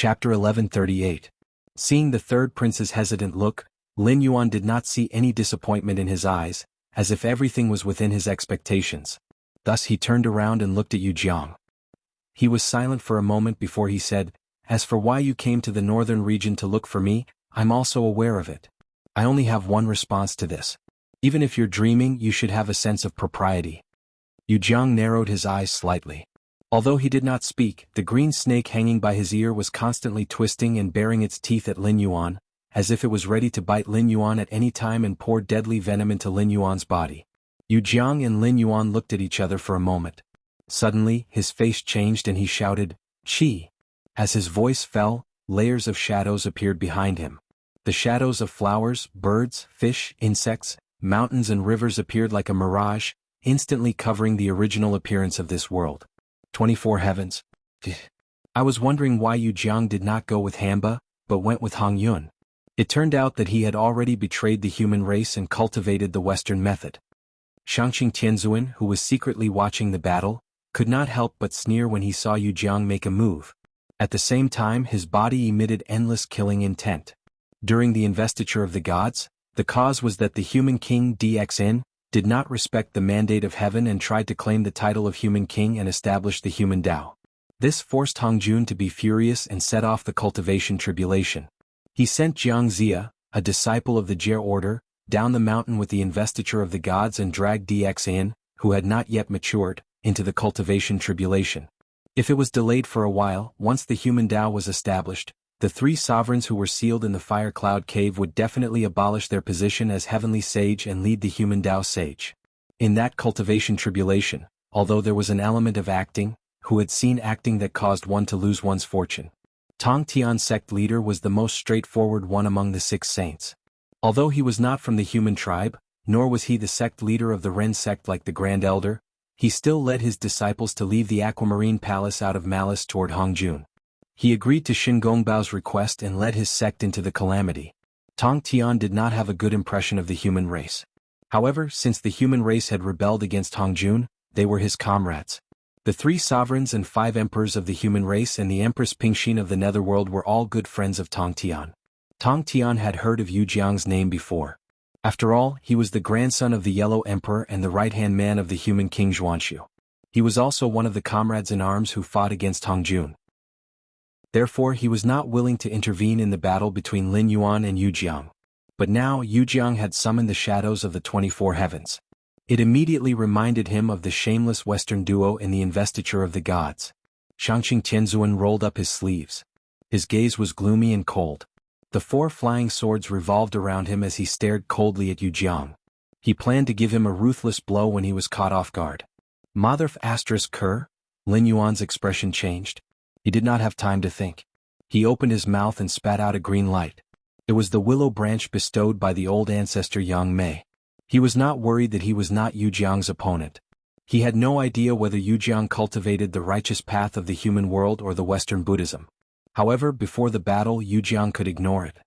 Chapter 1138. Seeing the third prince's hesitant look, Lin Yuan did not see any disappointment in his eyes, as if everything was within his expectations. Thus he turned around and looked at Yu Jiang. He was silent for a moment before he said, "As for why you came to the northern region to look for me, I'm also aware of it. I only have one response to this. Even if you're dreaming, you should have a sense of propriety." Yu Jiang narrowed his eyes slightly. Although he did not speak, the green snake hanging by his ear was constantly twisting and baring its teeth at Lin Yuan, as if it was ready to bite Lin Yuan at any time and pour deadly venom into Lin Yuan's body. Yu Jiang and Lin Yuan looked at each other for a moment. Suddenly, his face changed and he shouted, "Qi!" As his voice fell, layers of shadows appeared behind him. The shadows of flowers, birds, fish, insects, mountains and rivers appeared like a mirage, instantly covering the original appearance of this world. 24 heavens. I was wondering why Yu Jiang did not go with Hamba, but went with Hong Yun. It turned out that he had already betrayed the human race and cultivated the Western method. Shangqing Tianzuan, who was secretly watching the battle, could not help but sneer when he saw Yu Jiang make a move. At the same time, his body emitted endless killing intent. During the investiture of the gods, the cause was that the human king DXN did not respect the mandate of heaven and tried to claim the title of human king and establish the human Tao. This forced Hong Jun to be furious and set off the cultivation tribulation. He sent Jiang Zia, a disciple of the Jie order, down the mountain with the investiture of the gods and dragged DXN, who had not yet matured, into the cultivation tribulation. If it was delayed for a while, once the human Tao was established, the three sovereigns who were sealed in the fire cloud cave would definitely abolish their position as heavenly sage and lead the human Tao sage. In that cultivation tribulation, although there was an element of acting, who had seen acting that caused one to lose one's fortune? Tong Tian's sect leader was the most straightforward one among the 6 saints. Although he was not from the human tribe, nor was he the sect leader of the Ren sect like the Grand Elder, he still led his disciples to leave the Aquamarine Palace out of malice toward Hong Jun. He agreed to Xin Gongbao's request and led his sect into the calamity. Tong Tian did not have a good impression of the human race. However, since the human race had rebelled against Hong Jun, they were his comrades. The 3 sovereigns and 5 emperors of the human race and the Empress Pingxin of the Netherworld were all good friends of Tong Tian. Tong Tian had heard of Yu Jiang's name before. After all, he was the grandson of the Yellow Emperor and the right-hand man of the human king Xuanxu. He was also one of the comrades in arms who fought against Hong Jun. Therefore he was not willing to intervene in the battle between Lin Yuan and Yu Jiang. But now Yu Jiang had summoned the shadows of the 24 heavens. It immediately reminded him of the shameless Western duo in the investiture of the gods. Shangqing Tianzuan rolled up his sleeves. His gaze was gloomy and cold. The 4 flying swords revolved around him as he stared coldly at Yu Jiang. He planned to give him a ruthless blow when he was caught off guard. Motherf *Ker? Lin Yuan's expression changed. He did not have time to think. He opened his mouth and spat out a green light. It was the willow branch bestowed by the old ancestor Yang Mei. He was not worried that he was not Yu Jiang's opponent. He had no idea whether Yu Jiang cultivated the righteous path of the human world or the Western Buddhism. However, before the battle Yu Jiang could ignore it.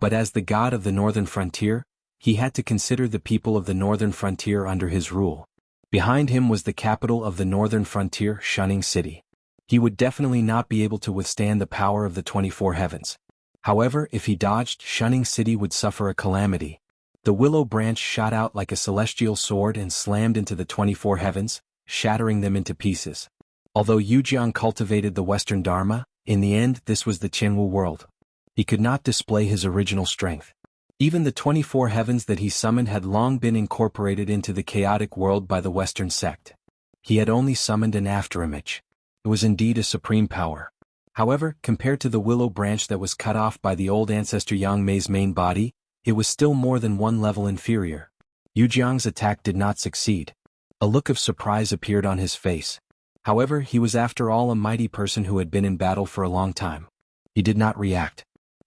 But as the god of the northern frontier, he had to consider the people of the northern frontier under his rule. Behind him was the capital of the northern frontier, Shunning City. He would definitely not be able to withstand the power of the 24 heavens. However, if he dodged, Shunning City would suffer a calamity. The willow branch shot out like a celestial sword and slammed into the 24 heavens, shattering them into pieces. Although Yu Jiang cultivated the Western Dharma, in the end this was the Jianghu world. He could not display his original strength. Even the 24 heavens that he summoned had long been incorporated into the chaotic world by the Western sect. He had only summoned an afterimage. It was indeed a supreme power. However, compared to the willow branch that was cut off by the old ancestor Yang Mei's main body, it was still more than 1 level inferior. Yu Jiang's attack did not succeed. A look of surprise appeared on his face. However, he was after all a mighty person who had been in battle for a long time. He did not react.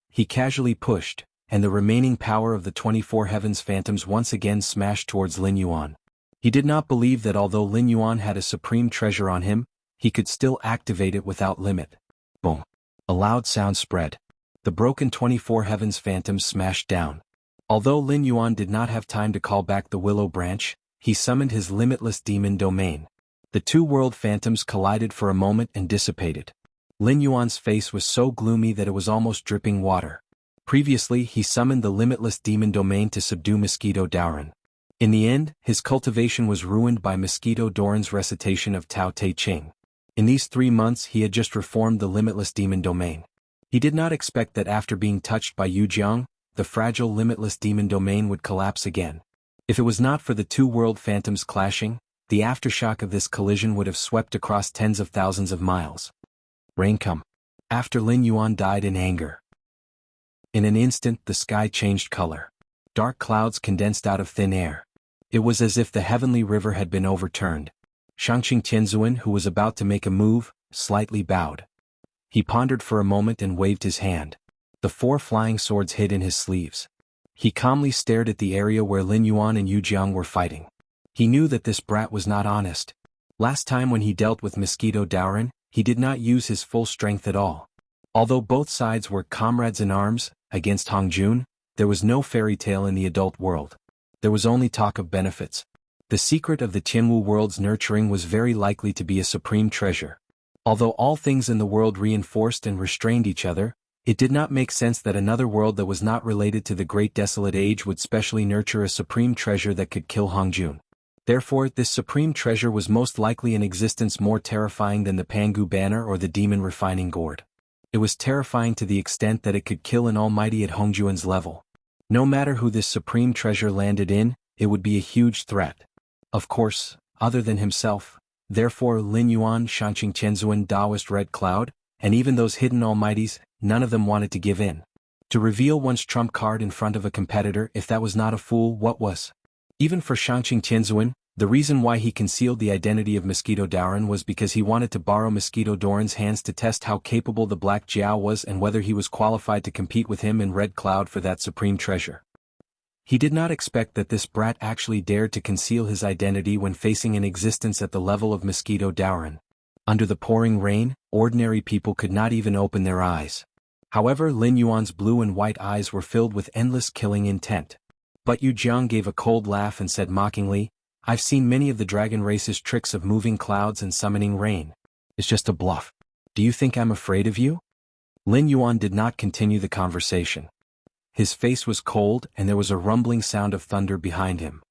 He casually pushed, and the remaining power of the 24 heavens phantoms once again smashed towards Lin Yuan. He did not believe that although Lin Yuan had a supreme treasure on him, he could still activate it without limit. Boom! A loud sound spread. The broken 24 heavens phantoms smashed down. Although Lin Yuan did not have time to call back the willow branch, he summoned his limitless demon domain. The 2 world phantoms collided for a moment and dissipated. Lin Yuan's face was so gloomy that it was almost dripping water. Previously he summoned the limitless demon domain to subdue Mosquito Daoran. In the end, his cultivation was ruined by Mosquito Doran's recitation of Tao Te Ching. In these 3 months he had just reformed the limitless demon domain. He did not expect that after being touched by Yu Jiang, the fragile limitless demon domain would collapse again. If it was not for the two world phantoms clashing, the aftershock of this collision would have swept across tens of thousands of miles. Rain come. After Lin Yuan died in anger. In an instant the sky changed color. Dark clouds condensed out of thin air. It was as if the heavenly river had been overturned. Shangqing Tianzuan, who was about to make a move, slightly bowed. He pondered for a moment and waved his hand. The 4 flying swords hid in his sleeves. He calmly stared at the area where Lin Yuan and Yu Jiang were fighting. He knew that this brat was not honest. Last time when he dealt with Mosquito Daoran, he did not use his full strength at all. Although both sides were comrades in arms, against Hongjun, there was no fairy tale in the adult world. There was only talk of benefits. The secret of the Jianghu world's nurturing was very likely to be a supreme treasure. Although all things in the world reinforced and restrained each other, it did not make sense that another world that was not related to the Great Desolate Age would specially nurture a supreme treasure that could kill Hongjun. Therefore, this supreme treasure was most likely an existence more terrifying than the Pangu Banner or the Demon Refining Gourd. It was terrifying to the extent that it could kill an almighty at Hongjuan's level. No matter who this supreme treasure landed in, it would be a huge threat. Of course, other than himself. Therefore Lin Yuan, Shangqing Tianzuan, Taoist Red Cloud, and even those hidden almighties, none of them wanted to give in. To reveal one's trump card in front of a competitor, if that was not a fool, what was? Even for Shangqing Tianzuan, the reason why he concealed the identity of Mosquito Daoran was because he wanted to borrow Mosquito Doran's hands to test how capable the Black Jiao was and whether he was qualified to compete with him in Red Cloud for that supreme treasure. He did not expect that this brat actually dared to conceal his identity when facing an existence at the level of Mosquito Daoran. Under the pouring rain, ordinary people could not even open their eyes. However, Lin Yuan's blue and white eyes were filled with endless killing intent. But Yu Jiang gave a cold laugh and said mockingly, "I've seen many of the dragon race's tricks of moving clouds and summoning rain. It's just a bluff. Do you think I'm afraid of you?" Lin Yuan did not continue the conversation. His face was cold and there was a rumbling sound of thunder behind him.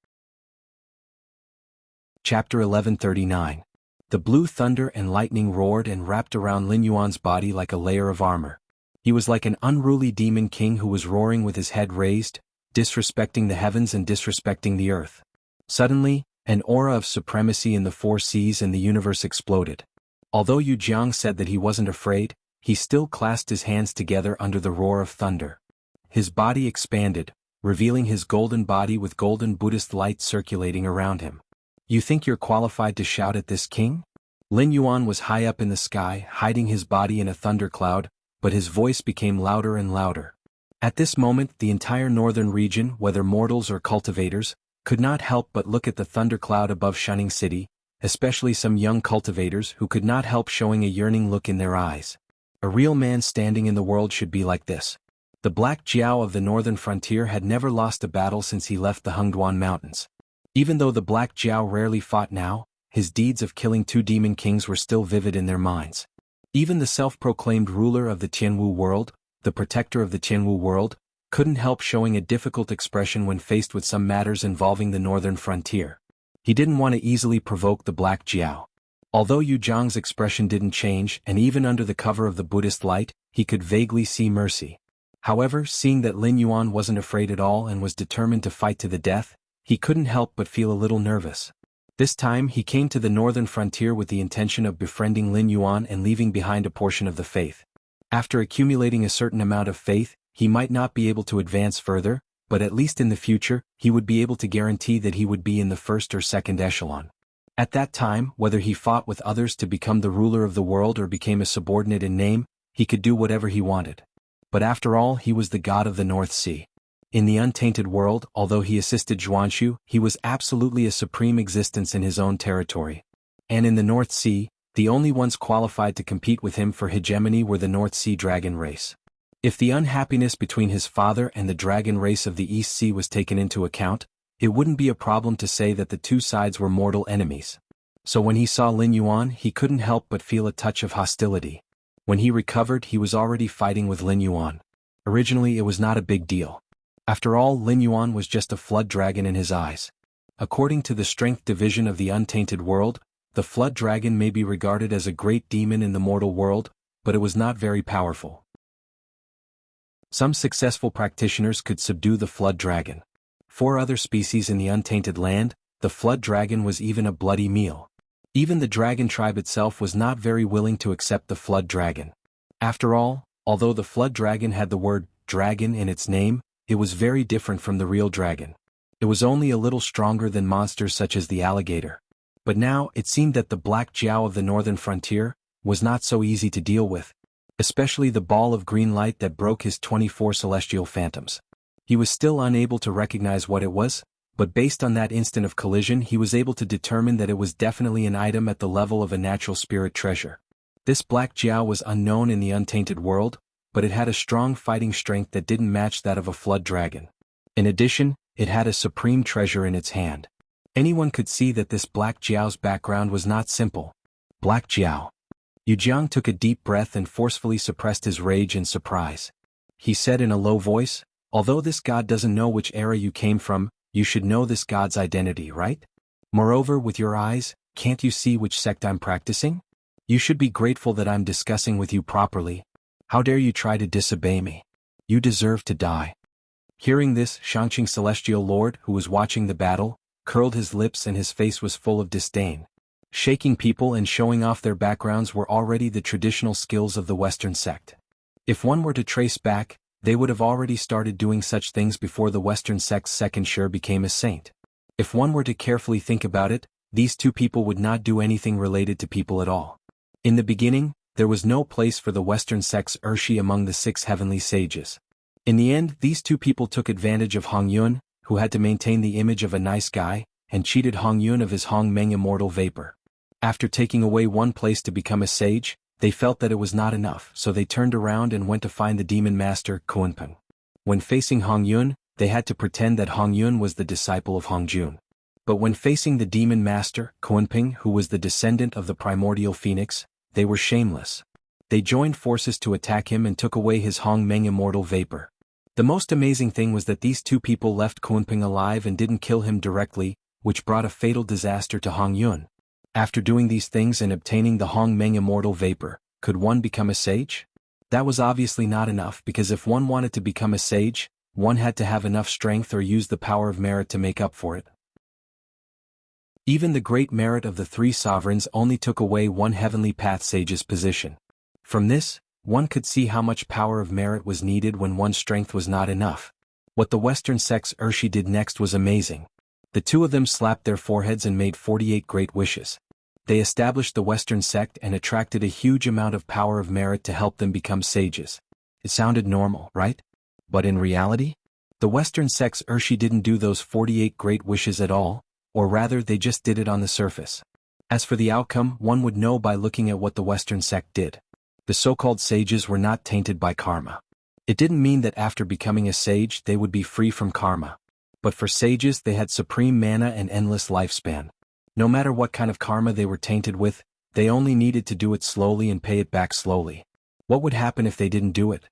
Chapter 1139. The blue thunder and lightning roared and wrapped around Lin Yuan's body like a layer of armor. He was like an unruly demon king who was roaring with his head raised, disrespecting the heavens and disrespecting the earth. Suddenly, an aura of supremacy in the 4 seas and the universe exploded. Although Yu Jiang said that he wasn't afraid, he still clasped his hands together under the roar of thunder. His body expanded, revealing his golden body with golden Buddhist light circulating around him. "You think you're qualified to shout at this king?" Lin Yuan was high up in the sky, hiding his body in a thundercloud, but his voice became louder and louder. At this moment the entire northern region, whether mortals or cultivators, could not help but look at the thundercloud above Shunning City, especially some young cultivators who could not help showing a yearning look in their eyes. A real man standing in the world should be like this. The Black Jiao of the northern frontier had never lost a battle since he left the Hengduan Mountains. Even though the Black Jiao rarely fought now, his deeds of killing 2 demon kings were still vivid in their minds. Even the self-proclaimed ruler of the Jianghu world, the protector of the Jianghu world, couldn't help showing a difficult expression when faced with some matters involving the northern frontier. He didn't want to easily provoke the Black Jiao. Although Yu Jiang's expression didn't change and even under the cover of the Buddhist light, he could vaguely see mercy. However, seeing that Lin Yuan wasn't afraid at all and was determined to fight to the death, he couldn't help but feel a little nervous. This time he came to the northern frontier with the intention of befriending Lin Yuan and leaving behind a portion of the faith. After accumulating a certain amount of faith, he might not be able to advance further, but at least in the future, he would be able to guarantee that he would be in the first or second echelon. At that time, whether he fought with others to become the ruler of the world or became a subordinate in name, he could do whatever he wanted. But after all, he was the god of the North Sea. In the untainted world, although he assisted Zhuanshu, he was absolutely a supreme existence in his own territory. And in the North Sea, the only ones qualified to compete with him for hegemony were the North Sea dragon race. If the unhappiness between his father and the dragon race of the East Sea was taken into account, it wouldn't be a problem to say that the 2 sides were mortal enemies. So when he saw Lin Yuan, he couldn't help but feel a touch of hostility. When he recovered, he was already fighting with Lin Yuan. Originally, it was not a big deal. After all, Lin Yuan was just a flood dragon in his eyes. According to the strength division of the untainted world, the flood dragon may be regarded as a great demon in the mortal world, but it was not very powerful. Some successful practitioners could subdue the flood dragon. For other species in the untainted land, the flood dragon was even a bloody meal. Even the dragon tribe itself was not very willing to accept the flood dragon. After all, although the flood dragon had the word dragon in its name, it was very different from the real dragon. It was only a little stronger than monsters such as the alligator. But now, it seemed that the black Jiao of the northern frontier was not so easy to deal with, especially the ball of green light that broke his 24 celestial phantoms. He was still unable to recognize what it was, but based on that instant of collision he was able to determine that it was definitely an item at the level of a natural spirit treasure. This black Jiao was unknown in the untainted world, but it had a strong fighting strength that didn't match that of a flood dragon. In addition, it had a supreme treasure in its hand. Anyone could see that this black Jiao's background was not simple. Black Jiao. Yu Jiang took a deep breath and forcefully suppressed his rage and surprise. He said in a low voice, "Although this god doesn't know which era you came from, you should know this god's identity, right? Moreover, with your eyes, can't you see which sect I'm practicing? You should be grateful that I'm discussing with you properly. How dare you try to disobey me? You deserve to die." Hearing this, Shangqing Celestial Lord, who was watching the battle, curled his lips and his face was full of disdain. Shaking people and showing off their backgrounds were already the traditional skills of the Western sect. If one were to trace back, they would have already started doing such things before the Western sect's second Shur became a saint. If one were to carefully think about it, these two people would not do anything related to people at all. In the beginning, there was no place for the Western sect's Urshi among the 6 heavenly sages. In the end, these two people took advantage of Hong Yun, who had to maintain the image of a nice guy, and cheated Hong Yun of his Hong Meng immortal vapor. After taking away one place to become a sage, they felt that it was not enough, so they turned around and went to find the demon master, Kunpeng. When facing Hong Yun, they had to pretend that Hong Yun was the disciple of Hong Jun. But when facing the demon master, Kunpeng, who was the descendant of the primordial phoenix, they were shameless. They joined forces to attack him and took away his Hong Meng immortal vapor. The most amazing thing was that these two people left Kunpeng alive and didn't kill him directly, which brought a fatal disaster to Hong Yun. After doing these things and obtaining the Hong Meng immortal vapor, could one become a sage? That was obviously not enough, because if one wanted to become a sage, one had to have enough strength or use the power of merit to make up for it. Even the great merit of the 3 sovereigns only took away one heavenly path sage's position. From this, one could see how much power of merit was needed when one's strength was not enough. What the Western sect's Urshi did next was amazing. The two of them slapped their foreheads and made 48 great wishes. They established the Western sect and attracted a huge amount of power of merit to help them become sages. It sounded normal, right? But in reality, the Western sect's Urshi didn't do those 48 great wishes at all, or rather they just did it on the surface. As for the outcome, one would know by looking at what the Western sect did. The so-called sages were not tainted by karma. It didn't mean that after becoming a sage they would be free from karma. But for sages they had supreme mana and endless lifespan. No matter what kind of karma they were tainted with, they only needed to do it slowly and pay it back slowly. What would happen if they didn't do it?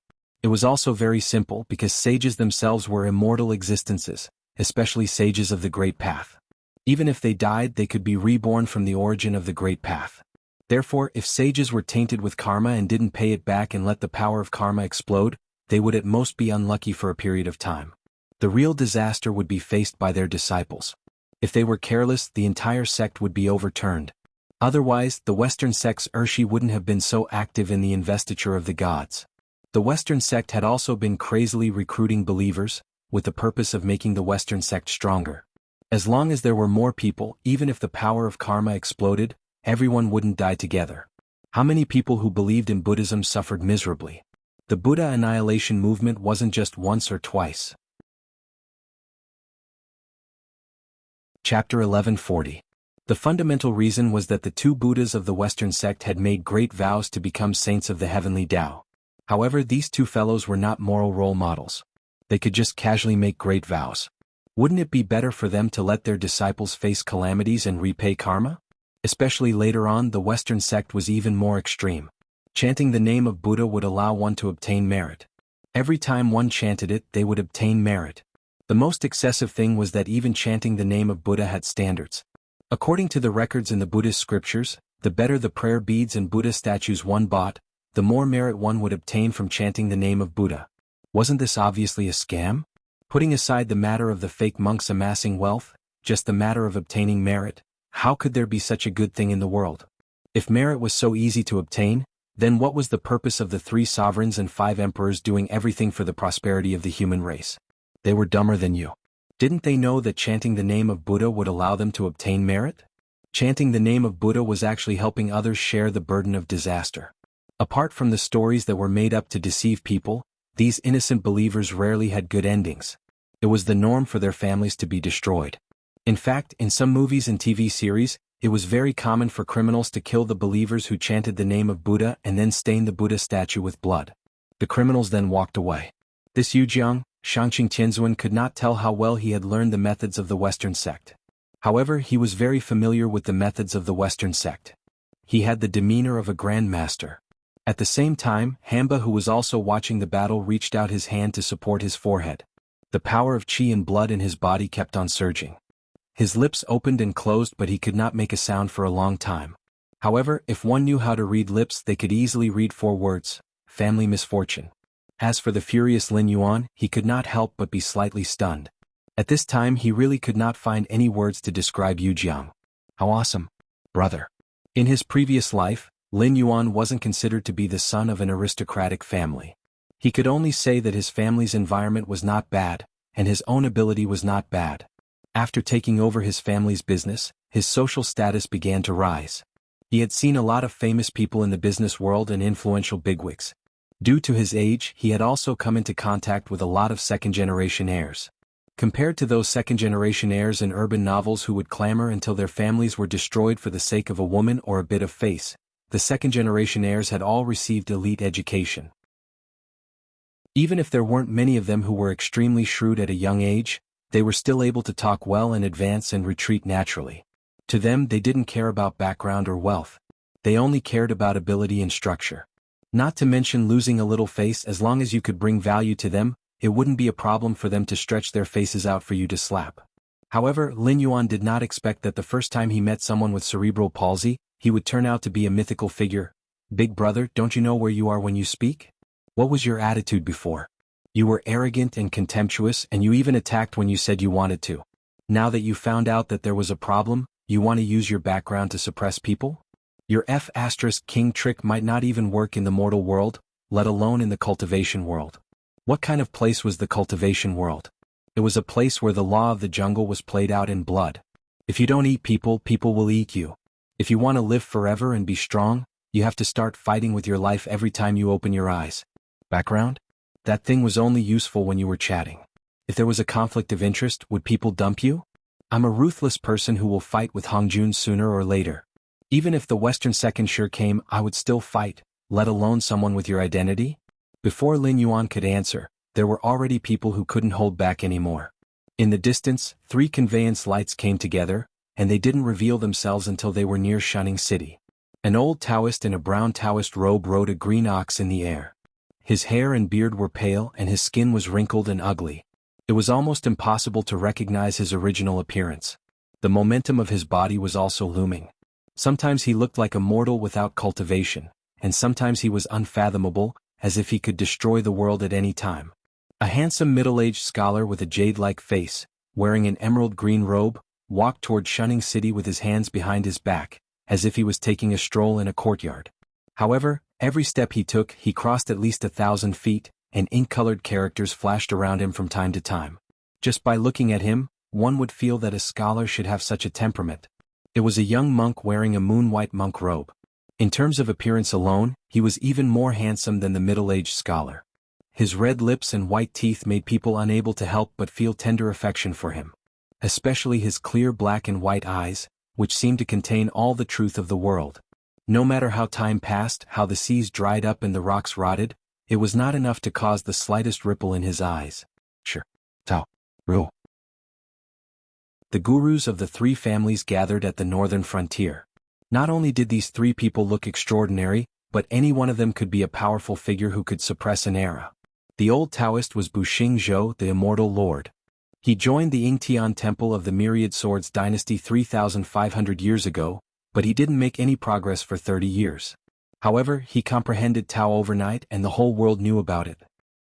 It was also very simple, because sages themselves were immortal existences, especially sages of the Great Path. Even if they died, they could be reborn from the origin of the Great Path. Therefore, if sages were tainted with karma and didn't pay it back and let the power of karma explode, they would at most be unlucky for a period of time. The real disaster would be faced by their disciples. If they were careless, the entire sect would be overturned. Otherwise, the Western sect's Urshi wouldn't have been so active in the investiture of the gods. The Western sect had also been crazily recruiting believers, with the purpose of making the Western sect stronger. As long as there were more people, even if the power of karma exploded, everyone wouldn't die together. How many people who believed in Buddhism suffered miserably? The Buddha annihilation movement wasn't just once or twice. Chapter 1140. The fundamental reason was that the 2 Buddhas of the Western sect had made great vows to become saints of the heavenly Tao. However, these 2 fellows were not moral role models. They could just casually make great vows. Wouldn't it be better for them to let their disciples face calamities and repay karma? Especially later on, the Western sect was even more extreme. Chanting the name of Buddha would allow one to obtain merit. Every time one chanted it, they would obtain merit. The most excessive thing was that even chanting the name of Buddha had standards. According to the records in the Buddhist scriptures, the better the prayer beads and Buddha statues one bought, the more merit one would obtain from chanting the name of Buddha. Wasn't this obviously a scam? Putting aside the matter of the fake monks amassing wealth, just the matter of obtaining merit, how could there be such a good thing in the world? If merit was so easy to obtain, then what was the purpose of the 3 sovereigns and 5 emperors doing everything for the prosperity of the human race? They were dumber than you. Didn't they know that chanting the name of Buddha would allow them to obtain merit? Chanting the name of Buddha was actually helping others share the burden of disaster. Apart from the stories that were made up to deceive people, these innocent believers rarely had good endings. It was the norm for their families to be destroyed. In fact, in some movies and TV series, it was very common for criminals to kill the believers who chanted the name of Buddha and then stain the Buddha statue with blood. The criminals then walked away. This Jianghu, Shangqing Tianzuan could not tell how well he had learned the methods of the Western sect. However, he was very familiar with the methods of the Western sect. He had the demeanor of a grand master. At the same time, Hamba, who was also watching the battle, reached out his hand to support his forehead. The power of qi and blood in his body kept on surging. His lips opened and closed, but he could not make a sound for a long time. However, if one knew how to read lips, they could easily read 4 words: family misfortune. As for the furious Lin Yuan, he could not help but be slightly stunned. At this time he really could not find any words to describe Yu Jiang. How awesome, brother. In his previous life, Lin Yuan wasn't considered to be the son of an aristocratic family. He could only say that his family's environment was not bad, and his own ability was not bad. After taking over his family's business, his social status began to rise. He had seen a lot of famous people in the business world and influential bigwigs. Due to his age, he had also come into contact with a lot of second-generation heirs. Compared to those second-generation heirs in urban novels who would clamor until their families were destroyed for the sake of a woman or a bit of face, the second-generation heirs had all received elite education. Even if there weren't many of them who were extremely shrewd at a young age, they were still able to talk well and advance and retreat naturally. To them, they didn't care about background or wealth. They only cared about ability and structure. Not to mention losing a little face. As long as you could bring value to them, it wouldn't be a problem for them to stretch their faces out for you to slap. However, Lin Yuan did not expect that the first time he met someone with cerebral palsy, he would turn out to be a mythical figure. Big brother, don't you know where you are when you speak? What was your attitude before? You were arrogant and contemptuous, and you even attacked when you said you wanted to. Now that you found out that there was a problem, you want to use your background to suppress people? Your F***king trick might not even work in the mortal world, let alone in the cultivation world. What kind of place was the cultivation world? It was a place where the law of the jungle was played out in blood. If you don't eat people, people will eat you. If you want to live forever and be strong, you have to start fighting with your life every time you open your eyes. Background? That thing was only useful when you were chatting. If there was a conflict of interest, would people dump you? I'm a ruthless person who will fight with Hongjun sooner or later. Even if the Western second sure came, I would still fight, let alone someone with your identity? Before Lin Yuan could answer, there were already people who couldn't hold back anymore. In the distance, 3 conveyance lights came together, and they didn't reveal themselves until they were near Shunning City. An old Taoist in a brown Taoist robe rode a green ox in the air. His hair and beard were pale and his skin was wrinkled and ugly. It was almost impossible to recognize his original appearance. The momentum of his body was also looming. Sometimes he looked like a mortal without cultivation, and sometimes he was unfathomable, as if he could destroy the world at any time. A handsome middle-aged scholar with a jade-like face, wearing an emerald green robe, walked toward Shunning City with his hands behind his back, as if he was taking a stroll in a courtyard. However, every step he took, he crossed at least 1,000 feet, and ink-colored characters flashed around him from time to time. Just by looking at him, one would feel that a scholar should have such a temperament. It was a young monk wearing a moon-white monk robe. In terms of appearance alone, he was even more handsome than the middle-aged scholar. His red lips and white teeth made people unable to help but feel tender affection for him. Especially his clear black and white eyes, which seemed to contain all the truth of the world. No matter how time passed, how the seas dried up and the rocks rotted, it was not enough to cause the slightest ripple in his eyes. Sure. Tao. Ru. The gurus of the 3 families gathered at the northern frontier. Not only did these 3 people look extraordinary, but any one of them could be a powerful figure who could suppress an era. The old Taoist was Buxingzhou, the Immortal Lord. He joined the Yingtian Temple of the Myriad Swords dynasty 3,500 years ago, but he didn't make any progress for 30 years. However, he comprehended Tao overnight and the whole world knew about it.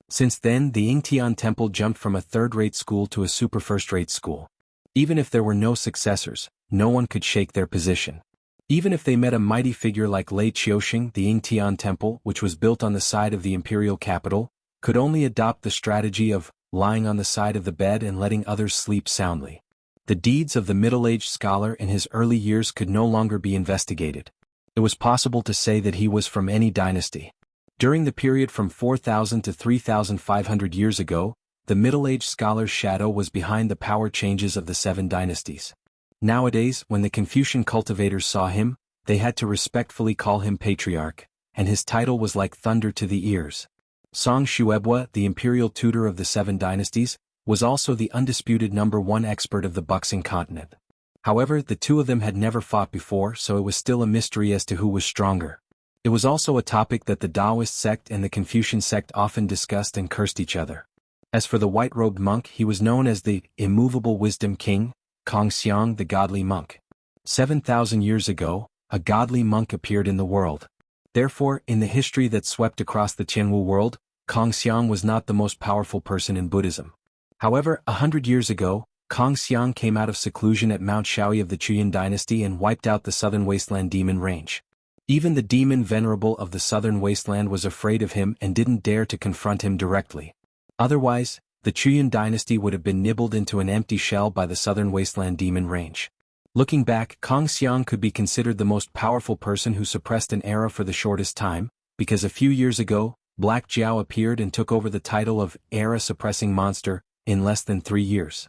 Since then, the Yingtian Temple jumped from a third-rate school to a super first-rate school. Even if there were no successors, no one could shake their position. Even if they met a mighty figure like Lei Qiuxing, the Yingtian Temple, which was built on the side of the imperial capital, could only adopt the strategy of lying on the side of the bed and letting others sleep soundly. The deeds of the middle-aged scholar in his early years could no longer be investigated. It was possible to say that he was from any dynasty. During the period from 4,000 to 3,500 years ago, the middle-aged scholar's shadow was behind the power changes of the 7 dynasties. Nowadays, when the Confucian cultivators saw him, they had to respectfully call him patriarch, and his title was like thunder to the ears. Song Xuebua, the imperial tutor of the 7 dynasties, was also the undisputed #1 expert of the Buxing continent. However, the two of them had never fought before, so it was still a mystery as to who was stronger. It was also a topic that the Taoist sect and the Confucian sect often discussed and cursed each other. As for the white-robed monk, he was known as the immovable wisdom king, Kongxiang, the godly monk. 7,000 years ago, a godly monk appeared in the world. Therefore, in the history that swept across the Jianghu world, Kongxiang was not the most powerful person in Buddhism. However, 100 years ago, Kongxiang came out of seclusion at Mount Shaoyi of the Chuyan dynasty and wiped out the southern wasteland demon range. Even the demon venerable of the southern wasteland was afraid of him and didn't dare to confront him directly. Otherwise, the Chuyan dynasty would have been nibbled into an empty shell by the southern wasteland demon range. Looking back, Kongxiang could be considered the most powerful person who suppressed an era for the shortest time, because a few years ago, Black Jiao appeared and took over the title of era-suppressing monster in less than 3 years.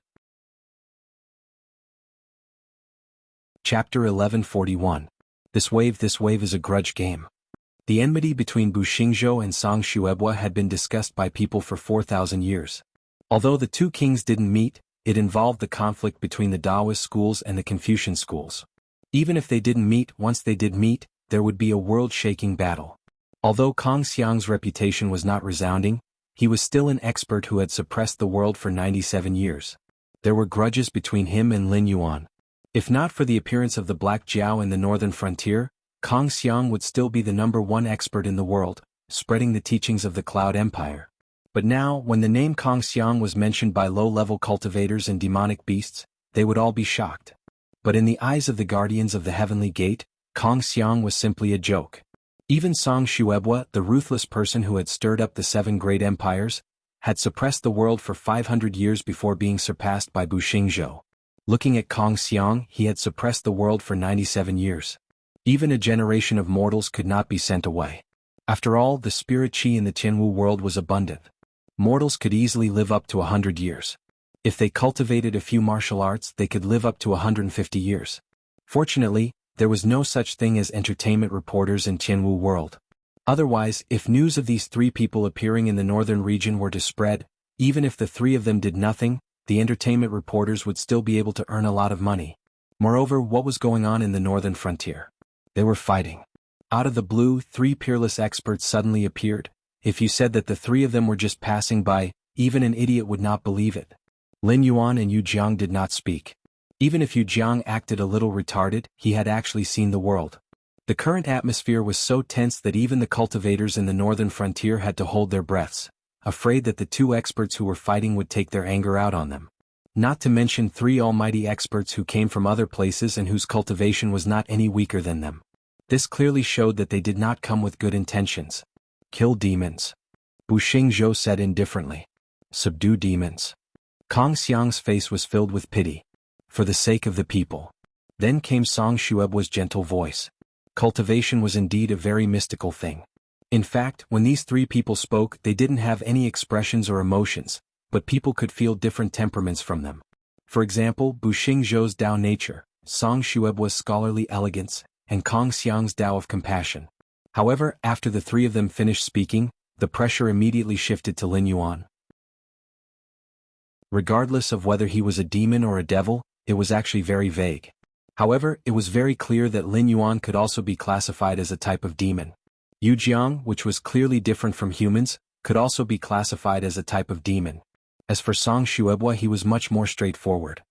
Chapter 1141. This wave is a grudge game. The enmity between Buxingzhou and Song Xuebua had been discussed by people for 4,000 years. Although the two kings didn't meet, it involved the conflict between the Taoist schools and the Confucian schools. Even if they didn't meet, once they did meet, there would be a world-shaking battle. Although Kongxiang's reputation was not resounding, he was still an expert who had suppressed the world for 97 years. There were grudges between him and Lin Yuan. If not for the appearance of the Black Jiao in the northern frontier, Kongxiang would still be the #1 expert in the world, spreading the teachings of the Cloud Empire. But now, when the name Kongxiang was mentioned by low-level cultivators and demonic beasts, they would all be shocked. But in the eyes of the guardians of the Heavenly Gate, Kongxiang was simply a joke. Even Song Xuebua, the ruthless person who had stirred up the 7 great empires, had suppressed the world for 500 years before being surpassed by Buxingzhou. Looking at Kongxiang, he had suppressed the world for 97 years. Even a generation of mortals could not be sent away. After all, the spirit qi in the Jianghu world was abundant. Mortals could easily live up to 100 years. If they cultivated a few martial arts, they could live up to 150 years. Fortunately, there was no such thing as entertainment reporters in Jianghu world. Otherwise, if news of these 3 people appearing in the northern region were to spread, even if the 3 of them did nothing, the entertainment reporters would still be able to earn a lot of money. Moreover, what was going on in the northern frontier? They were fighting. Out of the blue, 3 peerless experts suddenly appeared. If you said that the 3 of them were just passing by, even an idiot would not believe it. Lin Yuan and Yu Jiang did not speak. Even if Yu Jiang acted a little retarded, he had actually seen the world. The current atmosphere was so tense that even the cultivators in the northern frontier had to hold their breaths, afraid that the 2 experts who were fighting would take their anger out on them. Not to mention 3 almighty experts who came from other places and whose cultivation was not any weaker than them. This clearly showed that they did not come with good intentions. Kill demons. Buxingzhou said indifferently. Subdue demons. Kongxiang's face was filled with pity. For the sake of the people. Then came Song Xuebua's gentle voice. Cultivation was indeed a very mystical thing. In fact, when these 3 people spoke, they didn't have any expressions or emotions, but people could feel different temperaments from them. For example, Buxingzhou's Tao nature, Song Xuebua's scholarly elegance, and Kongxiang's Tao of compassion. However, after the 3 of them finished speaking, the pressure immediately shifted to Lin Yuan. Regardless of whether he was a demon or a devil, it was actually very vague. However, it was very clear that Lin Yuan could also be classified as a type of demon. Jianghu, which was clearly different from humans, could also be classified as a type of demon. As for Song Shuebua, he was much more straightforward.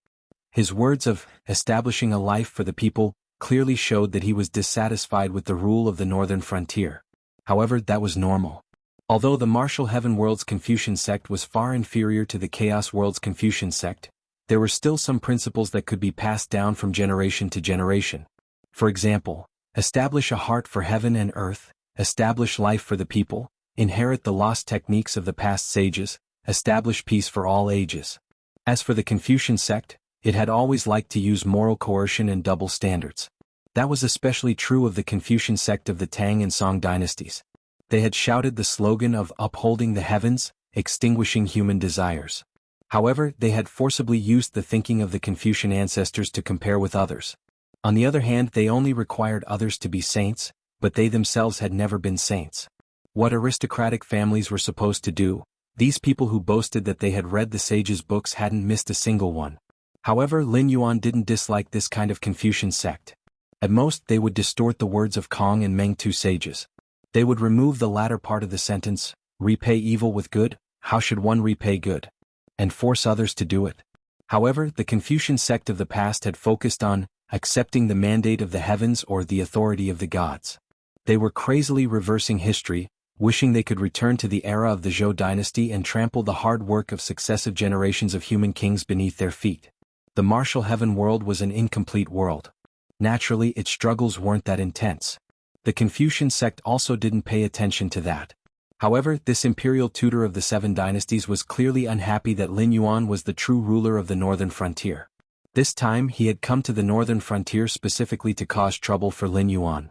His words of establishing a life for the people clearly showed that he was dissatisfied with the rule of the northern frontier. However, that was normal. Although the martial heaven world's Confucian sect was far inferior to the chaos world's Confucian sect, there were still some principles that could be passed down from generation to generation. For example, establish a heart for heaven and earth, establish life for the people, inherit the lost techniques of the past sages, establish peace for all ages. As for the Confucian sect, it had always liked to use moral coercion and double standards. That was especially true of the Confucian sect of the Tang and Song dynasties. They had shouted the slogan of upholding the heavens, extinguishing human desires. However, they had forcibly used the thinking of the Confucian ancestors to compare with others. On the other hand, they only required others to be saints, but they themselves had never been saints. What aristocratic families were supposed to do, these people who boasted that they had read the sages' books hadn't missed a single one. However, Lin Yuan didn't dislike this kind of Confucian sect. At most, they would distort the words of Kong and Meng, two sages. They would remove the latter part of the sentence, repay evil with good, how should one repay good? And force others to do it. However, the Confucian sect of the past had focused on accepting the mandate of the heavens or the authority of the gods. They were crazily reversing history, wishing they could return to the era of the Zhou dynasty and trample the hard work of successive generations of human kings beneath their feet. The martial heaven world was an incomplete world. Naturally, its struggles weren't that intense. The Confucian sect also didn't pay attention to that. However, this imperial tutor of the seven dynasties was clearly unhappy that Lin Yuan was the true ruler of the northern frontier. This time he had come to the northern frontier specifically to cause trouble for Lin Yuan.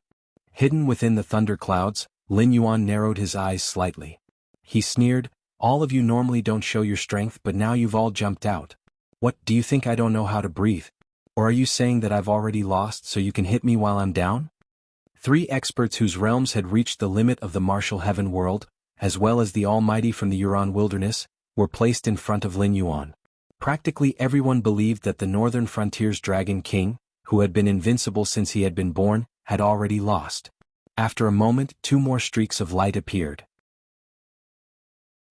Hidden within the thunder clouds, Lin Yuan narrowed his eyes slightly. He sneered, "All of you normally don't show your strength, but now you've all jumped out. What, do you think I don't know how to breathe? Or are you saying that I've already lost so you can hit me while I'm down?" Three experts whose realms had reached the limit of the martial heaven world, as well as the Almighty from the Yuan wilderness, were placed in front of Lin Yuan. Practically everyone believed that the northern frontier's dragon king, who had been invincible since he had been born, had already lost. After a moment, two more streaks of light appeared.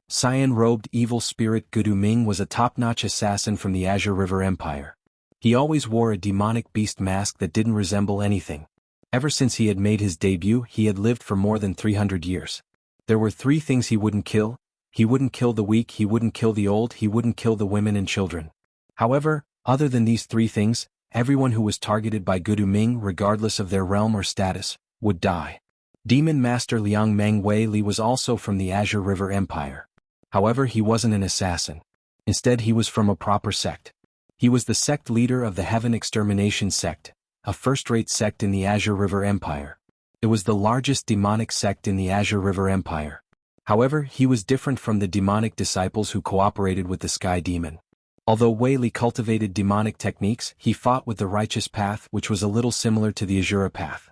Cyan-robed evil spirit Gudu Ming was a top-notch assassin from the Azure River Empire. He always wore a demonic beast mask that didn't resemble anything. Ever since he had made his debut, he had lived for more than 300 years. There were three things he wouldn't kill. He wouldn't kill the weak, he wouldn't kill the old, he wouldn't kill the women and children. However, other than these three things, everyone who was targeted by Gudu Ming, regardless of their realm or status, would die. Demon Master Liang Meng Wei Li was also from the Azure River Empire. However, he wasn't an assassin. Instead, he was from a proper sect. He was the sect leader of the Heaven Extermination Sect, a first-rate sect in the Azure River Empire. It was the largest demonic sect in the Azure River Empire. However, he was different from the demonic disciples who cooperated with the Sky Demon. Although Wei Li cultivated demonic techniques, he fought with the righteous path, which was a little similar to the Azura path.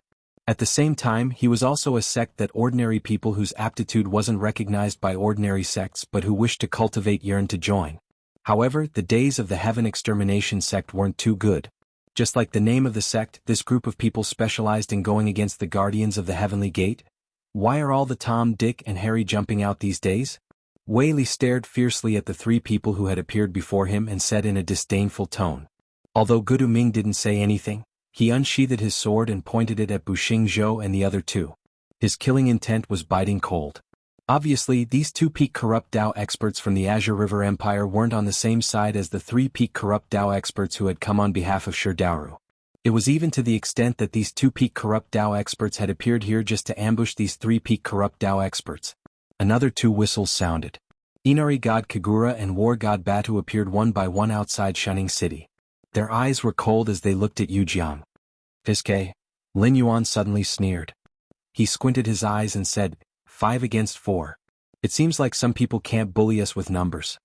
At the same time, he was also a sect that ordinary people whose aptitude wasn't recognized by ordinary sects but who wished to cultivate yearned to join. However, the days of the Heaven Extermination Sect weren't too good. Just like the name of the sect, this group of people specialized in going against the guardians of the Heavenly Gate. Why are all the Tom, Dick, and Harry jumping out these days? Wei Li stared fiercely at the three people who had appeared before him and said in a disdainful tone. Although Gudu Ming didn't say anything, he unsheathed his sword and pointed it at Buxing Zhou and the other two. His killing intent was biting cold. Obviously, these two peak corrupt Dao experts from the Azure River Empire weren't on the same side as the three peak corrupt Dao experts who had come on behalf of Shi Daoru. It was even to the extent that these two peak corrupt Dao experts had appeared here just to ambush these three peak corrupt Dao experts. Another two whistles sounded. Inari god Kagura and war god Batu appeared one by one outside Shunning City. Their eyes were cold as they looked at Yu Jiang. "Fiske?" Lin Yuan suddenly sneered. He squinted his eyes and said, 5 against 4. It seems like some people can't bully us with numbers.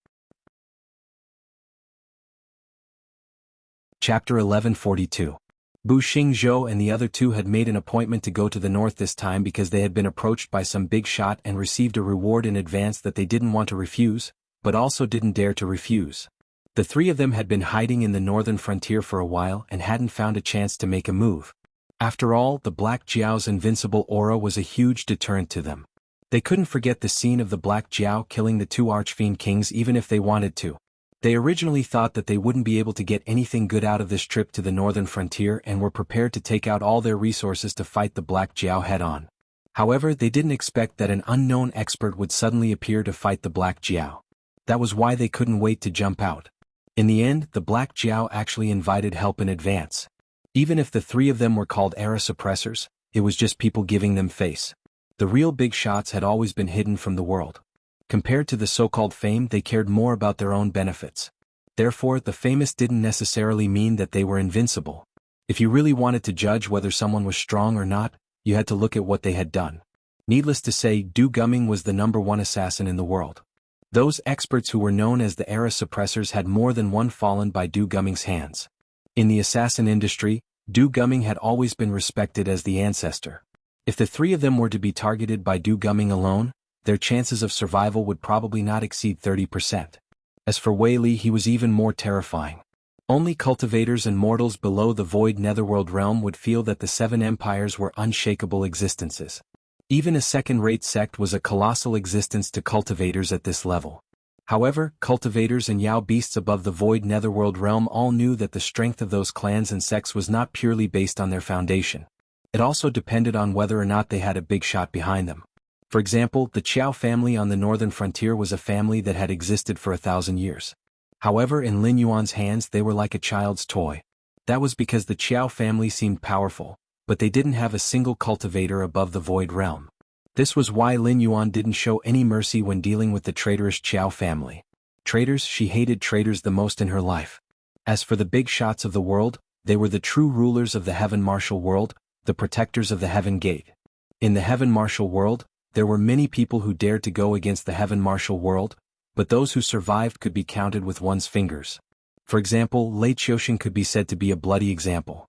Chapter 1142. Buxing Zhou and the other two had made an appointment to go to the north this time because they had been approached by some big shot and received a reward in advance that they didn't want to refuse, but also didn't dare to refuse. The three of them had been hiding in the northern frontier for a while and hadn't found a chance to make a move. After all, the Black Jiao's invincible aura was a huge deterrent to them. They couldn't forget the scene of the Black Jiao killing the two Archfiend Kings even if they wanted to. They originally thought that they wouldn't be able to get anything good out of this trip to the northern frontier and were prepared to take out all their resources to fight the Black Jiao head-on. However, they didn't expect that an unknown expert would suddenly appear to fight the Black Jiao. That was why they couldn't wait to jump out. In the end, the Black Jiao actually invited help in advance. Even if the three of them were called era suppressors, it was just people giving them face. The real big shots had always been hidden from the world. Compared to the so-called fame, they cared more about their own benefits. Therefore, the famous didn't necessarily mean that they were invincible. If you really wanted to judge whether someone was strong or not, you had to look at what they had done. Needless to say, Du Gumming was the #1 assassin in the world. Those experts who were known as the era suppressors had more than one fallen by Du Gumming's hands. In the assassin industry, Du Gumming had always been respected as the ancestor. If the three of them were to be targeted by Du Gumming alone, their chances of survival would probably not exceed 30%. As for Wei Li, he was even more terrifying. Only cultivators and mortals below the void netherworld realm would feel that the seven empires were unshakable existences. Even a second-rate sect was a colossal existence to cultivators at this level. However, cultivators and Yao beasts above the void netherworld realm all knew that the strength of those clans and sects was not purely based on their foundation. It also depended on whether or not they had a big shot behind them. For example, the Qiao family on the northern frontier was a family that had existed for 1,000 years. However, in Lin Yuan's hands they were like a child's toy. That was because the Qiao family seemed powerful, but they didn't have a single cultivator above the void realm. This was why Lin Yuan didn't show any mercy when dealing with the traitorous Qiao family. Traitors, she hated traitors the most in her life. As for the big shots of the world, they were the true rulers of the Heaven Martial World, the protectors of the Heaven Gate. In the Heaven Martial World, there were many people who dared to go against the Heaven Martial World, but those who survived could be counted with one's fingers. For example, Lei Qiuxing could be said to be a bloody example.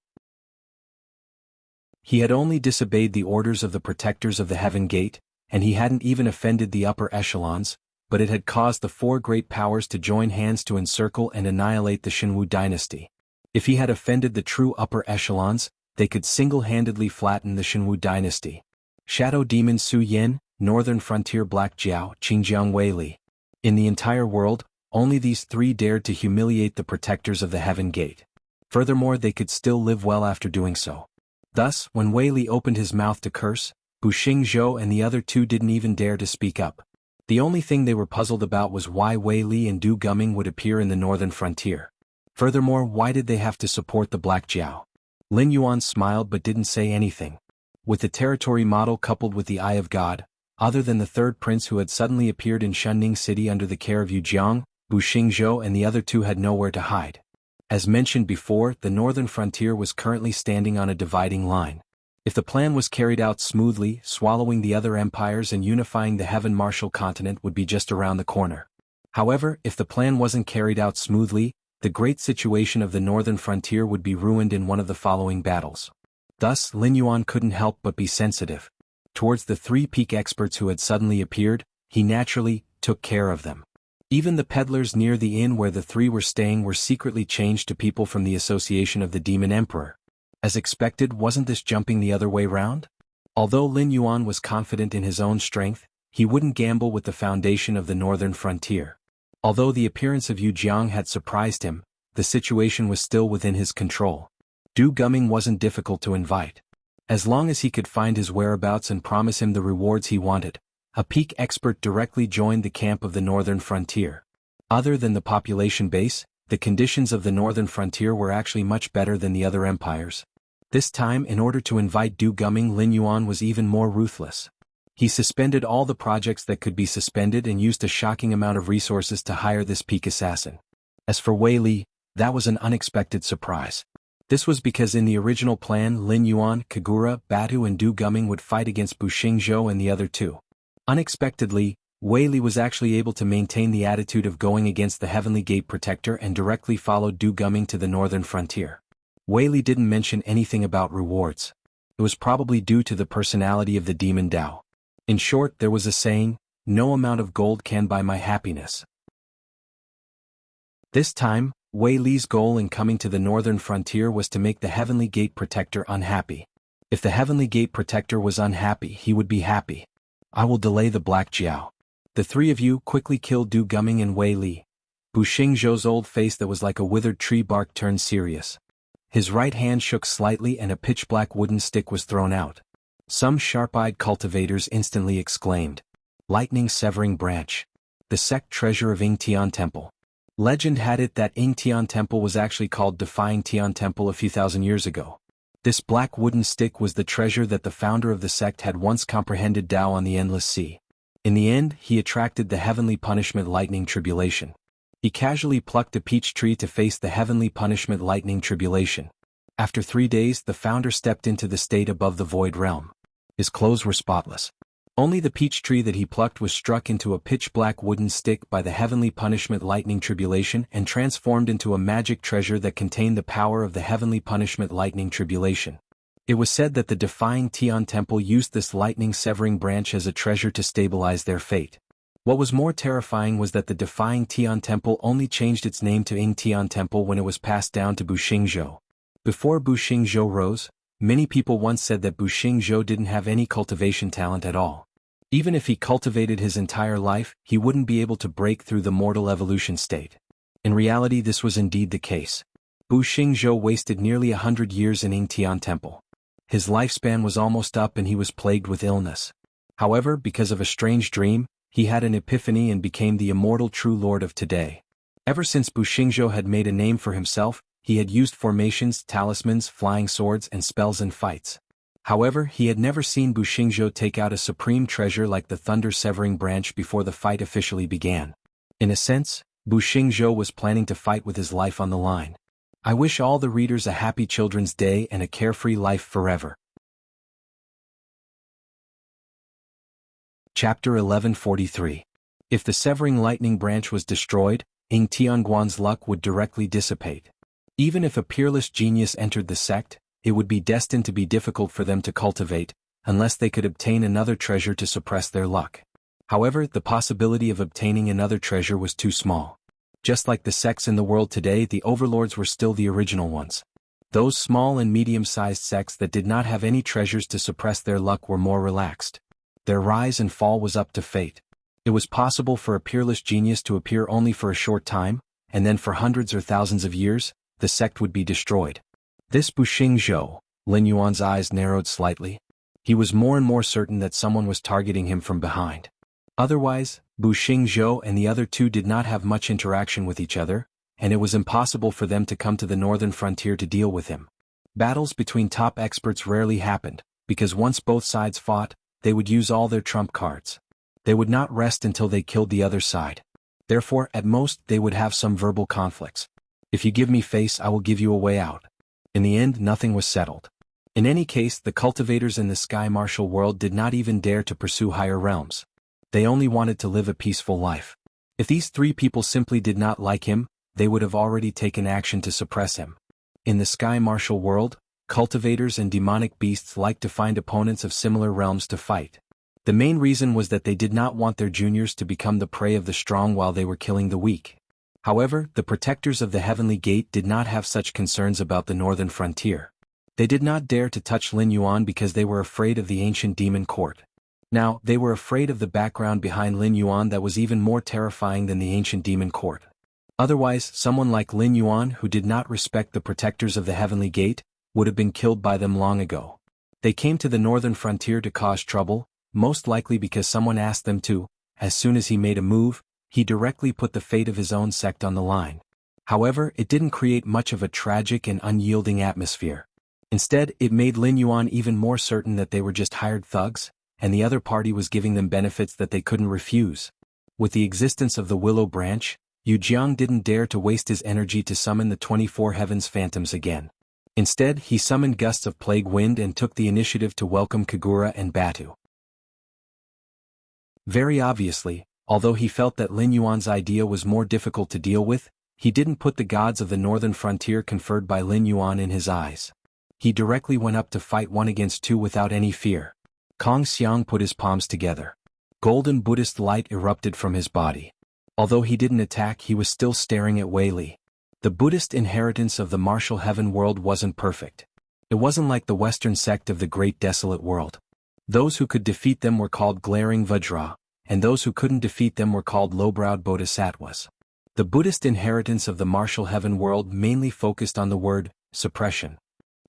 He had only disobeyed the orders of the protectors of the Heaven Gate, and he hadn't even offended the upper echelons, but it had caused the four great powers to join hands to encircle and annihilate the Shenwu dynasty. If he had offended the true upper echelons, they could single-handedly flatten the Shenwu dynasty. Shadow Demon Su Yin, Northern Frontier Black Jiao, Qingjiang Wei Li. In the entire world, only these three dared to humiliate the protectors of the Heaven Gate. Furthermore, they could still live well after doing so. Thus, when Wei Li opened his mouth to curse, Bu Xingzhou and the other two didn't even dare to speak up. The only thing they were puzzled about was why Wei Li and Du Gumming would appear in the northern frontier. Furthermore, why did they have to support the Black Jiao? Lin Yuan smiled but didn't say anything. With the territory model coupled with the Eye of God, other than the third prince who had suddenly appeared in Shunning City under the care of Yu Jiang, Bu Xingzhou and the other two had nowhere to hide. As mentioned before, the northern frontier was currently standing on a dividing line. If the plan was carried out smoothly, swallowing the other empires and unifying the Heaven Martial continent would be just around the corner. However, if the plan wasn't carried out smoothly, the great situation of the northern frontier would be ruined in one of the following battles. Thus, Lin Yuan couldn't help but be sensitive. Towards the three peak experts who had suddenly appeared, he naturally took care of them. Even the peddlers near the inn where the three were staying were secretly changed to people from the Association of the Demon Emperor. As expected, wasn't this jumping the other way round? Although Lin Yuan was confident in his own strength, he wouldn't gamble with the foundation of the northern frontier. Although the appearance of Yu Jiang had surprised him, the situation was still within his control. Du Gumming wasn't difficult to invite. As long as he could find his whereabouts and promise him the rewards he wanted, a peak expert directly joined the camp of the northern frontier. Other than the population base, the conditions of the northern frontier were actually much better than the other empires. This time, in order to invite Du Gumming, Lin Yuan was even more ruthless. He suspended all the projects that could be suspended and used a shocking amount of resources to hire this peak assassin. As for Wei Li, that was an unexpected surprise. This was because in the original plan Lin Yuan, Kagura, Batu and Du Gumming would fight against Bu Xingzhou and the other two. Unexpectedly, Wei Li was actually able to maintain the attitude of going against the Heavenly Gate Protector and directly followed Du Gumming to the northern frontier. Wei Li didn't mention anything about rewards. It was probably due to the personality of the Demon Dao. In short, there was a saying, "No amount of gold can buy my happiness." This time, Wei Li's goal in coming to the northern frontier was to make the Heavenly Gate Protector unhappy. If the Heavenly Gate Protector was unhappy, he would be happy. I will delay the Black Jiao. The three of you quickly killed Du Gumming and Wei Li. Bu Xingzhou's old face that was like a withered tree bark turned serious. His right hand shook slightly and a pitch-black wooden stick was thrown out. Some sharp-eyed cultivators instantly exclaimed, "Lightning Severing Branch. The sect treasure of Yingtian Temple." Legend had it that Yingtian Temple was actually called Defying Tian Temple a few thousand years ago. This black wooden stick was the treasure that the founder of the sect had once comprehended Tao on the endless sea. In the end, he attracted the heavenly punishment lightning tribulation. He casually plucked a peach tree to face the heavenly punishment lightning tribulation. After 3 days, the founder stepped into the state above the void realm. His clothes were spotless. Only the peach tree that he plucked was struck into a pitch-black wooden stick by the heavenly punishment lightning tribulation and transformed into a magic treasure that contained the power of the heavenly punishment lightning tribulation. It was said that the Defying Tian Temple used this lightning-severing branch as a treasure to stabilize their fate. What was more terrifying was that the Defying Tian Temple only changed its name to Yingtian Temple when it was passed down to Bu Xingzhou. Before Bu Xingzhou rose, many people once said that Bu Xingzhou didn't have any cultivation talent at all. Even if he cultivated his entire life, he wouldn't be able to break through the mortal evolution state. In reality, this was indeed the case. Bu Xingzhou wasted nearly 100 years in Yingtian Temple. His lifespan was almost up and he was plagued with illness. However, because of a strange dream, he had an epiphany and became the immortal true lord of today. Ever since Bu Xingzhou had made a name for himself, he had used formations, talismans, flying swords, and spells in fights. However, he had never seen Bu Xingzhou take out a supreme treasure like the thunder-severing branch before the fight officially began. In a sense, Bu Xingzhou was planning to fight with his life on the line. I wish all the readers a happy Children's Day and a carefree life forever. Chapter 1143. If the severing lightning branch was destroyed, Ying Tianguan's luck would directly dissipate. Even if a peerless genius entered the sect, it would be destined to be difficult for them to cultivate, unless they could obtain another treasure to suppress their luck. However, the possibility of obtaining another treasure was too small. Just like the sects in the world today, the overlords were still the original ones. Those small and medium-sized sects that did not have any treasures to suppress their luck were more relaxed. Their rise and fall was up to fate. It was possible for a peerless genius to appear only for a short time, and then for hundreds or thousands of years, the sect would be destroyed. This Bu Xingzhou, Lin Yuan's eyes narrowed slightly. He was more and more certain that someone was targeting him from behind. Otherwise, Bu Xingzhou and the other two did not have much interaction with each other, and it was impossible for them to come to the northern frontier to deal with him. Battles between top experts rarely happened, because once both sides fought, they would use all their trump cards. They would not rest until they killed the other side. Therefore, at most, they would have some verbal conflicts. If you give me face, I will give you a way out. In the end, nothing was settled. In any case, the cultivators in the sky martial world did not even dare to pursue higher realms. They only wanted to live a peaceful life. If these three people simply did not like him, they would have already taken action to suppress him. In the sky martial world, cultivators and demonic beasts liked to find opponents of similar realms to fight. The main reason was that they did not want their juniors to become the prey of the strong while they were killing the weak. However, the protectors of the Heavenly Gate did not have such concerns about the northern frontier. They did not dare to touch Lin Yuan because they were afraid of the ancient demon court. Now, they were afraid of the background behind Lin Yuan that was even more terrifying than the ancient demon court. Otherwise, someone like Lin Yuan who did not respect the protectors of the Heavenly Gate would have been killed by them long ago. They came to the northern frontier to cause trouble, most likely because someone asked them to. As soon as he made a move, he directly put the fate of his own sect on the line. However, it didn't create much of a tragic and unyielding atmosphere. Instead, it made Lin Yuan even more certain that they were just hired thugs, and the other party was giving them benefits that they couldn't refuse. With the existence of the Willow Branch, Yu Jiang didn't dare to waste his energy to summon the 24 Heavens Phantoms again. Instead, he summoned gusts of plague wind and took the initiative to welcome Kagura and Batu. Very obviously, although he felt that Lin Yuan's idea was more difficult to deal with, he didn't put the gods of the northern frontier conferred by Lin Yuan in his eyes. He directly went up to fight 1 against 2 without any fear. Kong Xiang put his palms together. Golden Buddhist light erupted from his body. Although he didn't attack, he was still staring at Wei Li. The Buddhist inheritance of the martial heaven world wasn't perfect. It wasn't like the western sect of the great desolate world. Those who could defeat them were called glaring Vajra, and those who couldn't defeat them were called low-browed bodhisattvas. The Buddhist inheritance of the martial heaven world mainly focused on the word, suppression.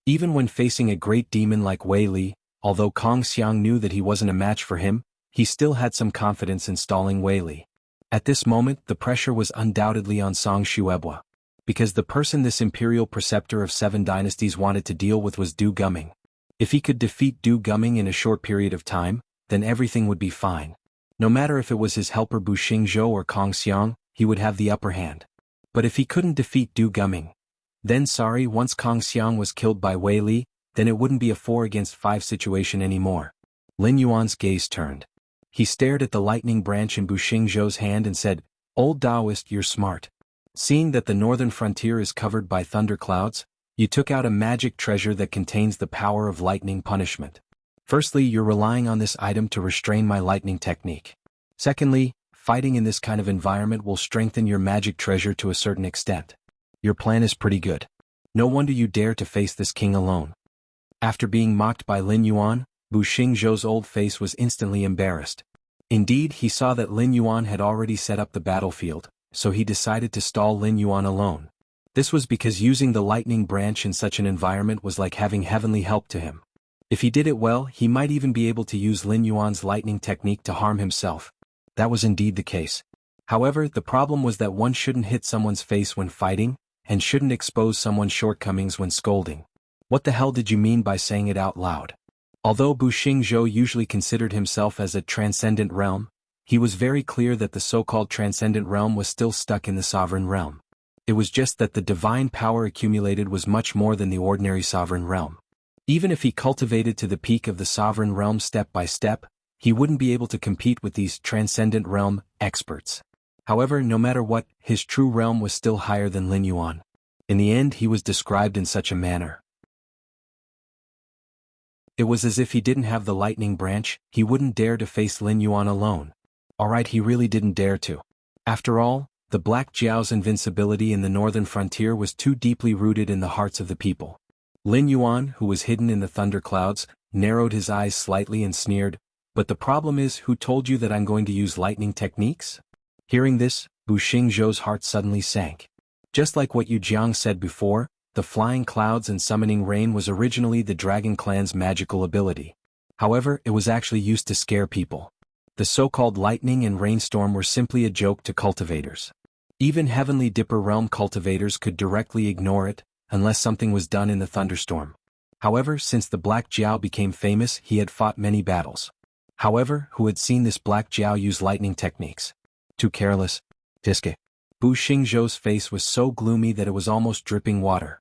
Even when facing a great demon like Wei Li, although Kong Xiang knew that he wasn't a match for him, he still had some confidence in stalling Wei Li. At this moment the pressure was undoubtedly on Song Shuebua. Because the person this imperial preceptor of 7 dynasties wanted to deal with was Du Gumming. If he could defeat Du Gumming in a short period of time, then everything would be fine. No matter if it was his helper Bu Xingzhou or Kong Xiang, he would have the upper hand. But if he couldn't defeat Du Gumming, then once Kong Xiang was killed by Wei Li, then it wouldn't be a 4 against 5 situation anymore. Lin Yuan's gaze turned. He stared at the lightning branch in Bu Xingzhou's hand and said, "Old Taoist, you're smart. Seeing that the northern frontier is covered by thunderclouds, you took out a magic treasure that contains the power of lightning punishment. Firstly, you're relying on this item to restrain my lightning technique. Secondly, fighting in this kind of environment will strengthen your magic treasure to a certain extent. Your plan is pretty good. No wonder you dare to face this king alone." After being mocked by Lin Yuan, Bu Xingzhou's old face was instantly embarrassed. Indeed, he saw that Lin Yuan had already set up the battlefield, so he decided to stall Lin Yuan alone. This was because using the lightning branch in such an environment was like having heavenly help to him. If he did it well, he might even be able to use Lin Yuan's lightning technique to harm himself. That was indeed the case. However, the problem was that one shouldn't hit someone's face when fighting, and shouldn't expose someone's shortcomings when scolding. What the hell did you mean by saying it out loud? Although Bu Xingzhou usually considered himself as a transcendent realm, he was very clear that the so-called transcendent realm was still stuck in the sovereign realm. It was just that the divine power accumulated was much more than the ordinary sovereign realm. Even if he cultivated to the peak of the sovereign realm step by step, he wouldn't be able to compete with these transcendent realm experts. However, no matter what, his true realm was still higher than Lin Yuan. In the end, he was described in such a manner. It was as if he didn't have the lightning branch, he wouldn't dare to face Lin Yuan alone. Alright, he really didn't dare to. After all, the Black Jiao's invincibility in the northern frontier was too deeply rooted in the hearts of the people. Lin Yuan, who was hidden in the thunderclouds, narrowed his eyes slightly and sneered, "But the problem is, who told you that I'm going to use lightning techniques?" Hearing this, Bu Xingzhou's heart suddenly sank. Just like what Yu Jiang said before, the flying clouds and summoning rain was originally the Dragon Clan's magical ability. However, it was actually used to scare people. The so-called lightning and rainstorm were simply a joke to cultivators. Even Heavenly Dipper realm cultivators could directly ignore it, unless something was done in the thunderstorm. However, since the Black Jiao became famous, he had fought many battles. However, who had seen this Black Jiao use lightning techniques? Too careless. Tiske. Bu Xingzhou's face was so gloomy that it was almost dripping water.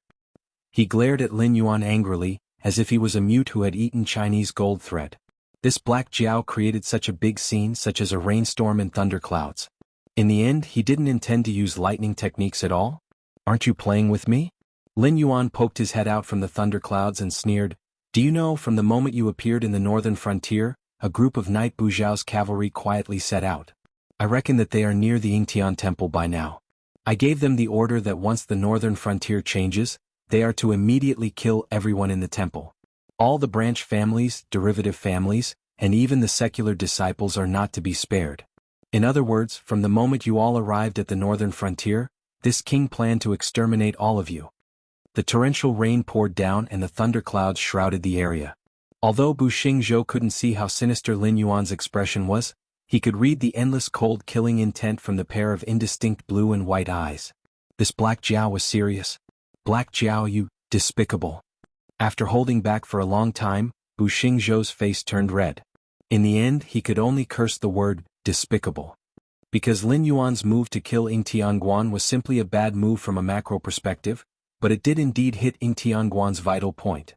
He glared at Lin Yuan angrily, as if he was a mute who had eaten Chinese gold thread. This Black Jiao created such a big scene, such as a rainstorm and thunderclouds. In the end, he didn't intend to use lightning techniques at all? "Aren't you playing with me?" Lin Yuan poked his head out from the thunderclouds and sneered, "Do you know, from the moment you appeared in the northern frontier, a group of Knight Bujiao's cavalry quietly set out. I reckon that they are near the Yingtian temple by now. I gave them the order that once the northern frontier changes, they are to immediately kill everyone in the temple. All the branch families, derivative families, and even the secular disciples are not to be spared. In other words, from the moment you all arrived at the northern frontier, this king planned to exterminate all of you." The torrential rain poured down and the thunderclouds shrouded the area. Although Bu Xingzhou couldn't see how sinister Lin Yuan's expression was, he could read the endless cold killing intent from the pair of indistinct blue and white eyes. This Black Jiao was serious. "Black Jiao, you despicable." After holding back for a long time, Bu Xingzhou's face turned red. In the end, he could only curse the word, despicable. Because Lin Yuan's move to kill Ying Tianguan was simply a bad move from a macro perspective, but it did indeed hit Ying Tianguan's vital point.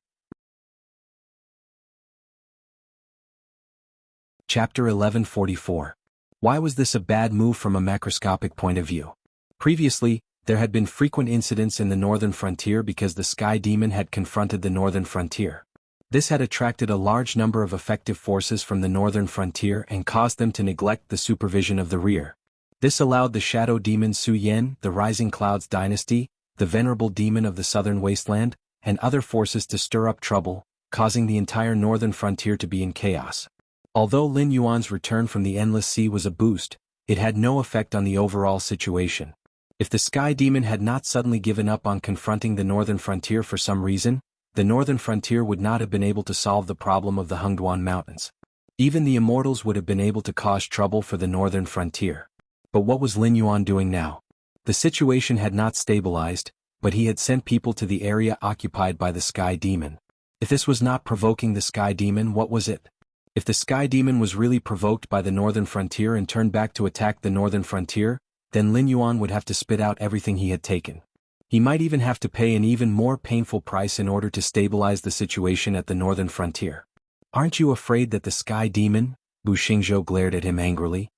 Chapter 1144. Why was this a bad move from a macroscopic point of view? Previously, there had been frequent incidents in the northern frontier because the Sky Demon had confronted the northern frontier. This had attracted a large number of effective forces from the northern frontier and caused them to neglect the supervision of the rear. This allowed the shadow demon Su Yan, the Rising Clouds dynasty, the venerable demon of the southern wasteland, and other forces to stir up trouble, causing the entire northern frontier to be in chaos. Although Lin Yuan's return from the Endless Sea was a boost, it had no effect on the overall situation. If the Sky Demon had not suddenly given up on confronting the northern frontier for some reason, the northern frontier would not have been able to solve the problem of the Hengduan Mountains. Even the Immortals would have been able to cause trouble for the northern frontier. But what was Lin Yuan doing now? The situation had not stabilized, but he had sent people to the area occupied by the Sky Demon. If this was not provoking the Sky Demon, what was it? If the Sky Demon was really provoked by the northern frontier and turned back to attack the northern frontier, then Lin Yuan would have to spit out everything he had taken. He might even have to pay an even more painful price in order to stabilize the situation at the northern frontier. Aren't you afraid that the Sky Demon? Bu Xingzhou glared at him angrily.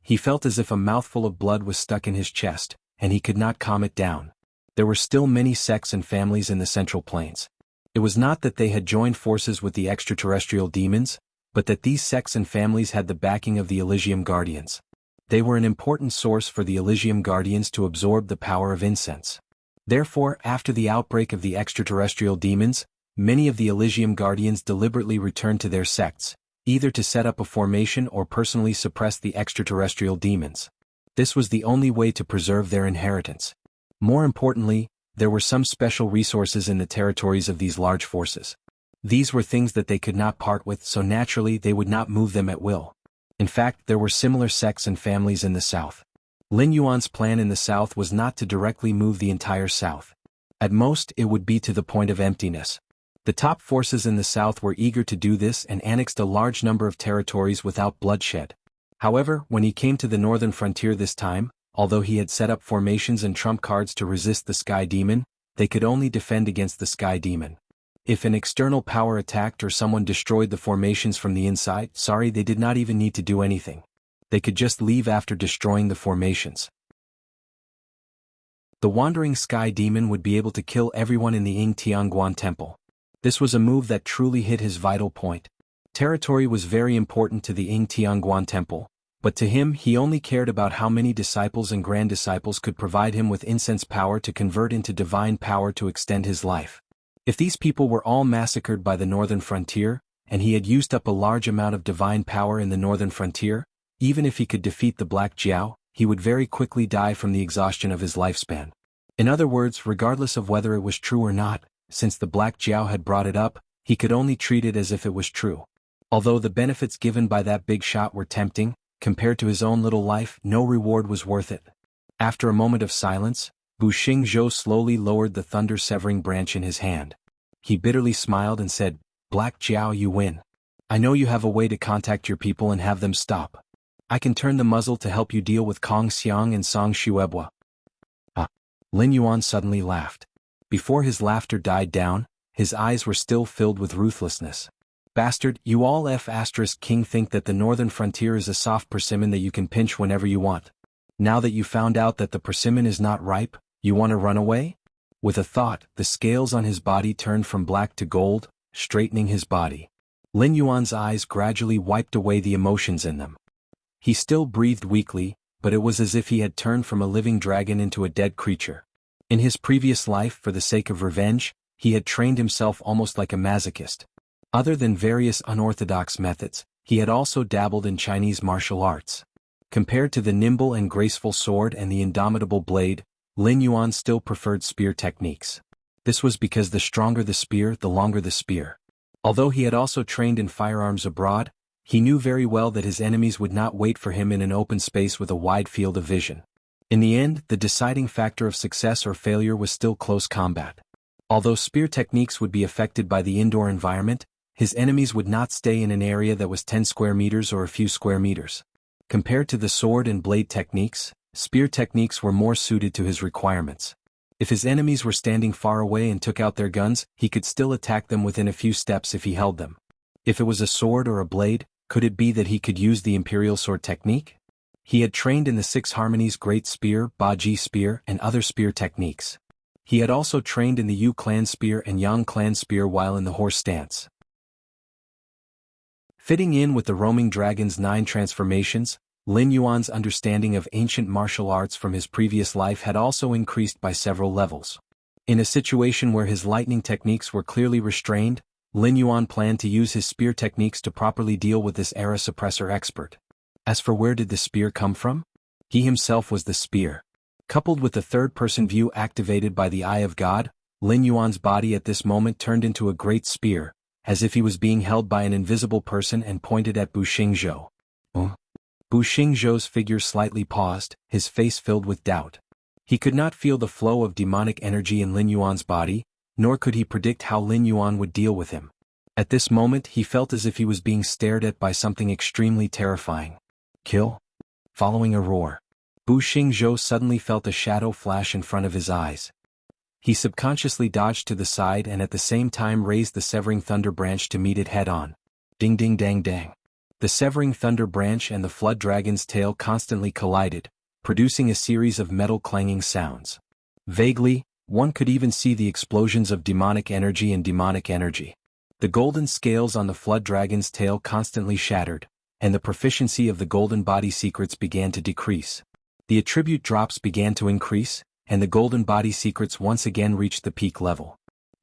He felt as if a mouthful of blood was stuck in his chest, and he could not calm it down. There were still many sects and families in the Central Plains. It was not that they had joined forces with the extraterrestrial demons, but that these sects and families had the backing of the Elysium Guardians. They were an important source for the Elysium Guardians to absorb the power of incense. Therefore, after the outbreak of the extraterrestrial demons, many of the Elysium Guardians deliberately returned to their sects, either to set up a formation or personally suppress the extraterrestrial demons. This was the only way to preserve their inheritance. More importantly, there were some special resources in the territories of these large forces. These were things that they could not part with, so naturally they would not move them at will. In fact, there were similar sects and families in the south. Lin Yuan's plan in the south was not to directly move the entire south. At most, it would be to the point of emptiness. The top forces in the south were eager to do this and annexed a large number of territories without bloodshed. However, when he came to the northern frontier this time, although he had set up formations and trump cards to resist the Sky Demon, they could only defend against the Sky Demon. If an external power attacked or someone destroyed the formations from the inside, they did not even need to do anything. They could just leave after destroying the formations. The wandering Sky Demon would be able to kill everyone in the Ying Tianguan Temple. This was a move that truly hit his vital point. Territory was very important to the Ying Tianguan Temple, but to him he only cared about how many disciples and grand disciples could provide him with incense power to convert into divine power to extend his life. If these people were all massacred by the northern frontier, and he had used up a large amount of divine power in the northern frontier, even if he could defeat the Black Jiao, he would very quickly die from the exhaustion of his lifespan. In other words, regardless of whether it was true or not, since the Black Jiao had brought it up, he could only treat it as if it was true. Although the benefits given by that big shot were tempting, compared to his own little life, no reward was worth it. After a moment of silence, Bu Xingzhou slowly lowered the thunder-severing branch in his hand. He bitterly smiled and said, "Black Jiao, you win. I know you have a way to contact your people and have them stop. I can turn the muzzle to help you deal with Kong Xiang and Song Xuebua." Lin Yuan suddenly laughed. Before his laughter died down, his eyes were still filled with ruthlessness. "Bastard, you all King think that the northern frontier is a soft persimmon that you can pinch whenever you want. Now that you found out that the persimmon is not ripe, you want to run away?" With a thought, the scales on his body turned from black to gold, straightening his body. Lin Yuan's eyes gradually wiped away the emotions in them. He still breathed weakly, but it was as if he had turned from a living dragon into a dead creature. In his previous life, for the sake of revenge, he had trained himself almost like a masochist. Other than various unorthodox methods, he had also dabbled in Chinese martial arts. Compared to the nimble and graceful sword and the indomitable blade, Lin Yuan still preferred spear techniques. This was because the stronger the spear, the longer the spear. Although he had also trained in firearms abroad, he knew very well that his enemies would not wait for him in an open space with a wide field of vision. In the end, the deciding factor of success or failure was still close combat. Although spear techniques would be affected by the indoor environment, his enemies would not stay in an area that was 10 square meters or a few square meters. Compared to the sword and blade techniques, spear techniques were more suited to his requirements. If his enemies were standing far away and took out their guns, he could still attack them within a few steps if he held them. If it was a sword or a blade, could it be that he could use the imperial sword technique? He had trained in the Six Harmonies Great Spear, Baji Spear, and other spear techniques. He had also trained in the Yu Clan Spear and Yang Clan Spear while in the horse stance. Fitting in with the roaming dragon's 9 transformations, Lin Yuan's understanding of ancient martial arts from his previous life had also increased by several levels. In a situation where his lightning techniques were clearly restrained, Lin Yuan planned to use his spear techniques to properly deal with this era suppressor expert. As for where did the spear come from? He himself was the spear. Coupled with the third-person view activated by the Eye of God, Lin Yuan's body at this moment turned into a great spear, as if he was being held by an invisible person and pointed at Bu Xingzhou. Bu Xingzhou's figure slightly paused, his face filled with doubt. He could not feel the flow of demonic energy in Lin Yuan's body, nor could he predict how Lin Yuan would deal with him. At this moment he felt as if he was being stared at by something extremely terrifying. Kill? Following a roar, Bu Xingzhou suddenly felt a shadow flash in front of his eyes. He subconsciously dodged to the side and at the same time raised the severing thunder branch to meet it head-on. Ding ding dang dang. The severing thunder branch and the flood dragon's tail constantly collided, producing a series of metal clanging sounds. Vaguely, one could even see the explosions of demonic energy and demonic energy. The golden scales on the flood dragon's tail constantly shattered, and the proficiency of the golden body secrets began to decrease. The attribute drops began to increase, and the golden body secrets once again reached the peak level.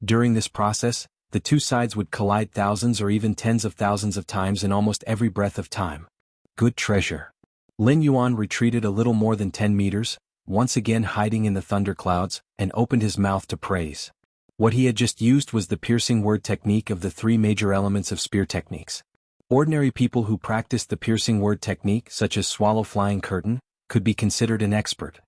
During this process, the two sides would collide thousands or even tens of thousands of times in almost every breath of time. Good treasure. Lin Yuan retreated a little more than 10 meters, once again hiding in the thunderclouds, and opened his mouth to praise. What he had just used was the piercing word technique of the three major elements of spear techniques. Ordinary people who practiced the piercing word technique, such as Swallow Flying Curtain, could be considered an expert.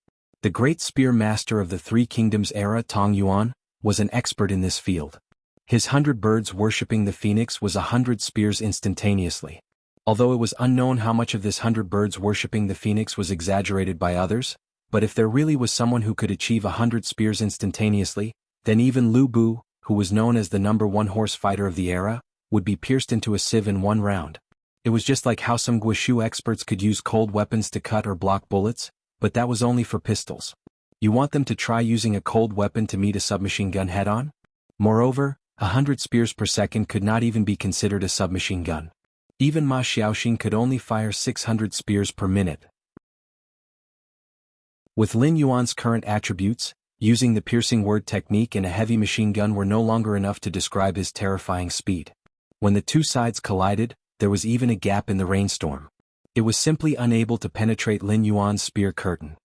The great spear master of the Three Kingdoms era, Tong Yuan, was an expert in this field. His 100 birds worshipping the phoenix was 100 spears instantaneously. Although it was unknown how much of this 100 birds worshipping the phoenix was exaggerated by others, but if there really was someone who could achieve 100 spears instantaneously, then even Lu Bu, who was known as the #1 horse fighter of the era, would be pierced into a sieve in one round. It was just like how some Guishu experts could use cold weapons to cut or block bullets, but that was only for pistols. You want them to try using a cold weapon to meet a submachine gun head-on? Moreover, 100 spears per second could not even be considered a submachine gun. Even Ma Xiaoxin could only fire 600 spears per minute. With Lin Yuan's current attributes, using the piercing word technique and a heavy machine gun were no longer enough to describe his terrifying speed. When the two sides collided, there was even a gap in the rainstorm. It was simply unable to penetrate Lin Yuan's spear curtain.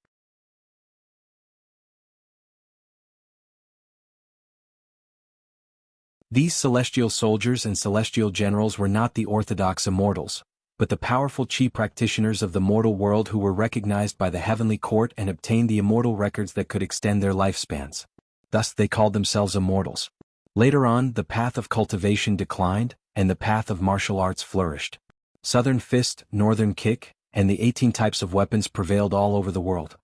These celestial soldiers and celestial generals were not the orthodox immortals, but the powerful chi practitioners of the mortal world who were recognized by the heavenly court and obtained the immortal records that could extend their lifespans. Thus they called themselves immortals. Later on, the path of cultivation declined, and the path of martial arts flourished. Southern fist, northern kick, and the 18 types of weapons prevailed all over the world.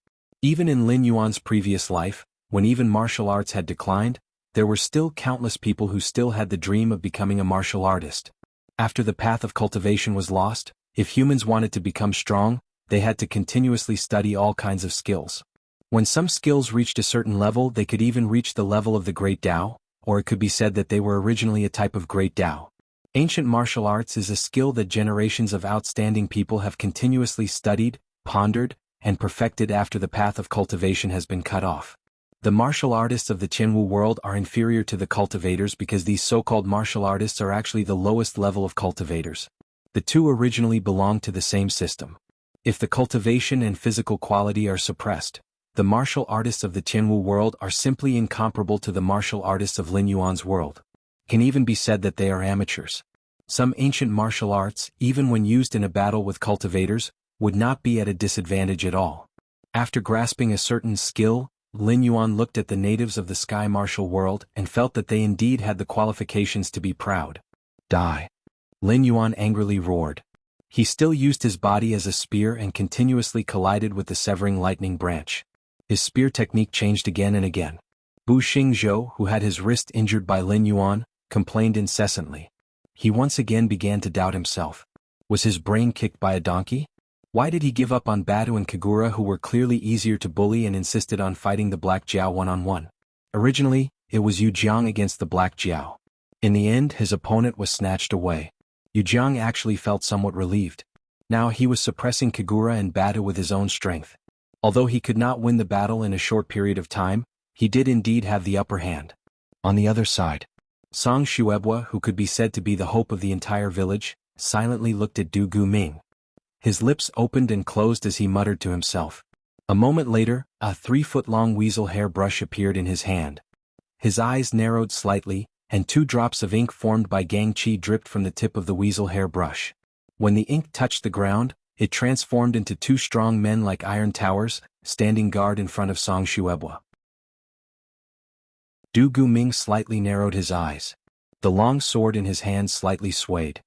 Even in Lin Yuan's previous life, when even martial arts had declined, there were still countless people who still had the dream of becoming a martial artist. After the path of cultivation was lost, if humans wanted to become strong, they had to continuously study all kinds of skills. When some skills reached a certain level, they could even reach the level of the Great Tao, or it could be said that they were originally a type of Great Tao. Ancient martial arts is a skill that generations of outstanding people have continuously studied, pondered, and perfected after the path of cultivation has been cut off. The martial artists of the Jianghu world are inferior to the cultivators because these so-called martial artists are actually the lowest level of cultivators. The two originally belonged to the same system. If the cultivation and physical quality are suppressed, the martial artists of the Jianghu world are simply incomparable to the martial artists of Lin Yuan's world. It can even be said that they are amateurs. Some ancient martial arts, even when used in a battle with cultivators, would not be at a disadvantage at all. After grasping a certain skill, Lin Yuan looked at the natives of the sky martial world and felt that they indeed had the qualifications to be proud. Die! Lin Yuan angrily roared. He still used his body as a spear and continuously collided with the severing lightning branch. His spear technique changed again and again. Bu Xingzhou, who had his wrist injured by Lin Yuan, complained incessantly. He once again began to doubt himself. Was his brain kicked by a donkey? Why did he give up on Badu and Kagura, who were clearly easier to bully, and insisted on fighting the Black Jiao one-on-one? Originally, it was Yu Jiang against the Black Jiao. In the end, his opponent was snatched away. Yu Jiang actually felt somewhat relieved. Now he was suppressing Kagura and Badu with his own strength. Although he could not win the battle in a short period of time, he did indeed have the upper hand. On the other side, Song Shuebua, who could be said to be the hope of the entire village, silently looked at Du Guming. His lips opened and closed as he muttered to himself. A moment later, a 3-foot-long weasel hair brush appeared in his hand. His eyes narrowed slightly, and 2 drops of ink formed by Gang Qi dripped from the tip of the weasel hair brush. When the ink touched the ground, it transformed into 2 strong men like iron towers, standing guard in front of Song Shuebua. Du Guming slightly narrowed his eyes. The long sword in his hand slightly swayed.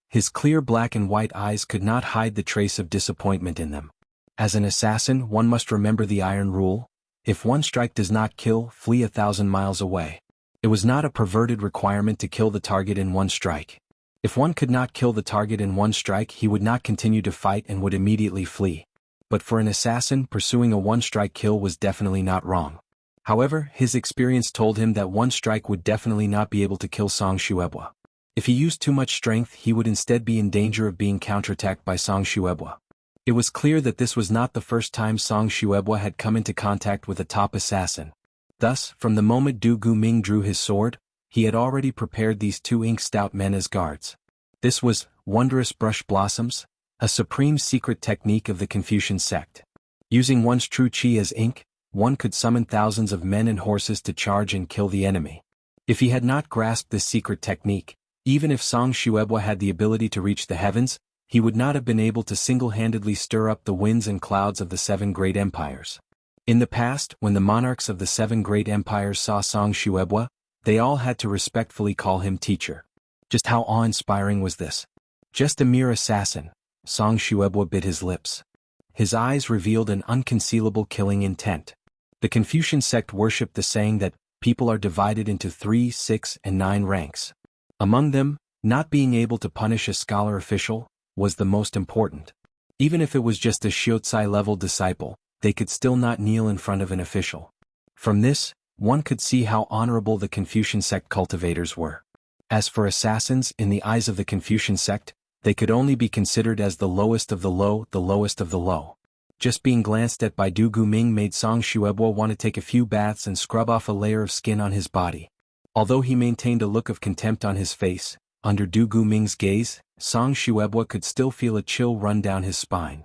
His clear black and white eyes could not hide the trace of disappointment in them. As an assassin, one must remember the iron rule: if one strike does not kill, flee 1,000 miles away. It was not a perverted requirement to kill the target in one strike. If one could not kill the target in one strike, he would not continue to fight and would immediately flee. But for an assassin, pursuing a one-strike kill was definitely not wrong. However, his experience told him that one strike would definitely not be able to kill Song Shuebua. If he used too much strength, he would instead be in danger of being counterattacked by Song Shuebua. It was clear that this was not the first time Song Shuebua had come into contact with a top assassin. Thus, from the moment Du Guming drew his sword, he had already prepared these 2 ink-stout men as guards. This was Wondrous Brush Blossoms, a supreme secret technique of the Confucian sect. Using one's true qi as ink, one could summon thousands of men and horses to charge and kill the enemy. If he had not grasped this secret technique, even if Song Shuebua had the ability to reach the heavens, he would not have been able to single-handedly stir up the winds and clouds of the 7 great empires. In the past, when the monarchs of the 7 great empires saw Song Shuebua, they all had to respectfully call him teacher. Just how awe-inspiring was this? Just a mere assassin. Song Shuebua bit his lips. His eyes revealed an unconcealable killing intent. The Confucian sect worshipped the saying that people are divided into 3, 6, and 9 ranks. Among them, not being able to punish a scholar official was the most important. Even if it was just a Shiozai-level disciple, they could still not kneel in front of an official. From this, one could see how honorable the Confucian sect cultivators were. As for assassins, in the eyes of the Confucian sect, they could only be considered as the lowest of the low, the lowest of the low. Just being glanced at by Du Guming made Song Shuebua want to take a few baths and scrub off a layer of skin on his body. Although he maintained a look of contempt on his face, under Du Guming's gaze, Song Shuebua could still feel a chill run down his spine.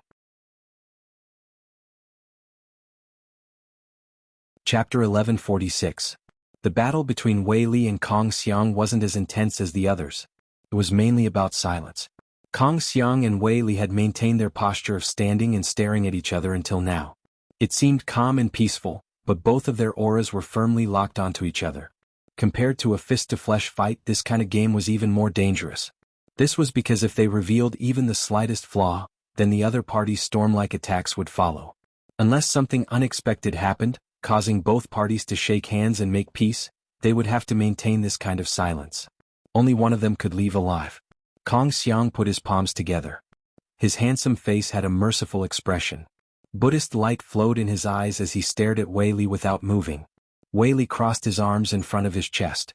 Chapter 1146. The battle between Wei Li and Kong Xiang wasn't as intense as the others. It was mainly about silence. Kong Xiang and Wei Li had maintained their posture of standing and staring at each other until now. It seemed calm and peaceful, but both of their auras were firmly locked onto each other. Compared to a fist-to-flesh fight, this kind of game was even more dangerous. This was because if they revealed even the slightest flaw, then the other party's storm-like attacks would follow. Unless something unexpected happened, causing both parties to shake hands and make peace, they would have to maintain this kind of silence. Only one of them could leave alive. Kong Xiang put his palms together. His handsome face had a merciful expression. Buddhist light flowed in his eyes as he stared at Wei Li without moving. Wei Li crossed his arms in front of his chest.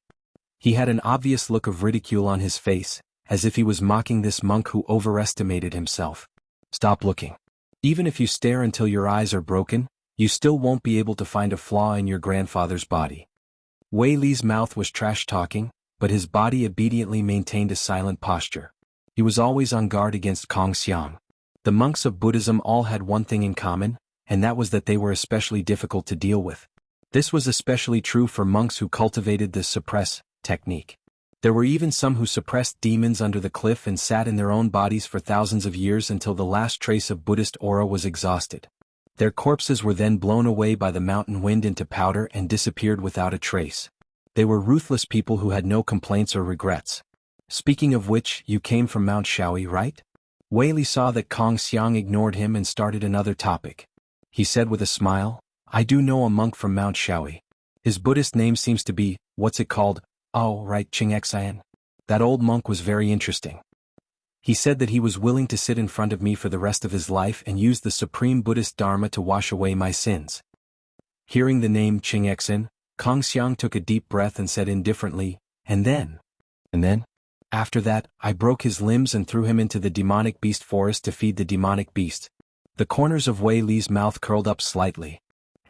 He had an obvious look of ridicule on his face, as if he was mocking this monk who overestimated himself. Stop looking. Even if you stare until your eyes are broken, you still won't be able to find a flaw in your grandfather's body. Wei Li's mouth was trash-talking, but his body obediently maintained a silent posture. He was always on guard against Kong Xiang. The monks of Buddhism all had one thing in common, and that was that they were especially difficult to deal with. This was especially true for monks who cultivated the suppress technique. There were even some who suppressed demons under the cliff and sat in their own bodies for thousands of years until the last trace of Buddhist aura was exhausted. Their corpses were then blown away by the mountain wind into powder and disappeared without a trace. They were ruthless people who had no complaints or regrets. Speaking of which, you came from Mount Shaoi, right? Wei Li saw that Kong Xiang ignored him and started another topic. He said with a smile, I do know a monk from Mount Shaoi. His Buddhist name seems to be, what's it called? Oh, right, Qingxian. That old monk was very interesting. He said that he was willing to sit in front of me for the rest of his life and use the supreme Buddhist Dharma to wash away my sins. Hearing the name Qingxian, Kong Xiang took a deep breath and said indifferently, And then? After that, I broke his limbs and threw him into the demonic beast forest to feed the demonic beast. The corners of Wei Li's mouth curled up slightly.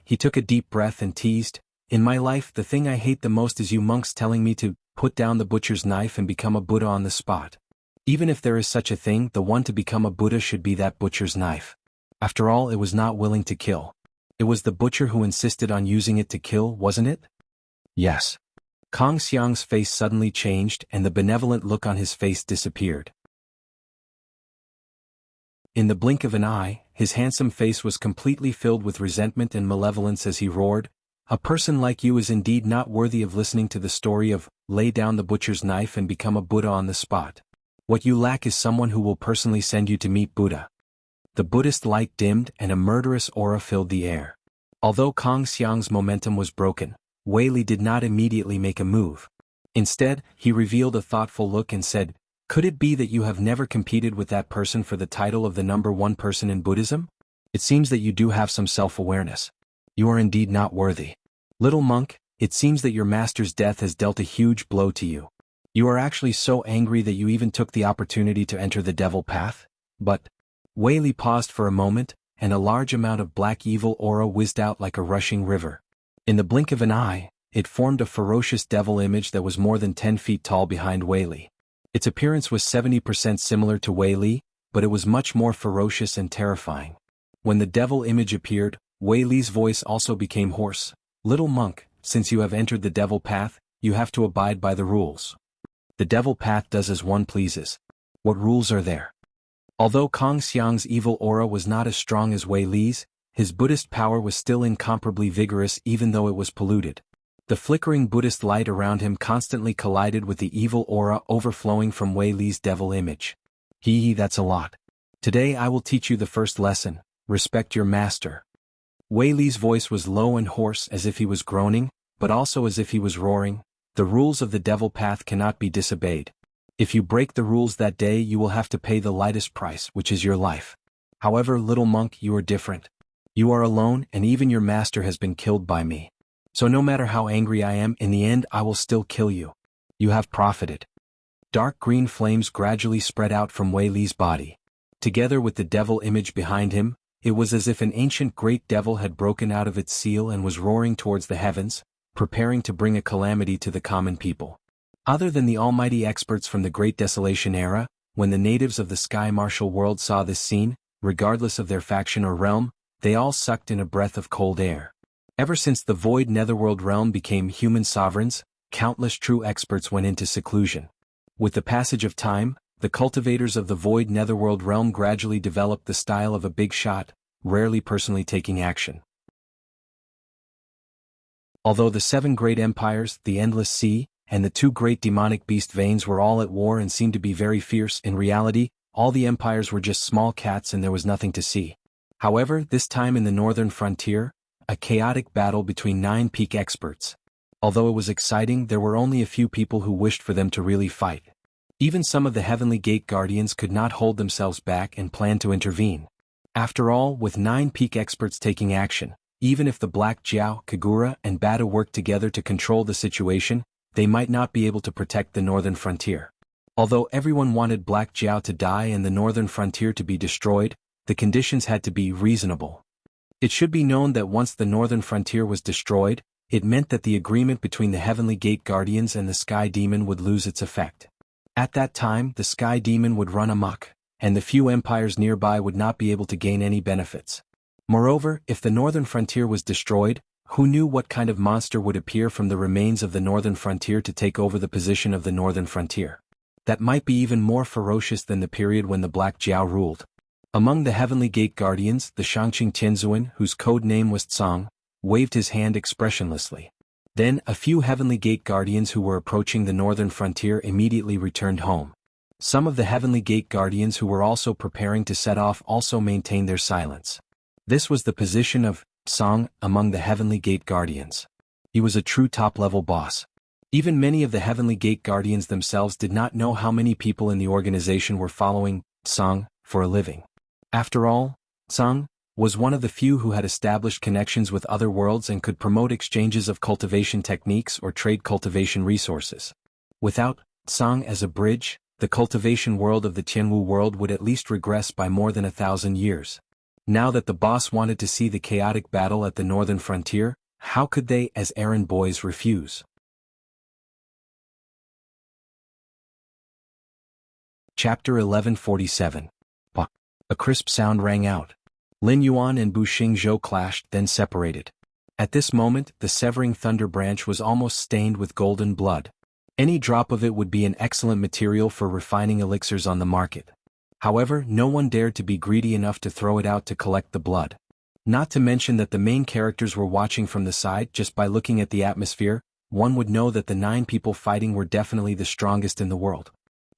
He took a deep breath and teased, In my life, the thing I hate the most is you monks telling me to put down the butcher's knife and become a Buddha on the spot. Even if there is such a thing, the one to become a Buddha should be that butcher's knife. After all, it was not willing to kill. It was the butcher who insisted on using it to kill, wasn't it? Yes. Kong Xiang's face suddenly changed and the benevolent look on his face disappeared. In the blink of an eye, his handsome face was completely filled with resentment and malevolence as he roared, "A person like you is indeed not worthy of listening to the story of, lay down the butcher's knife and become a Buddha on the spot. What you lack is someone who will personally send you to meet Buddha." The Buddhist light dimmed and a murderous aura filled the air. Although Kong Xiang's momentum was broken, Wei Li did not immediately make a move. Instead, he revealed a thoughtful look and said, "Could it be that you have never competed with that person for the title of the #1 person in Buddhism? It seems that you do have some self-awareness. You are indeed not worthy. Little monk, it seems that your master's death has dealt a huge blow to you. You are actually so angry that you even took the opportunity to enter the devil path? But..." Wei Li paused for a moment, and a large amount of black evil aura whizzed out like a rushing river. In the blink of an eye, it formed a ferocious devil image that was more than 10 feet tall behind Wei Li. Its appearance was 70% similar to Wei Li, but it was much more ferocious and terrifying. When the devil image appeared, Wei Li's voice also became hoarse. "Little monk, since you have entered the devil path, you have to abide by the rules. The devil path does as one pleases. What rules are there?" Although Kong Xiang's evil aura was not as strong as Wei Li's, his Buddhist power was still incomparably vigorous even though it was polluted. The flickering Buddhist light around him constantly collided with the evil aura overflowing from Wei Li's devil image. That's a lot. Today I will teach you the first lesson, respect your master." Wei Li's voice was low and hoarse as if he was groaning, but also as if he was roaring. "The rules of the devil path cannot be disobeyed. If you break the rules that day, you will have to pay the lightest price, which is your life. However, little monk, you are different. You are alone, and even your master has been killed by me. So no matter how angry I am, in the end I will still kill you. You have profited." Dark green flames gradually spread out from Wei Li's body. Together with the devil image behind him, it was as if an ancient great devil had broken out of its seal and was roaring towards the heavens, preparing to bring a calamity to the common people. Other than the almighty experts from the Great Desolation era, when the natives of the Sky Martial world saw this scene, regardless of their faction or realm, they all sucked in a breath of cold air. Ever since the Void Netherworld realm became human sovereigns, countless true experts went into seclusion. With the passage of time, the cultivators of the Void Netherworld realm gradually developed the style of a big shot, rarely personally taking action. Although the 7 great empires, the Endless Sea, and the 2 great demonic beast veins were all at war and seemed to be very fierce, in reality, all the empires were just small cats and there was nothing to see. However, this time in the northern frontier, a chaotic battle between 9 peak experts. Although it was exciting, there were only a few people who wished for them to really fight. Even some of the Heavenly Gate Guardians could not hold themselves back and planned to intervene. After all, with 9 peak experts taking action, even if the Black Jiao, Kagura, and Bata worked together to control the situation, they might not be able to protect the northern frontier. Although everyone wanted Black Jiao to die and the northern frontier to be destroyed, the conditions had to be reasonable. It should be known that once the northern frontier was destroyed, it meant that the agreement between the Heavenly Gate Guardians and the Sky Demon would lose its effect. At that time, the Sky Demon would run amok, and the few empires nearby would not be able to gain any benefits. Moreover, if the northern frontier was destroyed, who knew what kind of monster would appear from the remains of the northern frontier to take over the position of the northern frontier? That might be even more ferocious than the period when the Black Jiao ruled. Among the Heavenly Gate Guardians, the Shangqing Tianzuan, whose code name was Tsang, waved his hand expressionlessly. Then, a few Heavenly Gate Guardians who were approaching the northern frontier immediately returned home. Some of the Heavenly Gate Guardians who were also preparing to set off also maintained their silence. This was the position of Tsang among the Heavenly Gate Guardians. He was a true top-level boss. Even many of the Heavenly Gate Guardians themselves did not know how many people in the organization were following Tsang for a living. After all, Tsang was one of the few who had established connections with other worlds and could promote exchanges of cultivation techniques or trade cultivation resources. Without Tsang as a bridge, the cultivation world of the Jianghu world would at least regress by more than 1,000 years. Now that the boss wanted to see the chaotic battle at the northern frontier, How could they, as errand boys, refuse? Chapter 1147. A crisp sound rang out. Lin Yuan and Bu Xingzhou clashed, then separated. At this moment, the severing thunder branch was almost stained with golden blood. Any drop of it would be an excellent material for refining elixirs on the market. However, no one dared to be greedy enough to throw it out to collect the blood. Not to mention that the main characters were watching from the side. Just by looking at the atmosphere, one would know that the 9 people fighting were definitely the strongest in the world.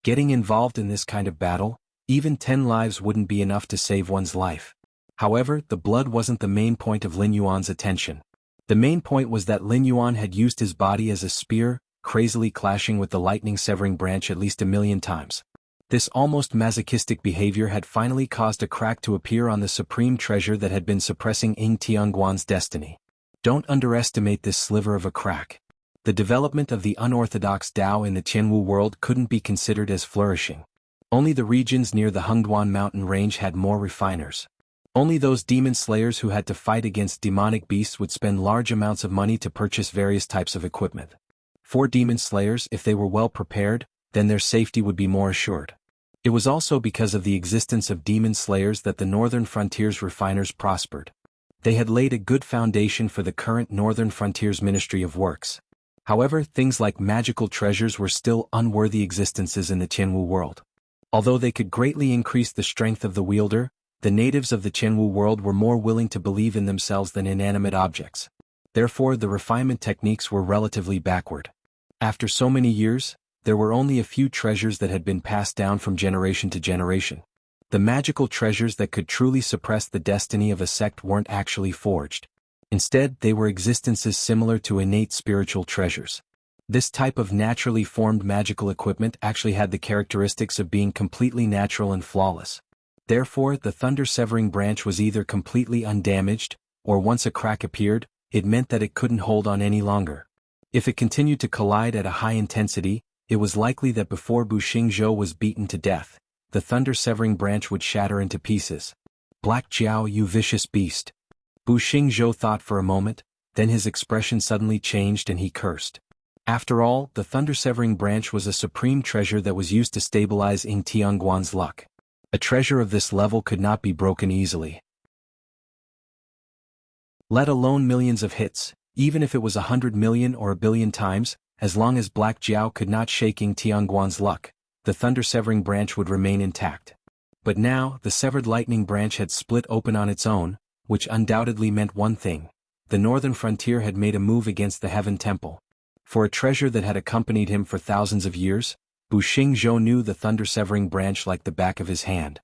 Getting involved in this kind of battle, even 10 lives wouldn't be enough to save one's life. However, the blood wasn't the main point of Lin Yuan's attention. The main point was that Lin Yuan had used his body as a spear, crazily clashing with the lightning-severing branch at least 1,000,000 times. This almost masochistic behavior had finally caused a crack to appear on the supreme treasure that had been suppressing Ying Tianguan's destiny. Don't underestimate this sliver of a crack. The development of the unorthodox Tao in the Jianghu world couldn't be considered as flourishing. Only the regions near the Hengduan mountain range had more refiners. Only those demon slayers who had to fight against demonic beasts would spend large amounts of money to purchase various types of equipment. For demon slayers, if they were well prepared, then their safety would be more assured. It was also because of the existence of demon slayers that the Northern Frontier's refiners prospered. They had laid a good foundation for the current Northern Frontier's Ministry of Works. However, things like magical treasures were still unworthy existences in the Jianghu world. Although they could greatly increase the strength of the wielder, the natives of the Jianghu world were more willing to believe in themselves than inanimate objects. Therefore, the refinement techniques were relatively backward. After so many years, there were only a few treasures that had been passed down from generation to generation. The magical treasures that could truly suppress the destiny of a sect weren't actually forged. Instead, they were existences similar to innate spiritual treasures. This type of naturally formed magical equipment actually had the characteristics of being completely natural and flawless. Therefore, the thunder-severing branch was either completely undamaged, or once a crack appeared, it meant that it couldn't hold on any longer. If it continued to collide at a high intensity, it was likely that before Bu Xingzhou was beaten to death, the thunder-severing branch would shatter into pieces. Black Jiao, you vicious beast. Bu Xingzhou thought for a moment, then his expression suddenly changed and he cursed. After all, the thunder-severing branch was a supreme treasure that was used to stabilize Ying Tianguan's luck. A treasure of this level could not be broken easily. Let alone millions of hits, even if it was 100 million or 1,000,000,000 times, as long as Black Jiao could not shake Ying Tianguan's luck, the thunder-severing branch would remain intact. But now, the severed lightning branch had split open on its own, which undoubtedly meant one thing: the Northern Frontier had made a move against the Heaven Temple. For a treasure that had accompanied him for thousands of years, Bu Xingzhou knew the thunder-severing branch like the back of his hand.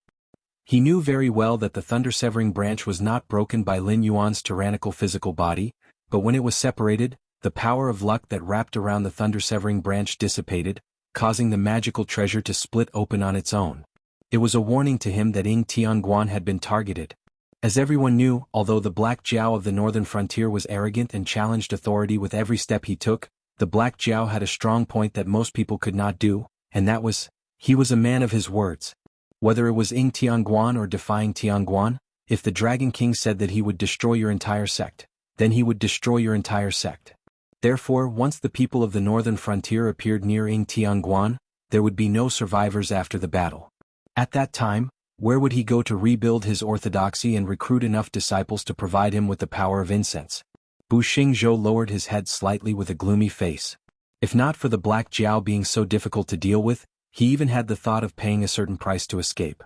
He knew very well that the thunder-severing branch was not broken by Lin Yuan's tyrannical physical body, but when it was separated, the power of luck that wrapped around the thunder-severing branch dissipated, causing the magical treasure to split open on its own. It was a warning to him that Ying Tianguan had been targeted. As everyone knew, although the Black Jiao of the Northern Frontier was arrogant and challenged authority with every step he took, the Black Jiao had a strong point that most people could not do, and that was, he was a man of his words. Whether it was Ying Tianguan or defying Tianguan, if the Dragon King said that he would destroy your entire sect, then he would destroy your entire sect. Therefore, once the people of the Northern Frontier appeared near Ying Tianguan, there would be no survivors after the battle. At that time, where would he go to rebuild his orthodoxy and recruit enough disciples to provide him with the power of incense? Bu Xingzhou lowered his head slightly with a gloomy face. If not for the Black Jiao being so difficult to deal with, he even had the thought of paying a certain price to escape.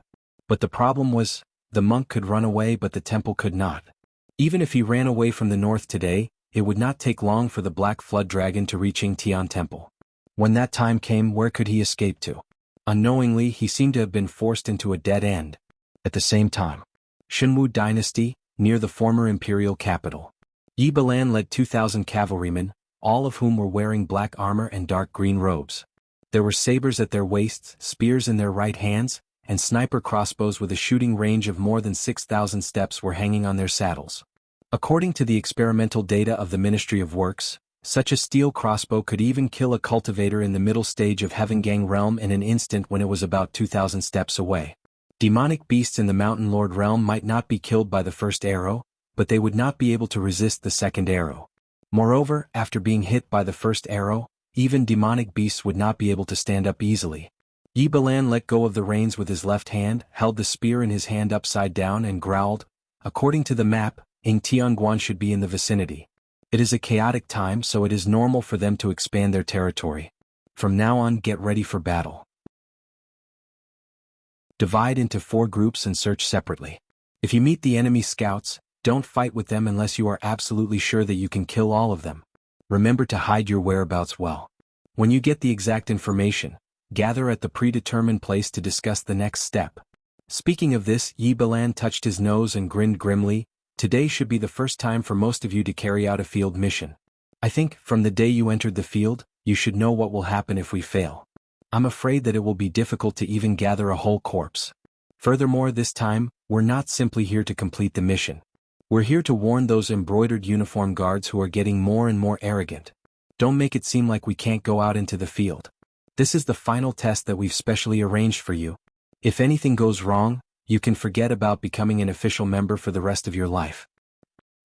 But the problem was, the monk could run away but the temple could not. Even if he ran away from the north today, it would not take long for the Black Flood Dragon to reach Ying Tian Temple. When that time came, where could he escape to? Unknowingly, he seemed to have been forced into a dead end. At the same time, Shenwu Dynasty, near the former imperial capital. Yi Balan led 2,000 cavalrymen, all of whom were wearing black armor and dark green robes. There were sabers at their waists, spears in their right hands, and sniper crossbows with a shooting range of more than 6,000 steps were hanging on their saddles. According to the experimental data of the Ministry of Works, such a steel crossbow could even kill a cultivator in the middle stage of Heavengang realm in an instant when it was about 2,000 steps away. Demonic beasts in the Mountain Lord realm might not be killed by the first arrow, but they would not be able to resist the second arrow. Moreover, after being hit by the first arrow, even demonic beasts would not be able to stand up easily. Yi Balan let go of the reins with his left hand, held the spear in his hand upside down and growled, "According to the map, Ing Tianguan should be in the vicinity. It is a chaotic time, so it is normal for them to expand their territory. From now on, get ready for battle. Divide into 4 groups and search separately. If you meet the enemy scouts, don't fight with them unless you are absolutely sure that you can kill all of them. Remember to hide your whereabouts well. When you get the exact information, gather at the predetermined place to discuss the next step." Speaking of this, Yi Balan touched his nose and grinned grimly. "Today should be the first time for most of you to carry out a field mission. I think, from the day you entered the field, you should know what will happen if we fail. I'm afraid that it will be difficult to even gather a whole corpse. Furthermore, this time, we're not simply here to complete the mission. We're here to warn those embroidered uniform guards who are getting more and more arrogant. Don't make it seem like we can't go out into the field. This is the final test that we've specially arranged for you. If anything goes wrong, you can forget about becoming an official member for the rest of your life."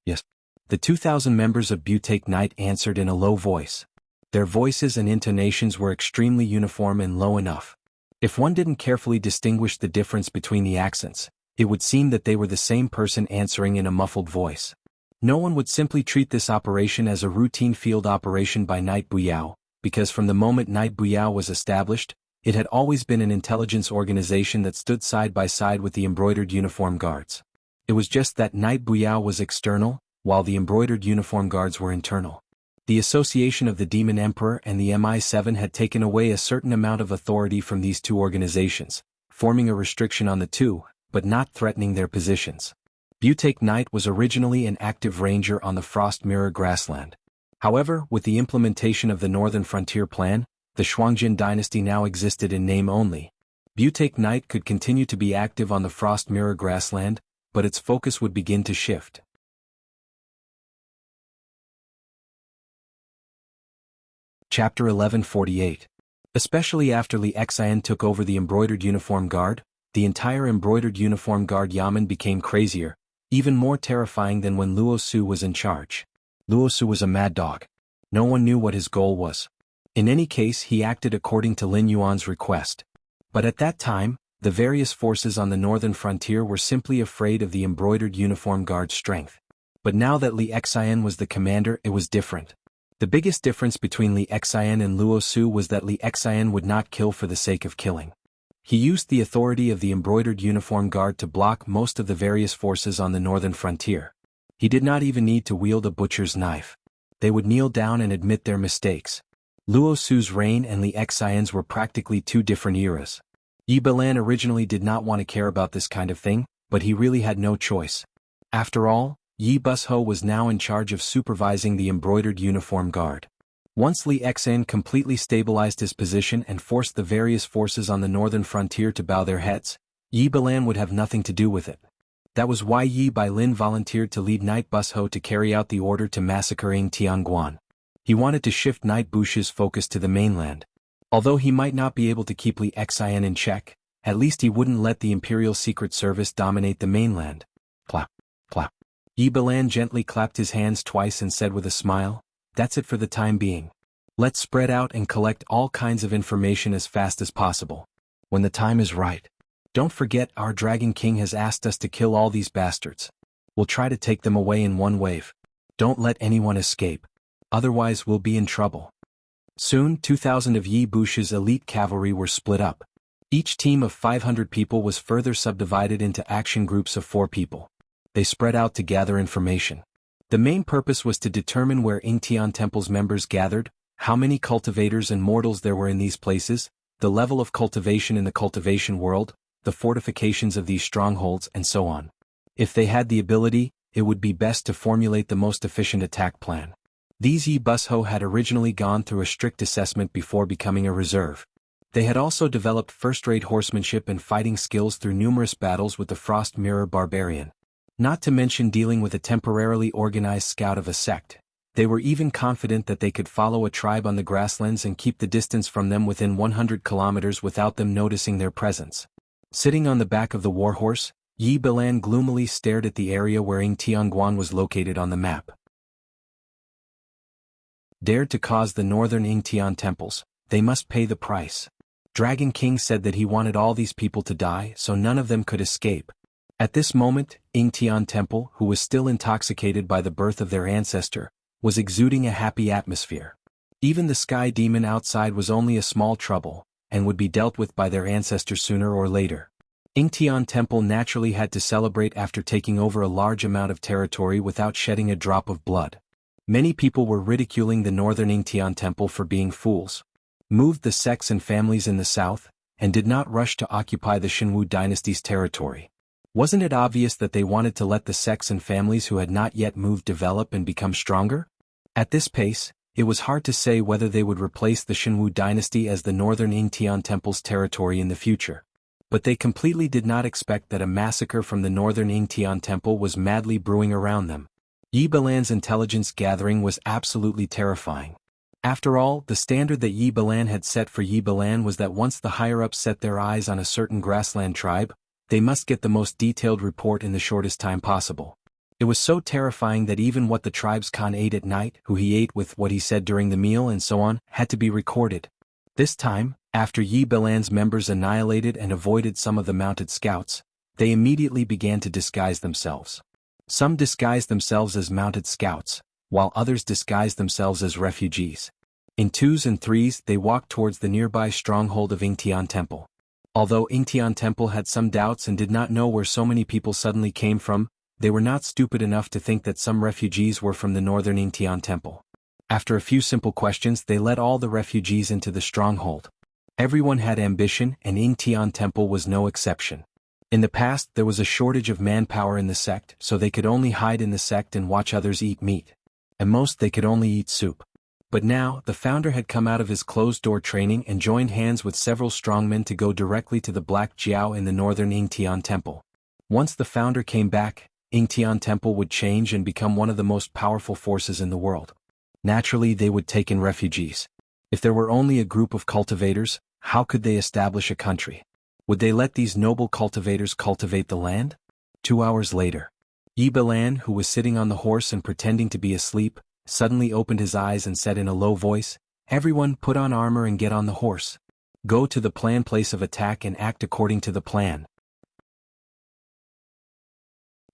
"Yes." The 2,000 members of Butake Knight answered in a low voice. Their voices and intonations were extremely uniform and low enough. If one didn't carefully distinguish the difference between the accents, it would seem that they were the same person answering in a muffled voice. No one would simply treat this operation as a routine field operation by Knight Buyao, because from the moment Knight Buyao was established, it had always been an intelligence organization that stood side by side with the embroidered uniform guards. It was just that Knight Buyao was external, while the embroidered uniform guards were internal. The association of the Demon Emperor and the MI7 had taken away a certain amount of authority from these two organizations, forming a restriction on the two, but not threatening their positions. Butake Knight was originally an active ranger on the Frost Mirror grassland. However, with the implementation of the Northern Frontier Plan, the Shuangjin dynasty now existed in name only. Butake Knight could continue to be active on the Frost Mirror grassland, but its focus would begin to shift. Chapter 1148. Especially after Li Xian took over the Embroidered Uniform Guard, the entire Embroidered Uniform Guard Yamen became crazier, even more terrifying than when Luo Su was in charge. Luo Su was a mad dog. No one knew what his goal was. In any case, he acted according to Lin Yuan's request. But at that time, the various forces on the northern frontier were simply afraid of the Embroidered Uniform Guard's strength. But now that Li Xian was the commander, it was different. The biggest difference between Li Xian and Luo Su was that Li Xian would not kill for the sake of killing. He used the authority of the Embroidered Uniform Guard to block most of the various forces on the northern frontier. He did not even need to wield a butcher's knife. They would kneel down and admit their mistakes. Luo Su's reign and Li Xian's were practically two different eras. Yi Balan originally did not want to care about this kind of thing, but he really had no choice. After all, Yi Busho was now in charge of supervising the Embroidered Uniform Guard. Once Li Xian completely stabilized his position and forced the various forces on the northern frontier to bow their heads, Yi Balan would have nothing to do with it. That was why Yi Bailin volunteered to lead Knight Busho to carry out the order to massacre Ing Tianguan. He wanted to shift Knight Bushi's focus to the mainland. Although he might not be able to keep Li Xian in check, at least he wouldn't let the Imperial Secret Service dominate the mainland. Clap, clap. Yi Balan gently clapped his hands twice and said with a smile, "That's it for the time being. Let's spread out and collect all kinds of information as fast as possible. When the time is right. Don't forget, our Dragon King has asked us to kill all these bastards. We'll try to take them away in one wave. Don't let anyone escape. Otherwise we'll be in trouble." Soon, 2,000 of Yi Bushi's elite cavalry were split up. Each team of 500 people was further subdivided into action groups of 4 people. They spread out to gather information. The main purpose was to determine where Ingtian Temple's members gathered, how many cultivators and mortals there were in these places, the level of cultivation in the cultivation world, the fortifications of these strongholds, and so on. If they had the ability, it would be best to formulate the most efficient attack plan. These Yi Busho had originally gone through a strict assessment before becoming a reserve. They had also developed first-rate horsemanship and fighting skills through numerous battles with the Frost Mirror Barbarian. Not to mention dealing with a temporarily organized scout of a sect. They were even confident that they could follow a tribe on the grasslands and keep the distance from them within 100 kilometers without them noticing their presence. Sitting on the back of the warhorse, Yi Balan gloomily stared at the area where Ing Tianguan was located on the map. dared to cause the northern Ingtian temples, they must pay the price. Dragon King said that he wanted all these people to die so none of them could escape. At this moment, Ingtian Temple, who was still intoxicated by the birth of their ancestor, was exuding a happy atmosphere. Even the sky demon outside was only a small trouble, and would be dealt with by their ancestors sooner or later. Ingtian Temple naturally had to celebrate after taking over a large amount of territory without shedding a drop of blood. Many people were ridiculing the northern Ingtian Temple for being fools. Moved the sects and families in the south, and did not rush to occupy the Jianghu dynasty's territory. Wasn't it obvious that they wanted to let the sects and families who had not yet moved develop and become stronger? At this pace, it was hard to say whether they would replace the Jianghu dynasty as the northern Ingtian Temple's territory in the future. But they completely did not expect that a massacre from the northern Ingtian Temple was madly brewing around them. Yi Bilan's intelligence gathering was absolutely terrifying. After all, the standard that Yi Bilan had set for Yi Bilan was that once the higher-ups set their eyes on a certain grassland tribe, they must get the most detailed report in the shortest time possible. It was so terrifying that even what the tribe's Khan ate at night, who he ate with, what he said during the meal and so on, had to be recorded. This time, after Yi Bilan's members annihilated and avoided some of the mounted scouts, they immediately began to disguise themselves. Some disguised themselves as mounted scouts, while others disguised themselves as refugees. In twos and threes they walked towards the nearby stronghold of Ingtian Temple. Although Ingtian Temple had some doubts and did not know where so many people suddenly came from, they were not stupid enough to think that some refugees were from the northern Ingtian Temple. After a few simple questions they let all the refugees into the stronghold. Everyone had ambition and Ingtian Temple was no exception. In the past there was a shortage of manpower in the sect, so they could only hide in the sect and watch others eat meat. At most they could only eat soup. But now, the founder had come out of his closed-door training and joined hands with several strongmen to go directly to the Black Jiao in the northern Ingtian Temple. Once the founder came back, Ingtian Temple would change and become one of the most powerful forces in the world. Naturally they would take in refugees. If there were only a group of cultivators, how could they establish a country? Would they let these noble cultivators cultivate the land? 2 hours later, Yi Bilan, who was sitting on the horse and pretending to be asleep, suddenly opened his eyes and said in a low voice, "Everyone put on armor and get on the horse. Go to the planned place of attack and act according to the plan."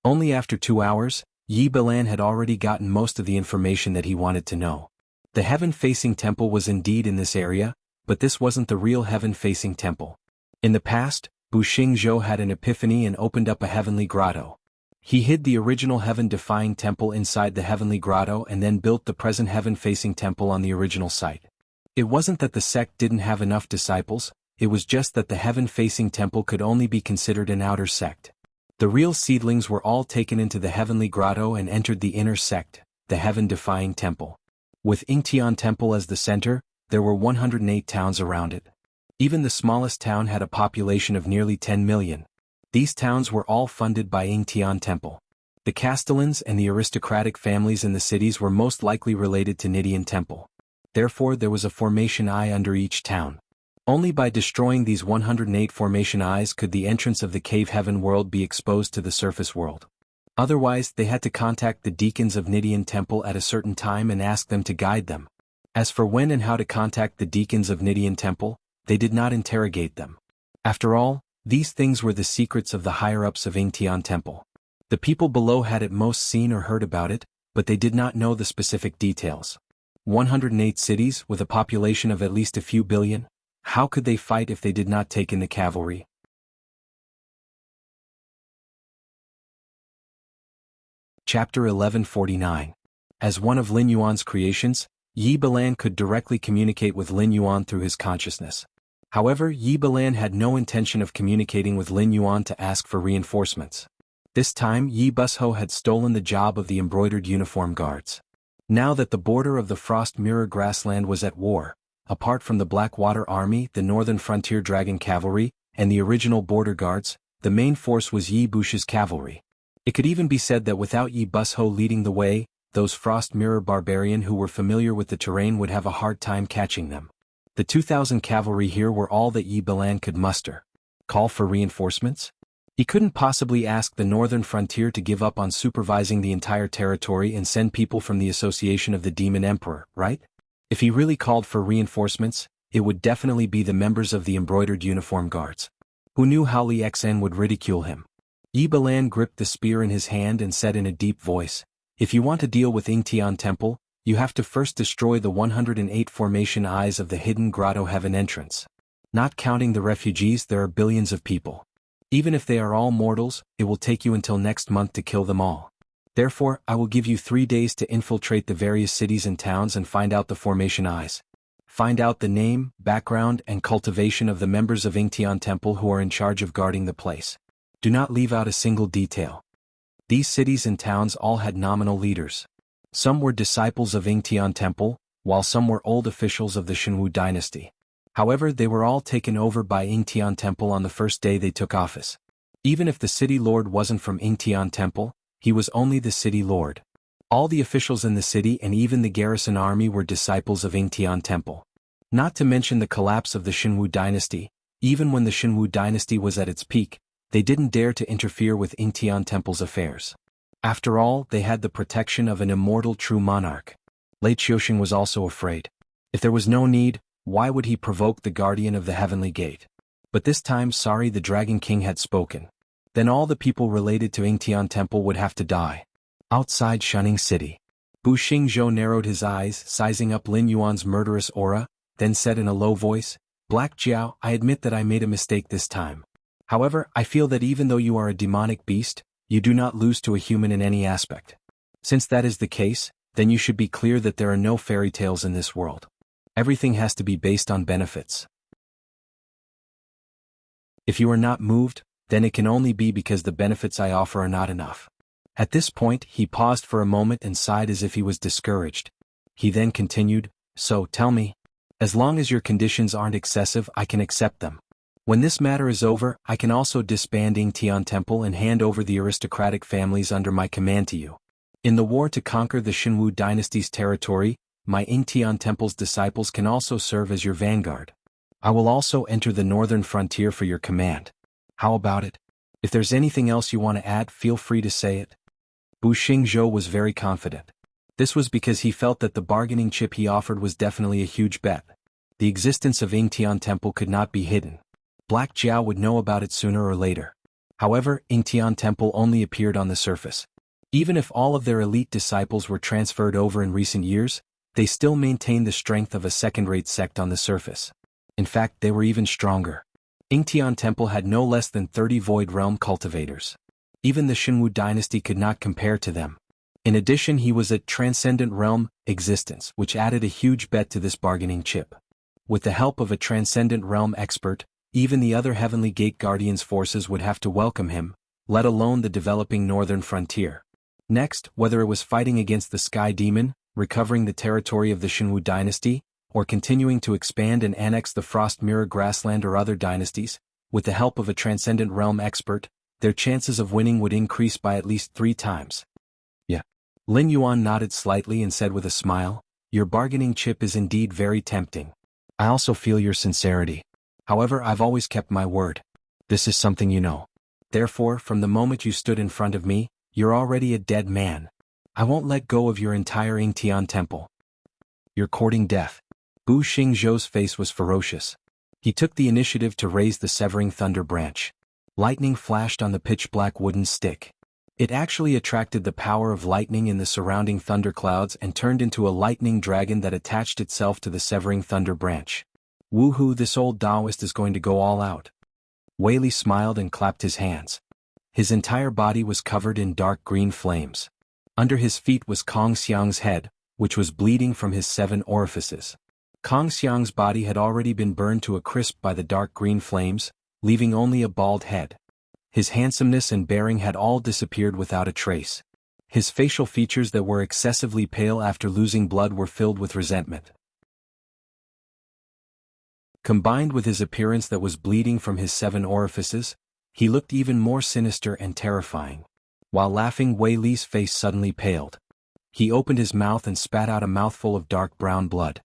Only after 2 hours, Yi Bilan had already gotten most of the information that he wanted to know. The heaven-facing temple was indeed in this area, but this wasn't the real heaven-facing temple. In the past, Bu Xingzhou had an epiphany and opened up a heavenly grotto. He hid the original heaven-defying temple inside the heavenly grotto and then built the present heaven-facing temple on the original site. It wasn't that the sect didn't have enough disciples, it was just that the heaven-facing temple could only be considered an outer sect. The real seedlings were all taken into the heavenly grotto and entered the inner sect, the heaven-defying temple. With Ingtian Temple as the center, there were 108 towns around it. Even the smallest town had a population of nearly 10 million. These towns were all funded by Ingtian Temple. The castellans and the aristocratic families in the cities were most likely related to Nidian Temple. Therefore there was a formation eye under each town. Only by destroying these 108 formation eyes could the entrance of the cave heaven world be exposed to the surface world. Otherwise they had to contact the deacons of Nidian Temple at a certain time and ask them to guide them. As for when and how to contact the deacons of Nidian Temple, they did not interrogate them. After all, these things were the secrets of the higher-ups of Ingtian Temple. The people below had at most seen or heard about it, but they did not know the specific details. 108 cities with a population of at least a few billion, how could they fight if they did not take in the cavalry? Chapter 1149. As one of Lin Yuan's creations, Yi Bilan could directly communicate with Lin Yuan through his consciousness. However, Yi Bilan had no intention of communicating with Lin Yuan to ask for reinforcements. This time Yi Busho had stolen the job of the embroidered uniform guards. Now that the border of the Frost Mirror grassland was at war, apart from the Blackwater Army, the Northern Frontier Dragon Cavalry, and the original border guards, the main force was Yi Bushi's cavalry. It could even be said that without Yi Busho leading the way, those Frost Mirror barbarian who were familiar with the terrain would have a hard time catching them. The 2,000 cavalry here were all that Yi Bilan could muster. Call for reinforcements? He couldn't possibly ask the Northern Frontier to give up on supervising the entire territory and send people from the Association of the Demon Emperor, right? If he really called for reinforcements, it would definitely be the members of the embroidered uniform guards. Who knew how Li Xen would ridicule him? Yi Balan gripped the spear in his hand and said in a deep voice, "If you want to deal with Yingtian Temple, you have to first destroy the 108 formation eyes of the hidden grotto heaven entrance. Not counting the refugees, there are billions of people. Even if they are all mortals, it will take you until next month to kill them all. Therefore, I will give you 3 days to infiltrate the various cities and towns and find out the formation eyes. Find out the name, background, and cultivation of the members of Yingtian Temple who are in charge of guarding the place. Do not leave out a single detail." These cities and towns all had nominal leaders. Some were disciples of Yingtian Temple, while some were old officials of the Shenwu dynasty. However, they were all taken over by Yingtian Temple on the first day they took office. Even if the city lord wasn't from Yingtian Temple, he was only the city lord. All the officials in the city and even the garrison army were disciples of Yingtian Temple. Not to mention the collapse of the Shenwu dynasty, even when the Shenwu dynasty was at its peak, they didn't dare to interfere with Yingtian Temple's affairs. After all, they had the protection of an immortal true monarch. Lei Qiuxing was also afraid. If there was no need, why would he provoke the guardian of the heavenly gate? But this time, the Dragon King had spoken. Then all the people related to Yingtian Temple would have to die. Outside Shunning City, Bu Xingzhou narrowed his eyes, sizing up Lin Yuan's murderous aura, then said in a low voice, "Black Jiao, I admit that I made a mistake this time. However, I feel that even though you are a demonic beast, you do not lose to a human in any aspect. Since that is the case, then you should be clear that there are no fairy tales in this world. Everything has to be based on benefits. If you are not moved, then it can only be because the benefits I offer are not enough." At this point, he paused for a moment and sighed as if he was discouraged. He then continued, "So, tell me. As long as your conditions aren't excessive, I can accept them. When this matter is over, I can also disband Yingtian Temple and hand over the aristocratic families under my command to you. In the war to conquer the Shenwu dynasty's territory, my Yingtian Temple's disciples can also serve as your vanguard. I will also enter the northern frontier for your command. How about it? If there's anything else you want to add, feel free to say it." Bu Xingzhou was very confident. This was because he felt that the bargaining chip he offered was definitely a huge bet. The existence of Yingtian Temple could not be hidden. Black Jiao would know about it sooner or later. However, Yingtian Temple only appeared on the surface. Even if all of their elite disciples were transferred over in recent years, they still maintained the strength of a second-rate sect on the surface. In fact, they were even stronger. Yingtian Temple had no less than 30 Void Realm cultivators. Even the Shenwu dynasty could not compare to them. In addition, he was a Transcendent Realm existence, which added a huge bet to this bargaining chip. With the help of a Transcendent Realm expert, even the other Heavenly Gate Guardians' forces would have to welcome him, let alone the developing northern frontier. Next, whether it was fighting against the Sky Demon, recovering the territory of the Shenwu dynasty, or continuing to expand and annex the Frost Mirror Grassland or other dynasties, with the help of a Transcendent Realm expert, their chances of winning would increase by at least 3 times. Yeah. Lin Yuan nodded slightly and said with a smile, "Your bargaining chip is indeed very tempting. I also feel your sincerity. However, I've always kept my word. This is something you know. Therefore, from the moment you stood in front of me, you're already a dead man. I won't let go of your entire Yingtian Temple. You're courting death." Bu Xingzhou's face was ferocious. He took the initiative to raise the Severing Thunder branch. Lightning flashed on the pitch-black wooden stick. It actually attracted the power of lightning in the surrounding thunderclouds and turned into a lightning dragon that attached itself to the Severing Thunder branch. "Woohoo, this old Taoist is going to go all out." Wei Li smiled and clapped his hands. His entire body was covered in dark green flames. Under his feet was Kong Xiang's head, which was bleeding from his 7 orifices. Kong Xiang's body had already been burned to a crisp by the dark green flames, leaving only a bald head. His handsomeness and bearing had all disappeared without a trace. His facial features that were excessively pale after losing blood were filled with resentment. Combined with his appearance that was bleeding from his 7 orifices, he looked even more sinister and terrifying. While laughing, Wei Li's face suddenly paled. He opened his mouth and spat out a mouthful of dark brown blood.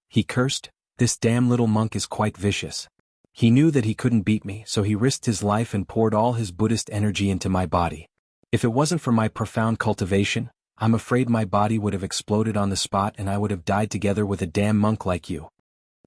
He cursed, "This damn little monk is quite vicious. He knew that he couldn't beat me, so he risked his life and poured all his Buddhist energy into my body. If it wasn't for my profound cultivation, I'm afraid my body would have exploded on the spot and I would have died together with a damn monk like you.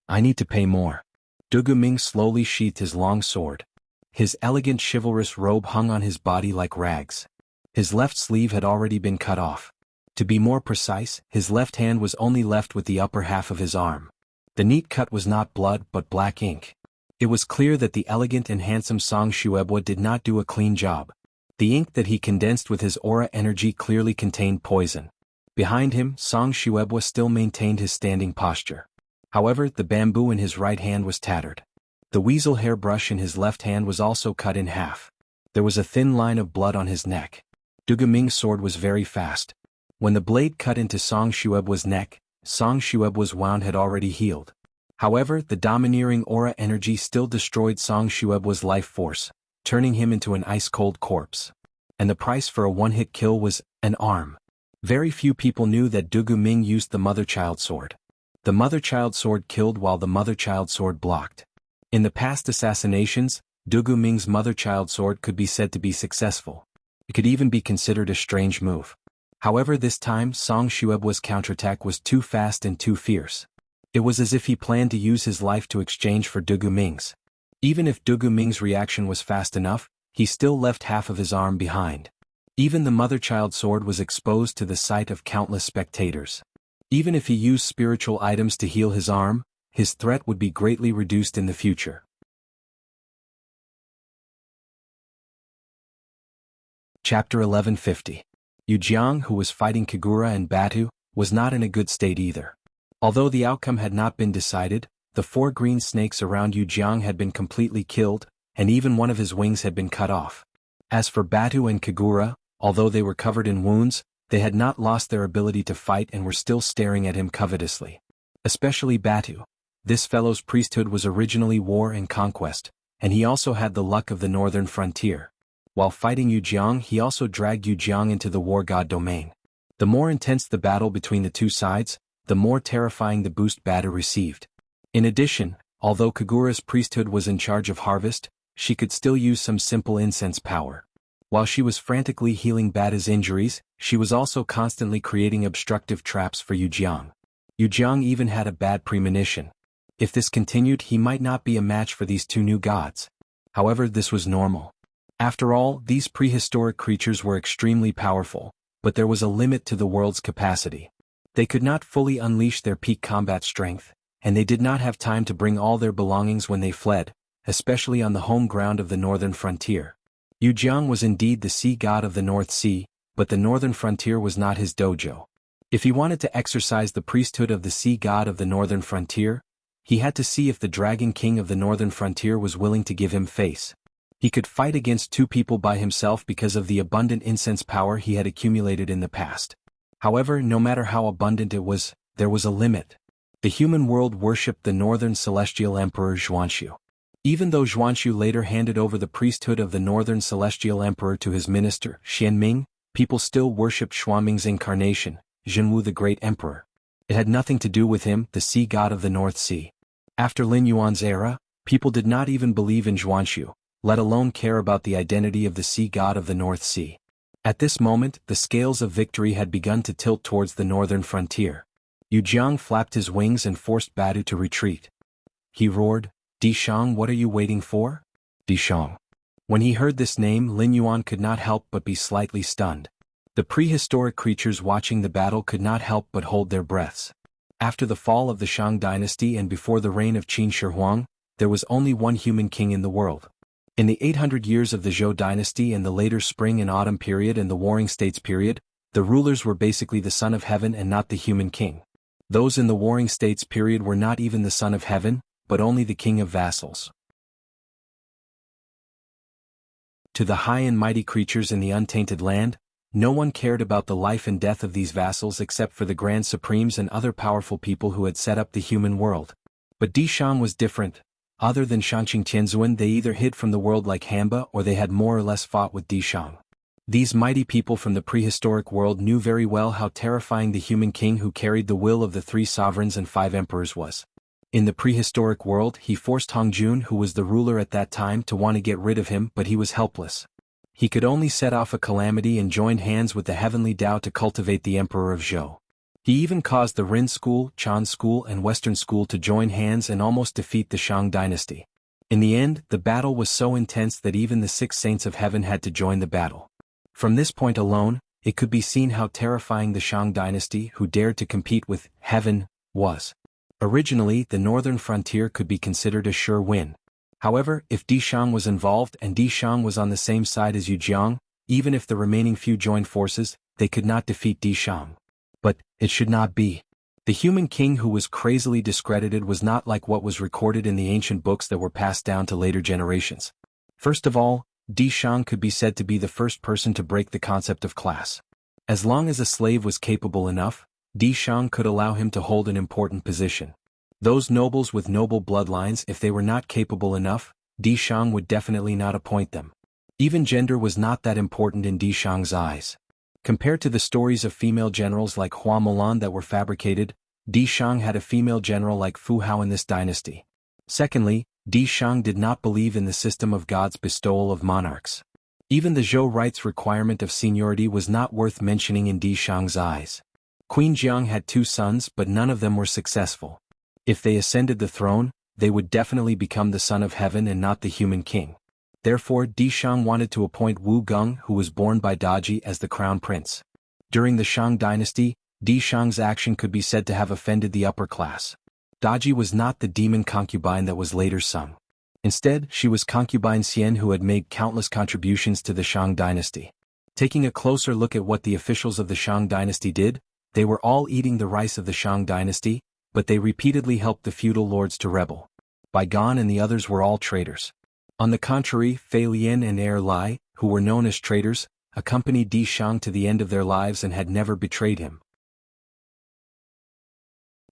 I need to pay more. Dugu Ming slowly sheathed his long sword. His elegant chivalrous robe hung on his body like rags. His left sleeve had already been cut off. To be more precise, his left hand was only left with the upper half of his arm. The neat cut was not blood but black ink. It was clear that the elegant and handsome Song Shuebwa did not do a clean job. The ink that he condensed with his aura energy clearly contained poison. Behind him, Song Shuebwa still maintained his standing posture. However, the bamboo in his right hand was tattered. The weasel hairbrush in his left hand was also cut in half. There was a thin line of blood on his neck. Dugu Ming's sword was very fast. When the blade cut into Song Shuebwa's neck, Song Shuebwa's wound had already healed. However, the domineering aura energy still destroyed Song Shuebwa's life force, turning him into an ice-cold corpse. And the price for a one-hit kill was an arm. Very few people knew that Dugu Ming used the mother-child sword. The mother-child sword killed while the mother-child sword blocked. In the past assassinations, Dugu Ming's mother-child sword could be said to be successful. It could even be considered a strange move. However, this time Song Shuebwa's counterattack was too fast and too fierce. It was as if he planned to use his life to exchange for Dugu Ming's. Even if Dugu Ming's reaction was fast enough, he still left half of his arm behind. Even the mother-child sword was exposed to the sight of countless spectators. Even if he used spiritual items to heal his arm, his threat would be greatly reduced in the future. Chapter 1150. Jianghu, who was fighting Kagura and Batu, was not in a good state either. Although the outcome had not been decided, the 4 green snakes around Jianghu had been completely killed, and even one of his wings had been cut off. As for Batu and Kagura, although they were covered in wounds, they had not lost their ability to fight and were still staring at him covetously. Especially Batu. This fellow's priesthood was originally war and conquest, and he also had the luck of the northern frontier. While fighting Jianghu, he also dragged Jianghu into the war god domain. The more intense the battle between the two sides, the more terrifying the boost Batu received. In addition, although Kagura's priesthood was in charge of harvest, she could still use some simple incense power. While she was frantically healing Batu's injuries, she was also constantly creating obstructive traps for Jianghu. Jianghu even had a bad premonition. If this continued, he might not be a match for these two new gods. However, this was normal. After all, these prehistoric creatures were extremely powerful, but there was a limit to the world's capacity. They could not fully unleash their peak combat strength, and they did not have time to bring all their belongings when they fled, especially on the home ground of the northern frontier. Jianghu was indeed the sea god of the North Sea, but the northern frontier was not his dojo. If he wanted to exercise the priesthood of the sea god of the northern frontier, he had to see if the Dragon King of the northern frontier was willing to give him face. He could fight against 2 people by himself because of the abundant incense power he had accumulated in the past. However, no matter how abundant it was, there was a limit. The human world worshipped the northern celestial emperor Zhuanshu. Even though Zhuanshu later handed over the priesthood of the northern celestial emperor to his minister, Xianming, people still worshipped Xuanming's incarnation, Jianghu the great emperor. It had nothing to do with him, the sea god of the North Sea. After Lin Yuan's era, people did not even believe in Zhuanshu, let alone care about the identity of the sea god of the North Sea. At this moment, the scales of victory had begun to tilt towards the northern frontier. Jianghu flapped his wings and forced Batu to retreat. He roared, "Dishang, what are you waiting for?" Dishang. When he heard this name, Lin Yuan could not help but be slightly stunned. The prehistoric creatures watching the battle could not help but hold their breaths. After the fall of the Shang dynasty and before the reign of Qin Shi Huang, there was only one human king in the world. In the 800 years of the Zhou dynasty and the later spring and autumn period and the warring states period, the rulers were basically the son of heaven and not the human king. Those in the warring states period were not even the son of heaven, but only the king of vassals. To the high and mighty creatures in the untainted land, no one cared about the life and death of these vassals except for the grand supremes and other powerful people who had set up the human world. But Dishang was different. Other than Shanqing Tianzuan, they either hid from the world like Hamba or they had more or less fought with Dishang. These mighty people from the prehistoric world knew very well how terrifying the human king who carried the will of the 3 sovereigns and 5 emperors was. In the prehistoric world, he forced Hongjun, who was the ruler at that time, to want to get rid of him, but he was helpless. he could only set off a calamity and joined hands with the heavenly Tao to cultivate the emperor of Zhou. He even caused the Rin school, Chan school and Western school to join hands and almost defeat the Shang dynasty. In the end, the battle was so intense that even the 6 saints of heaven had to join the battle. From this point alone, it could be seen how terrifying the Shang dynasty, who dared to compete with heaven, was. Originally, the northern frontier could be considered a sure win. However, if Di Shang was involved and Di Shang was on the same side as Yu Jiang, even if the remaining few joined forces, they could not defeat Di Shang. But it should not be. The human king who was crazily discredited was not like what was recorded in the ancient books that were passed down to later generations. First of all, Di Shang could be said to be the first person to break the concept of class. As long as a slave was capable enough, Di Shang could allow him to hold an important position. Those nobles with noble bloodlines, if they were not capable enough, Di Shang would definitely not appoint them. Even gender was not that important in Di Shang's eyes. Compared to the stories of female generals like Hua Mulan that were fabricated, Di Shang had a female general like Fu Hao in this dynasty. Secondly, Di Shang did not believe in the system of God's bestowal of monarchs. Even the Zhou rights requirement of seniority was not worth mentioning in Di Shang's eyes. Queen Jiang had 2 sons, but none of them were successful. If they ascended the throne, they would definitely become the son of heaven and not the human king. Therefore, Di Shang wanted to appoint Wu Geng, who was born by Daji, as the crown prince. During the Shang dynasty, Di Shang's action could be said to have offended the upper class. Daji was not the demon concubine that was later sung. Instead, she was concubine Xian, who had made countless contributions to the Shang dynasty. Taking a closer look at what the officials of the Shang dynasty did, they were all eating the rice of the Shang dynasty, but they repeatedly helped the feudal lords to rebel. Bai Gan and the others were all traitors. On the contrary, Fei Lian and Er Lai, who were known as traitors, accompanied Di Shang to the end of their lives and had never betrayed him.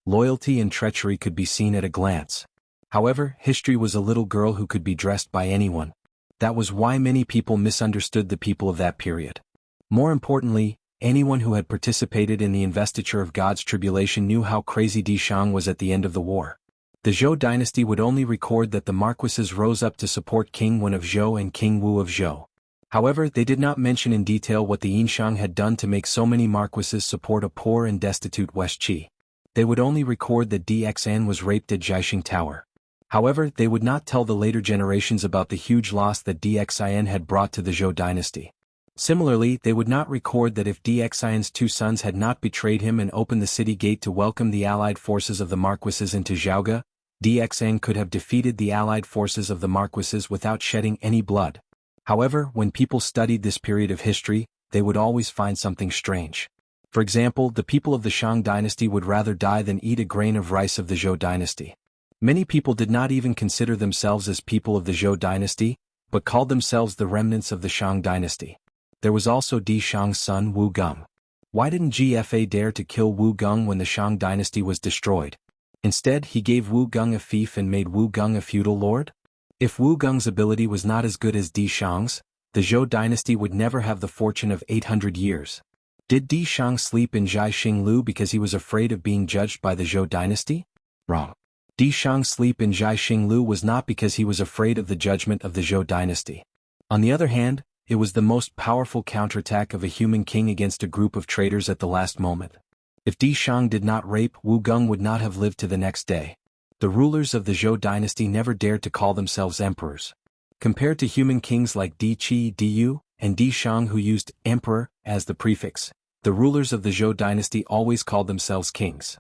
Loyalty and treachery could be seen at a glance. However, history was a little girl who could be dressed by anyone. That was why many people misunderstood the people of that period. More importantly, anyone who had participated in the investiture of God's tribulation knew how crazy Di Shang was at the end of the war. The Zhou dynasty would only record that the marquises rose up to support King Wen of Zhou and King Wu of Zhou. However, they did not mention in detail what the Yinshang had done to make so many marquises support a poor and destitute West Qi. They would only record that Dxan was raped at Jiaxing Tower. However, they would not tell the later generations about the huge loss that Dxin had brought to the Zhou dynasty. Similarly, they would not record that if Dxin's 2 sons had not betrayed him and opened the city gate to welcome the allied forces of the marquises into Jiaoge, Dxin could have defeated the allied forces of the marquises without shedding any blood. However, when people studied this period of history, they would always find something strange. For example, the people of the Shang dynasty would rather die than eat a grain of rice of the Zhou dynasty. Many people did not even consider themselves as people of the Zhou dynasty, but called themselves the remnants of the Shang dynasty. There was also Di Shang's son Wu Geng. Why didn't GFA dare to kill Wu Geng when the Shang dynasty was destroyed? Instead, he gave Wu Geng a fief and made Wu Geng a feudal lord? If Wu Geng's ability was not as good as Di Shang's, the Zhou dynasty would never have the fortune of 800 years. Did Di Shang sleep in Jiaxing Lu because he was afraid of being judged by the Zhou dynasty? Wrong. Di Shang's sleep in Jiaxing Lu was not because he was afraid of the judgment of the Zhou dynasty. On the other hand, it was the most powerful counterattack of a human king against a group of traitors at the last moment. If Di Shang did not rape, Wu Geng would not have lived to the next day. The rulers of the Zhou dynasty never dared to call themselves emperors. Compared to human kings like Di Qi, Di Yu, and Di Shang who used emperor as the prefix, the rulers of the Zhou dynasty always called themselves kings.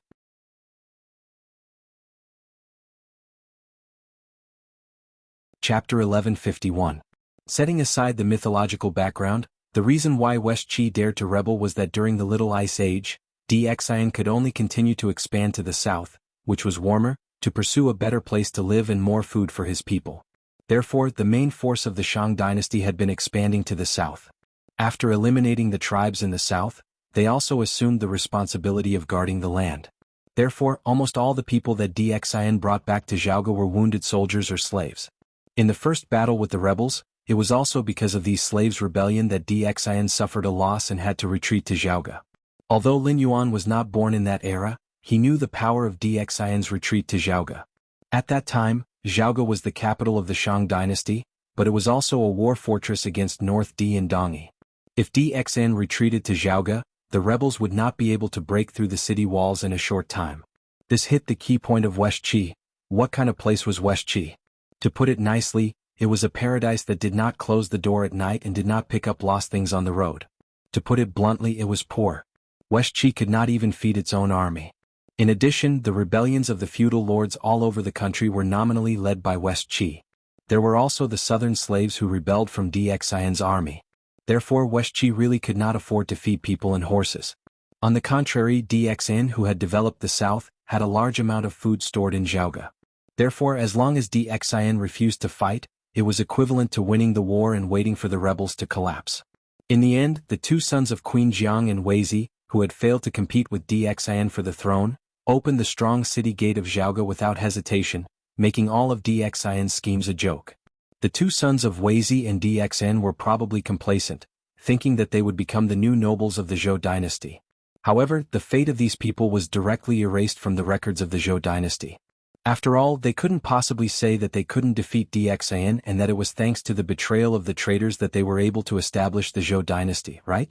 Chapter 1151. Setting aside the mythological background, the reason why West Qi dared to rebel was that during the Little Ice Age, Dxian could only continue to expand to the south, which was warmer, to pursue a better place to live and more food for his people. Therefore, the main force of the Shang dynasty had been expanding to the south. After eliminating the tribes in the south, they also assumed the responsibility of guarding the land. Therefore, almost all the people that Dxian brought back to Jiaoge were wounded soldiers or slaves. In the first battle with the rebels, it was also because of these slaves' rebellion that Dxian suffered a loss and had to retreat to Jiaoge. Although Lin Yuan was not born in that era, he knew the power of Dxian's retreat to Jiaoge. At that time, Jiaoge was the capital of the Shang dynasty, but it was also a war fortress against North D and Dongyi. If DXN retreated to Jianghu, the rebels would not be able to break through the city walls in a short time. This hit the key point of West Qi. What kind of place was West Qi? To put it nicely, it was a paradise that did not close the door at night and did not pick up lost things on the road. To put it bluntly, it was poor. West Qi could not even feed its own army. In addition, the rebellions of the feudal lords all over the country were nominally led by West Qi. There were also the southern slaves who rebelled from DXIN's army. Therefore, West Qi really could not afford to feed people and horses. On the contrary, DXN, who had developed the south, had a large amount of food stored in Jianghu. Therefore, as long as DXIN refused to fight, it was equivalent to winning the war and waiting for the rebels to collapse. In the end, the two sons of Queen Jiang and Weizi, who had failed to compete with DXIN for the throne, opened the strong city gate of Jianghu without hesitation, making all of DXIN's schemes a joke. The two sons of Weizi and DXN were probably complacent, thinking that they would become the new nobles of the Zhou dynasty. However, the fate of these people was directly erased from the records of the Zhou dynasty. After all, they couldn't possibly say that they couldn't defeat DXIN and that it was thanks to the betrayal of the traitors that they were able to establish the Zhou dynasty, right?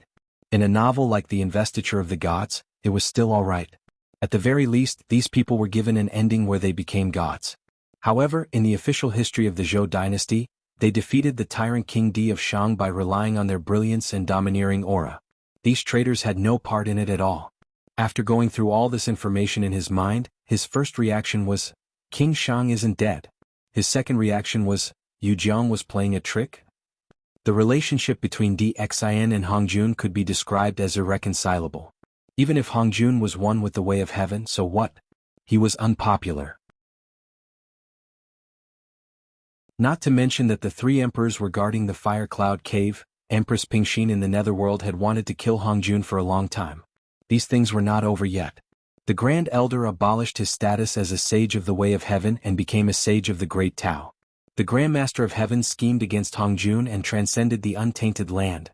In a novel like The Investiture of the Gods, it was still alright. At the very least, these people were given an ending where they became gods. However, in the official history of the Zhou dynasty, they defeated the tyrant King Di of Shang by relying on their brilliance and domineering aura. These traitors had no part in it at all. After going through all this information in his mind, his first reaction was, King Shang isn't dead. His second reaction was, Yu Jiang was playing a trick? The relationship between DXIN and Hongjun could be described as irreconcilable. Even if Hongjun was one with the way of heaven, so what? He was unpopular. Not to mention that the three emperors were guarding the Fire Cloud Cave. Empress Pingxin in the Netherworld had wanted to kill Hongjun for a long time. These things were not over yet. The Grand Elder abolished his status as a sage of the Way of Heaven and became a sage of the Great Tao. The Grand Master of Heaven schemed against Hongjun and transcended the untainted land.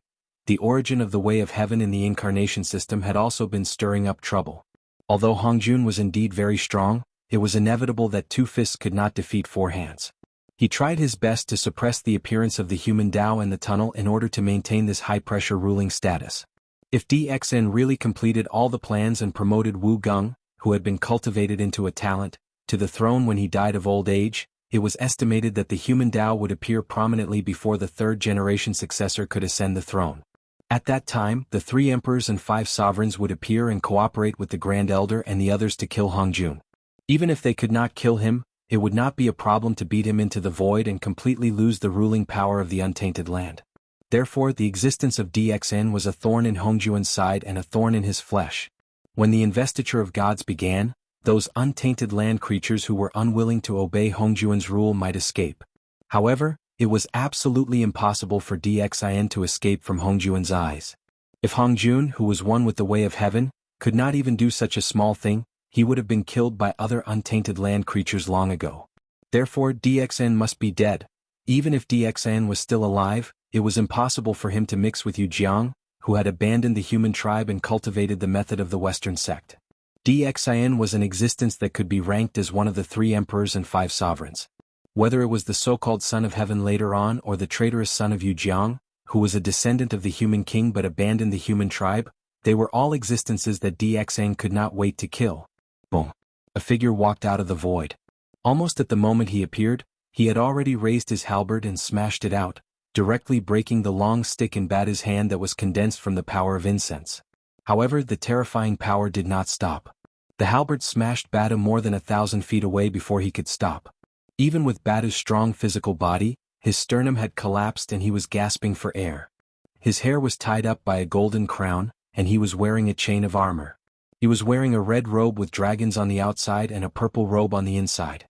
The origin of the Way of Heaven in the incarnation system had also been stirring up trouble. Although Hongjun was indeed very strong, it was inevitable that two fists could not defeat four hands. He tried his best to suppress the appearance of the human Tao in the tunnel in order to maintain this high-pressure ruling status. If DXN really completed all the plans and promoted Wu Geng, who had been cultivated into a talent, to the throne when he died of old age, it was estimated that the human Tao would appear prominently before the third-generation successor could ascend the throne. At that time, the three emperors and five sovereigns would appear and cooperate with the Grand Elder and the others to kill Hongjun. Even if they could not kill him, it would not be a problem to beat him into the void and completely lose the ruling power of the untainted land. Therefore, the existence of DXN was a thorn in Hongjun's side and a thorn in his flesh. When the investiture of gods began, those untainted land creatures who were unwilling to obey Hongjun's rule might escape. However, it was absolutely impossible for DXIN to escape from Hongjun's eyes. If Hongjun, who was one with the Way of Heaven, could not even do such a small thing, he would have been killed by other untainted land creatures long ago. Therefore, DXN must be dead. Even if DXN was still alive, it was impossible for him to mix with Yu Jiang, who had abandoned the human tribe and cultivated the method of the Western sect. DXIN was an existence that could be ranked as one of the three emperors and five sovereigns. Whether it was the so-called son of heaven later on or the traitorous son of Yu Jiang, who was a descendant of the human king but abandoned the human tribe, they were all existences that DXN could not wait to kill. Boom. A figure walked out of the void. Almost at the moment he appeared, he had already raised his halberd and smashed it out, directly breaking the long stick in Bada's hand that was condensed from the power of incense. However, the terrifying power did not stop. The halberd smashed Bada more than 1,000 feet away before he could stop. Even with Bada's strong physical body, his sternum had collapsed and he was gasping for air. His hair was tied up by a golden crown, and he was wearing a chain of armor. He was wearing a red robe with dragons on the outside and a purple robe on the inside.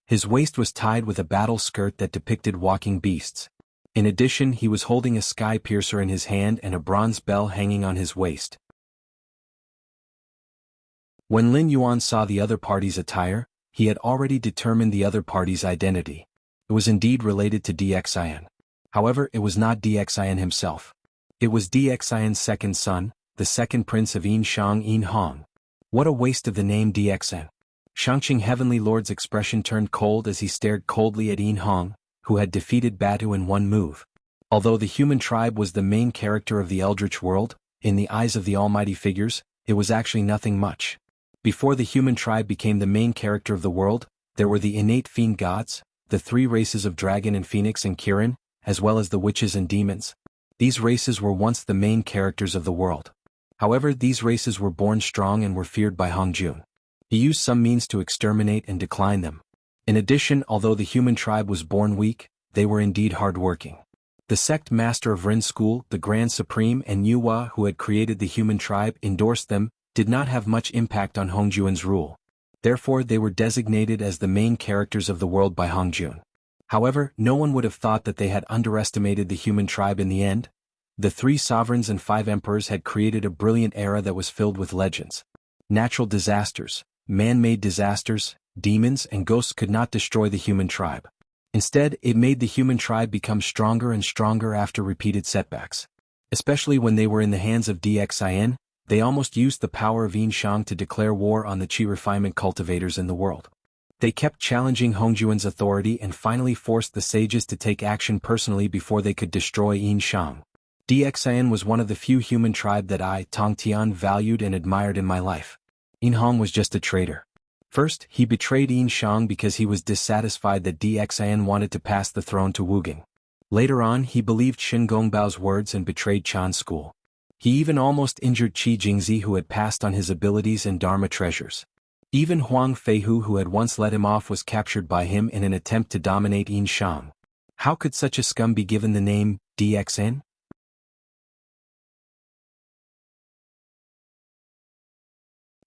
His waist was tied with a battle skirt that depicted walking beasts. In addition, he was holding a sky piercer in his hand and a bronze bell hanging on his waist. When Lin Yuan saw the other party's attire, he had already determined the other party's identity. It was indeed related to DXIN. However, it was not DXIN himself. It was DXIN's second son, the second prince of Yin Shang Yin Hong. What a waste of the name DXN. Shangqing Heavenly Lord's expression turned cold as he stared coldly at Yin Hong, who had defeated Batu in one move. Although the human tribe was the main character of the Eldritch world, in the eyes of the almighty figures, it was actually nothing much. Before the human tribe became the main character of the world, there were the innate fiend gods, the three races of dragon and phoenix and Kirin, as well as the witches and demons. These races were once the main characters of the world. However, these races were born strong and were feared by Hongjun. He used some means to exterminate and decline them. In addition, although the human tribe was born weak, they were indeed hard-working. The sect master of Rin's school, the Grand Supreme and Yuhua who had created the human tribe endorsed them, did not have much impact on Hongjun's rule. Therefore they were designated as the main characters of the world by Hongjun. However, no one would have thought that they had underestimated the human tribe in the end. The 3 sovereigns and 5 emperors had created a brilliant era that was filled with legends. Natural disasters, man-made disasters, demons and ghosts could not destroy the human tribe. Instead, it made the human tribe become stronger and stronger after repeated setbacks. Especially when they were in the hands of Dxin, they almost used the power of Yin Shang to declare war on the Qi refinement cultivators in the world. They kept challenging Hongjun's authority and finally forced the sages to take action personally before they could destroy Yin Shang. Dxin was one of the few human tribe that I, Tong Tian, valued and admired in my life. Yin Hong was just a traitor. First, he betrayed Yin Shang because he was dissatisfied that Dxin wanted to pass the throne to Wugang. Later on, he believed Shen Gongbao's words and betrayed Chan's school. He even almost injured Qi Jingzi who had passed on his abilities and Dharma treasures. Even Huang Feihu who had once let him off was captured by him in an attempt to dominate Yin Shang. How could such a scum be given the name Dxin?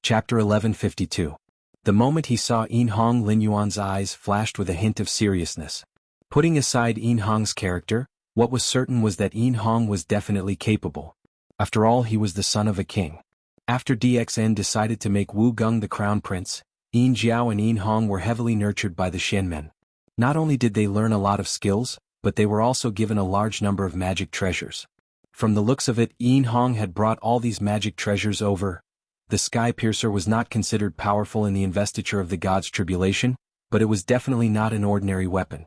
Chapter 1152. The moment he saw Yin Hong, Lin Yuan's eyes flashed with a hint of seriousness. Putting aside Yin Hong's character, what was certain was that Yin Hong was definitely capable. After all, he was the son of a king. After Dxin decided to make Wu Gung the crown prince, Yin Jiao and Yin Hong were heavily nurtured by the Xianmen. Not only did they learn a lot of skills, but they were also given a large number of magic treasures. From the looks of it, Yin Hong had brought all these magic treasures over. The Sky Piercer was not considered powerful in the investiture of the gods' tribulation, but it was definitely not an ordinary weapon.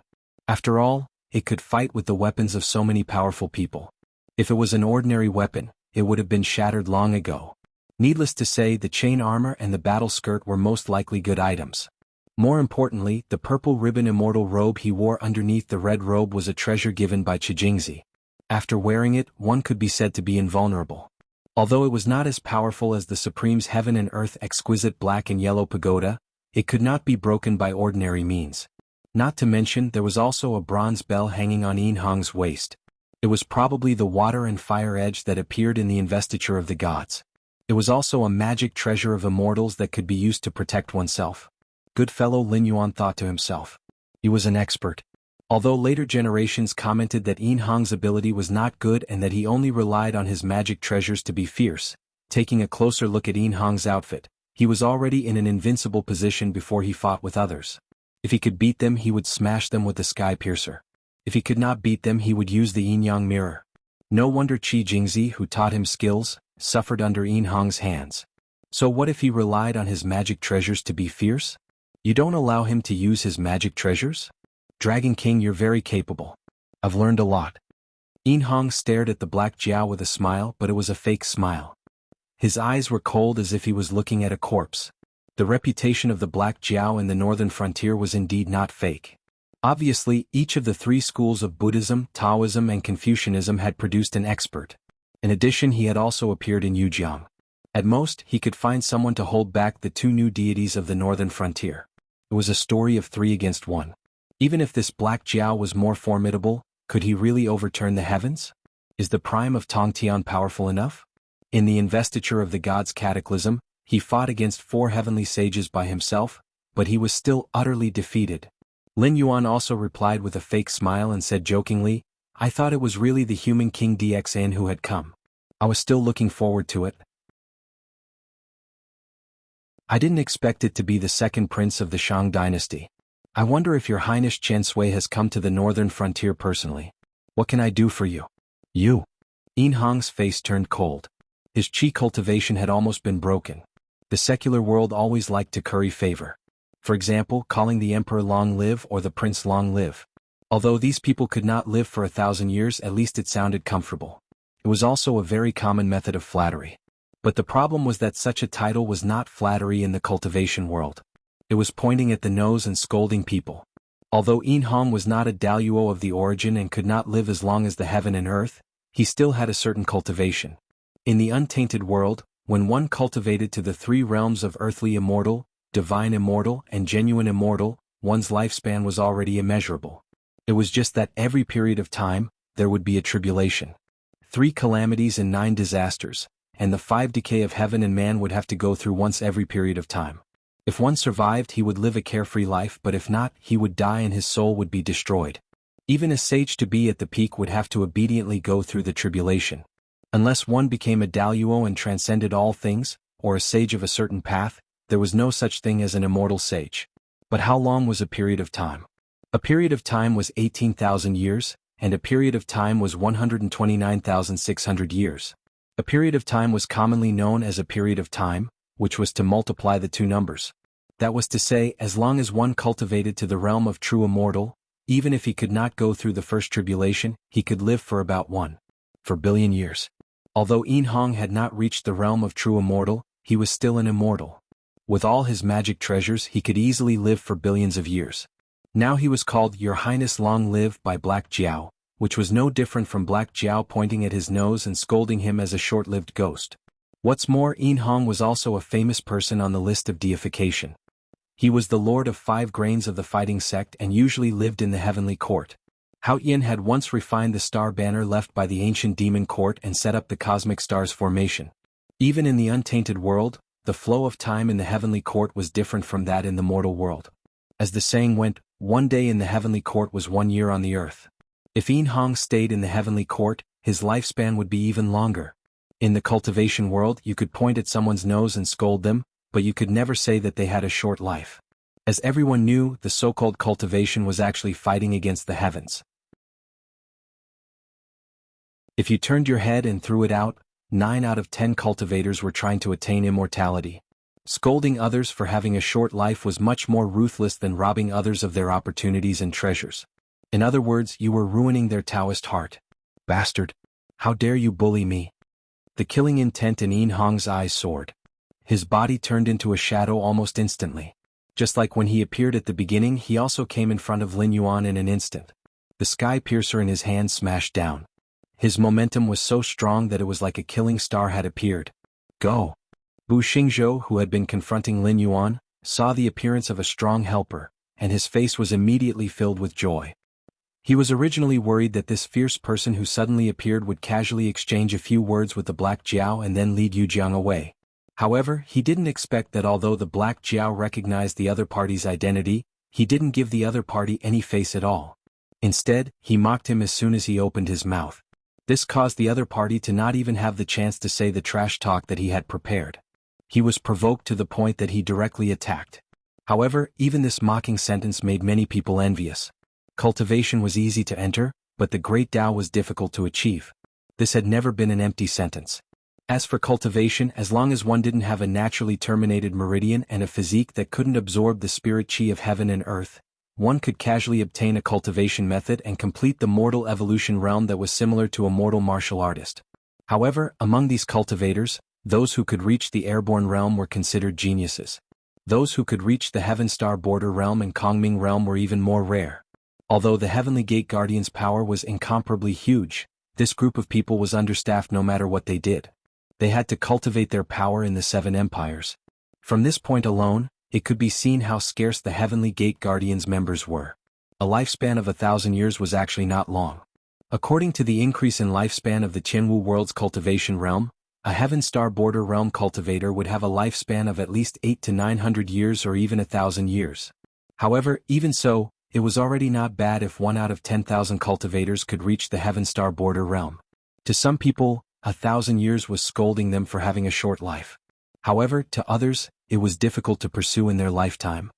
After all, it could fight with the weapons of so many powerful people. If it was an ordinary weapon, it would have been shattered long ago. Needless to say, the chain armor and the battle skirt were most likely good items. More importantly, the purple ribbon immortal robe he wore underneath the red robe was a treasure given by Qijingzi. After wearing it, one could be said to be invulnerable. Although it was not as powerful as the Supreme's heaven and earth exquisite black and yellow pagoda, it could not be broken by ordinary means. Not to mention there was also a bronze bell hanging on Yin Hong's waist. It was probably the water and fire edge that appeared in the investiture of the gods. It was also a magic treasure of immortals that could be used to protect oneself. Good fellow Lin Yuan thought to himself. He was an expert. Although later generations commented that Yin Hong's ability was not good and that he only relied on his magic treasures to be fierce, taking a closer look at Yin Hong's outfit, he was already in an invincible position before he fought with others. If he could beat them, he would smash them with the Sky Piercer. If he could not beat them, he would use the Yin-Yang mirror. No wonder Qi Jingzi, who taught him skills, suffered under Yin Hong's hands. So what if he relied on his magic treasures to be fierce? You don't allow him to use his magic treasures? Dragon King, you're very capable. I've learned a lot. Yin Hong stared at the Black Jiao with a smile, but it was a fake smile. His eyes were cold as if he was looking at a corpse. The reputation of the Black Jiao in the northern frontier was indeed not fake. Obviously, each of the 3 schools of Buddhism, Taoism and Confucianism had produced an expert. In addition, he had also appeared in Yujiang. At most, he could find someone to hold back the 2 new deities of the northern frontier. It was a story of 3 against 1. Even if this Black Jiao was more formidable, could he really overturn the heavens? Is the prime of Tongtian powerful enough? In the investiture of the gods' cataclysm, he fought against 4 heavenly sages by himself, but he was still utterly defeated. Lin Yuan also replied with a fake smile and said jokingly, I thought it was really the human king Dxin who had come. I was still looking forward to it. I didn't expect it to be the 2nd prince of the Shang dynasty. I wonder if your Highness Chen Sui has come to the northern frontier personally. What can I do for you? You. Yin Hong's face turned cold. His Qi cultivation had almost been broken. The secular world always liked to curry favor. For example, calling the emperor long live or the prince long live. Although these people could not live for 1,000 years, at least it sounded comfortable. It was also a very common method of flattery. But the problem was that such a title was not flattery in the cultivation world. It was pointing at the nose and scolding people. Although Yin Hong was not a daluo of the origin and could not live as long as the heaven and earth, he still had a certain cultivation. In the untainted world, when one cultivated to the three realms of earthly immortal, divine immortal, and genuine immortal, one's lifespan was already immeasurable. It was just that every period of time, there would be a tribulation. 3 calamities and 9 disasters, and the 5 decay of heaven and man would have to go through once every period of time. If one survived, he would live a carefree life, but if not, he would die and his soul would be destroyed. Even a sage to be at the peak would have to obediently go through the tribulation. Unless one became a daluo and transcended all things, or a sage of a certain path, there was no such thing as an immortal sage. But how long was a period of time? A period of time was 18,000 years, and a period of time was 129,600 years. A period of time was commonly known as a period of time, which was to multiply the two numbers. That was to say, as long as one cultivated to the realm of true immortal, even if he could not go through the first tribulation, he could live for about 1 billion years. Although Yin Hong had not reached the realm of true immortal, he was still an immortal. With all his magic treasures, he could easily live for billions of years. Now he was called Your Highness Long Live by Black Jiao, which was no different from Black Jiao pointing at his nose and scolding him as a short-lived ghost. What's more, Yin Hong was also a famous person on the list of deification. He was the lord of 5 grains of the fighting sect and usually lived in the heavenly court. Hao Yin had once refined the star banner left by the ancient demon court and set up the cosmic stars formation. Even in the untainted world, the flow of time in the heavenly court was different from that in the mortal world. As the saying went, 1 day in the heavenly court was 1 year on the earth. If Yin Hong stayed in the heavenly court, his lifespan would be even longer. In the cultivation world, you could point at someone's nose and scold them, but you could never say that they had a short life. As everyone knew, the so-called cultivation was actually fighting against the heavens. If you turned your head and threw it out, 9 out of 10 cultivators were trying to attain immortality. Scolding others for having a short life was much more ruthless than robbing others of their opportunities and treasures. In other words, you were ruining their Taoist heart. Bastard! How dare you bully me? The killing intent in Yin Hong's eyes soared. His body turned into a shadow almost instantly. Just like when he appeared at the beginning, he also came in front of Lin Yuan in an instant. The sky piercer in his hand smashed down. His momentum was so strong that it was like a killing star had appeared. Go! Bu Xingzhou, who had been confronting Lin Yuan, saw the appearance of a strong helper, and his face was immediately filled with joy. He was originally worried that this fierce person who suddenly appeared would casually exchange a few words with the Black Jiao and then lead Yu Jiang away. However, he didn't expect that although the Black Jiao recognized the other party's identity, he didn't give the other party any face at all. Instead, he mocked him as soon as he opened his mouth. This caused the other party to not even have the chance to say the trash talk that he had prepared. He was provoked to the point that he directly attacked. However, even this mocking sentence made many people envious. Cultivation was easy to enter, but the Great Tao was difficult to achieve. This had never been an empty sentence. As for cultivation, as long as one didn't have a naturally terminated meridian and a physique that couldn't absorb the spirit chi of heaven and earth, one could casually obtain a cultivation method and complete the mortal evolution realm that was similar to a mortal martial artist. However, among these cultivators, those who could reach the airborne realm were considered geniuses. Those who could reach the Heaven Star Border realm and Kongming realm were even more rare. Although the Heavenly Gate Guardian's power was incomparably huge, this group of people was understaffed no matter what they did. They had to cultivate their power in the 7 empires. From this point alone, it could be seen how scarce the Heavenly Gate Guardian's members were. A lifespan of 1,000 years was actually not long. According to the increase in lifespan of the Jianghu world's cultivation realm, a Heaven Star Border realm cultivator would have a lifespan of at least 800 to 900 years or even 1,000 years. However, even so, it was already not bad if 1 out of 10,000 cultivators could reach the Heaven Star Border realm. To some people, 1,000 years was scolding them for having a short life. However, to others, it was difficult to pursue in their lifetime.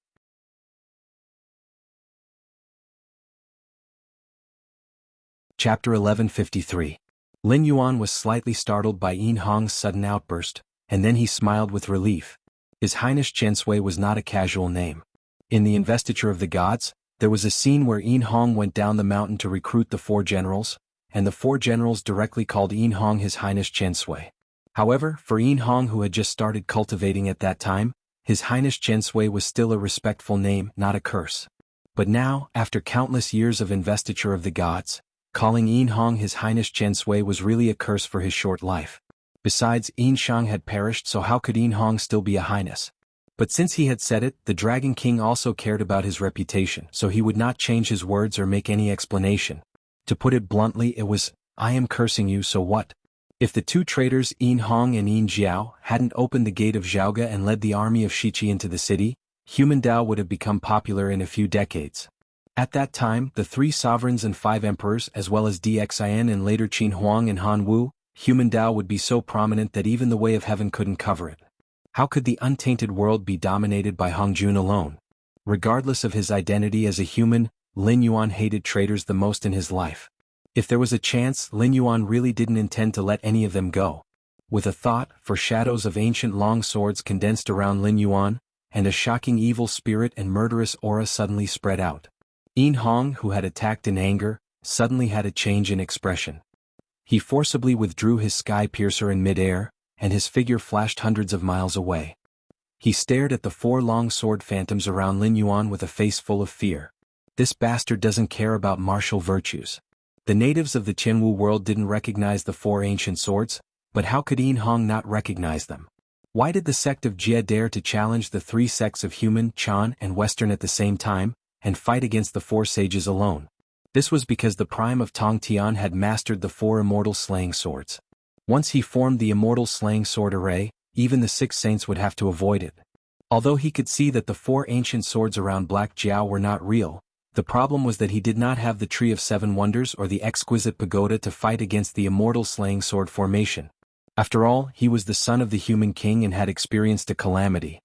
Chapter 1153. Lin Yuan was slightly startled by Yin Hong's sudden outburst, and then he smiled with relief. His Highness Chen Sui was not a casual name. In the investiture of the gods, There was a scene where Yin Hong went down the mountain to recruit the 4 generals, and the 4 generals directly called Yin Hong His Highness Chen Sui. However, for Yin Hong, who had just started cultivating at that time, His Highness Chen Sui was still a respectful name, not a curse. But now, after countless years of investiture of the gods, calling Yin Hong His Highness Chen Sui was really a curse for his short life. Besides, Yin Shang had perished, so how could Yin Hong still be a highness? But since he had said it, the Dragon King also cared about his reputation, so he would not change his words or make any explanation. To put it bluntly, it was, "I am cursing you, so what?" If the 2 traitors Yin Hong and Yin Jiao hadn't opened the gate of Zhaoge and led the army of Shiqi into the city, human Dao would have become popular in a few decades. At that time, the 3 sovereigns and 5 emperors, as well as Dxian and later Qin Huang and Han Wu, human Dao would be so prominent that even the way of heaven couldn't cover it. How could the untainted world be dominated by Hong Jun alone? Regardless of his identity as a human, Lin Yuan hated traitors the most in his life. If there was a chance, Lin Yuan really didn't intend to let any of them go. With a thought, for shadows of ancient long swords condensed around Lin Yuan, and a shocking evil spirit and murderous aura suddenly spread out. Yin Hong, who had attacked in anger, suddenly had a change in expression. He forcibly withdrew his sky piercer in mid-air, and his figure flashed hundreds of miles away. He stared at the 4 long sword phantoms around Lin Yuan with a face full of fear. This bastard doesn't care about martial virtues. The natives of the Jianghu world didn't recognize the 4 ancient swords, but how could Yin Hong not recognize them? Why did the sect of Jia dare to challenge the 3 sects of human, Chan, and Western at the same time, and fight against the 4 sages alone? This was because the prime of Tong Tian had mastered the 4 immortal slaying swords. Once he formed the immortal slaying sword array, even the 6 saints would have to avoid it. Although he could see that the 4 ancient swords around Black Jiao were not real, the problem was that he did not have the Tree of 7 Wonders or the exquisite pagoda to fight against the immortal slaying sword formation. After all, he was the son of the human king and had experienced a calamity.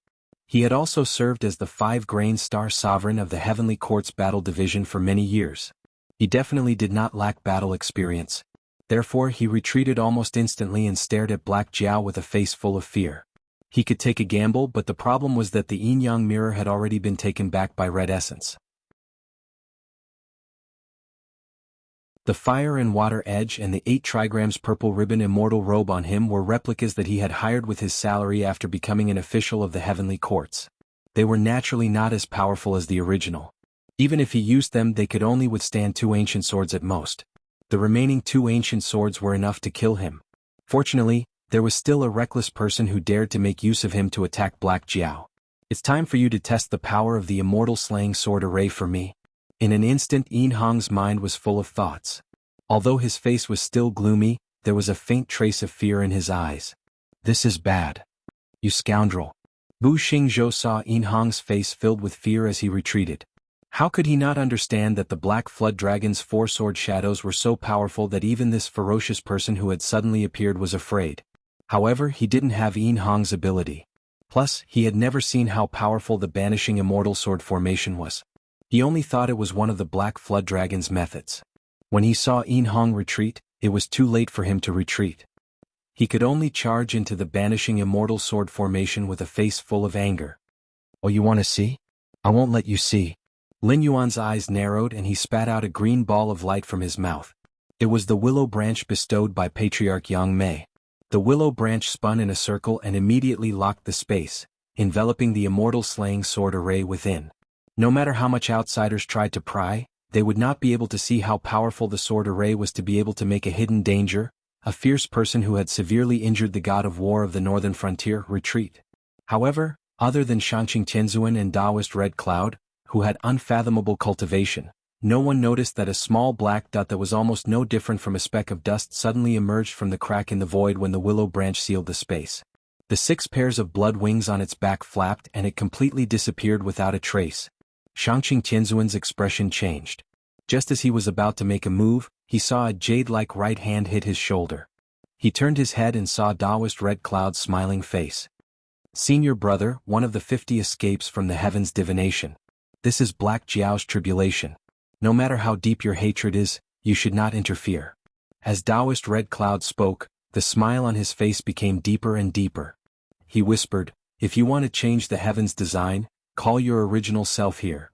He had also served as the 5-grain star sovereign of the Heavenly Court's battle division for many years. He definitely did not lack battle experience. Therefore, he retreated almost instantly and stared at Black Jiao with a face full of fear. He could take a gamble, but the problem was that the yin-yang mirror had already been taken back by red essence. The fire and water edge and the 8 trigrams purple ribbon immortal robe on him were replicas that he had hired with his salary after becoming an official of the heavenly courts. They were naturally not as powerful as the original. Even if he used them, they could only withstand 2 ancient swords at most. The remaining 2 ancient swords were enough to kill him. Fortunately, there was still a reckless person who dared to make use of him to attack Black Jiao. "It's time for you to test the power of the immortal slaying sword array for me." In an instant, Yin Hong's mind was full of thoughts. Although his face was still gloomy, there was a faint trace of fear in his eyes. "This is bad. You scoundrel." Bu Xingzhou saw Yin Hong's face filled with fear as he retreated. How could he not understand that the Black Flood Dragon's 4 sword shadows were so powerful that even this ferocious person who had suddenly appeared was afraid? However, he didn't have Yin Hong's ability. Plus, he had never seen how powerful the Banishing Immortal Sword formation was. He only thought it was one of the Black Flood Dragon's methods. When he saw Yin Hong retreat, it was too late for him to retreat. He could only charge into the Banishing Immortal Sword formation with a face full of anger. "Oh, you want to see? I won't let you see." Lin Yuan's eyes narrowed and he spat out a green ball of light from his mouth. It was the willow branch bestowed by Patriarch Yang Mei. The willow branch spun in a circle and immediately locked the space, enveloping the immortal slaying sword array within. No matter how much outsiders tried to pry, they would not be able to see how powerful the sword array was to be able to make a hidden danger, a fierce person who had severely injured the god of war of the northern frontier, retreat. However, other than Shangqing Tianzuan and Taoist Red Cloud, who had unfathomable cultivation, no one noticed that a small black dot that was almost no different from a speck of dust suddenly emerged from the crack in the void when the willow branch sealed the space. The 6 pairs of blood wings on its back flapped and it completely disappeared without a trace. Shangqing Tianzuan's expression changed. Just as he was about to make a move, he saw a jade-like right hand hit his shoulder. He turned his head and saw Taoist Red Cloud's smiling face. "Senior brother, one of the 50 escapes from the heavens' divination. This is Black Jiao's tribulation. No matter how deep your hatred is, you should not interfere." As Taoist Red Cloud spoke, the smile on his face became deeper and deeper. He whispered, "If you want to change the heavens' design, call your original self here."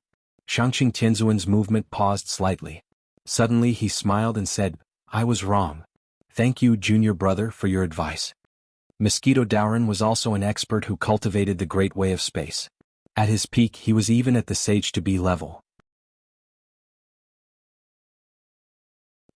Shangqing Tianzuan's movement paused slightly. Suddenly he smiled and said, "I was wrong. Thank you, junior brother, for your advice." Mosquito Daoran was also an expert who cultivated the Great Way of Space. At his peak he was even at the Sage-to-Be level.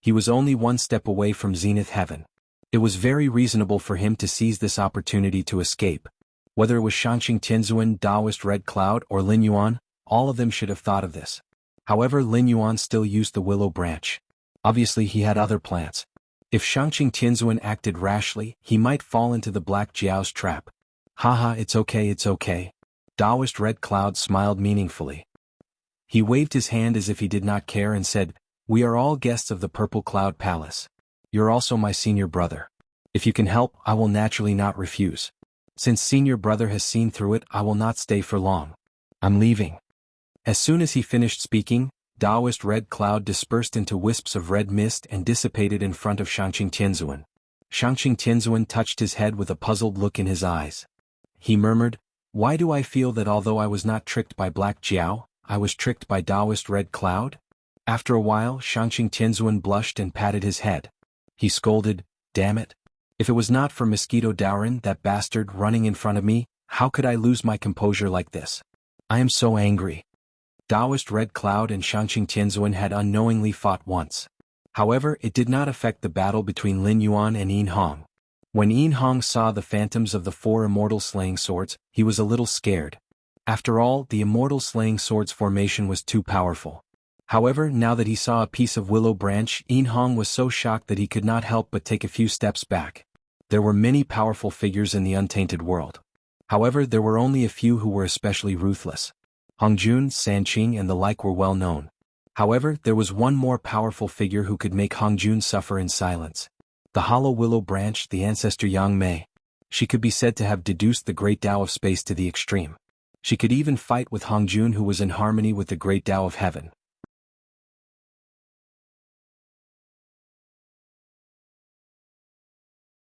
He was only one step away from Zenith Heaven. It was very reasonable for him to seize this opportunity to escape. Whether it was Shangqing Tianzuan, Taoist Red Cloud, or Lin Yuan, all of them should have thought of this. However, Lin Yuan still used the willow branch. Obviously he had other plans. If Shangqing Tianzuan acted rashly, he might fall into the Black Jiao's trap. Haha, it's okay, it's okay. Taoist Red Cloud smiled meaningfully. He waved his hand as if he did not care and said, "We are all guests of the Purple Cloud Palace. You're also my senior brother. If you can help, I will naturally not refuse. Since senior brother has seen through it, I will not stay for long. I'm leaving." As soon as he finished speaking, Taoist Red Cloud dispersed into wisps of red mist and dissipated in front of Shangqing Tianzuan. Shangqing Tianzuan touched his head with a puzzled look in his eyes. He murmured, "Why do I feel that although I was not tricked by Black Jiao, I was tricked by Taoist Red Cloud?" After a while, Shangqing Tianzuan blushed and patted his head. He scolded, "Damn it. If it was not for Mosquito Daoran, that bastard, running in front of me, how could I lose my composure like this? I am so angry." Taoist Red Cloud and Shangqing Tianzuan had unknowingly fought once. However, it did not affect the battle between Lin Yuan and Yin Hong. When Yin Hong saw the phantoms of the 4 immortal slaying swords, he was a little scared. After all, the immortal slaying swords formation was too powerful. However, now that he saw a piece of willow branch, Yin Hong was so shocked that he could not help but take a few steps back. There were many powerful figures in the untainted world. However, there were only a few who were especially ruthless. Hongjun, Sanqing and the like were well known. However, there was one more powerful figure who could make Hongjun suffer in silence. The hollow willow branch, the ancestor Yang Mei. She could be said to have deduced the great Tao of space to the extreme. She could even fight with Hongjun, who was in harmony with the great Tao of heaven.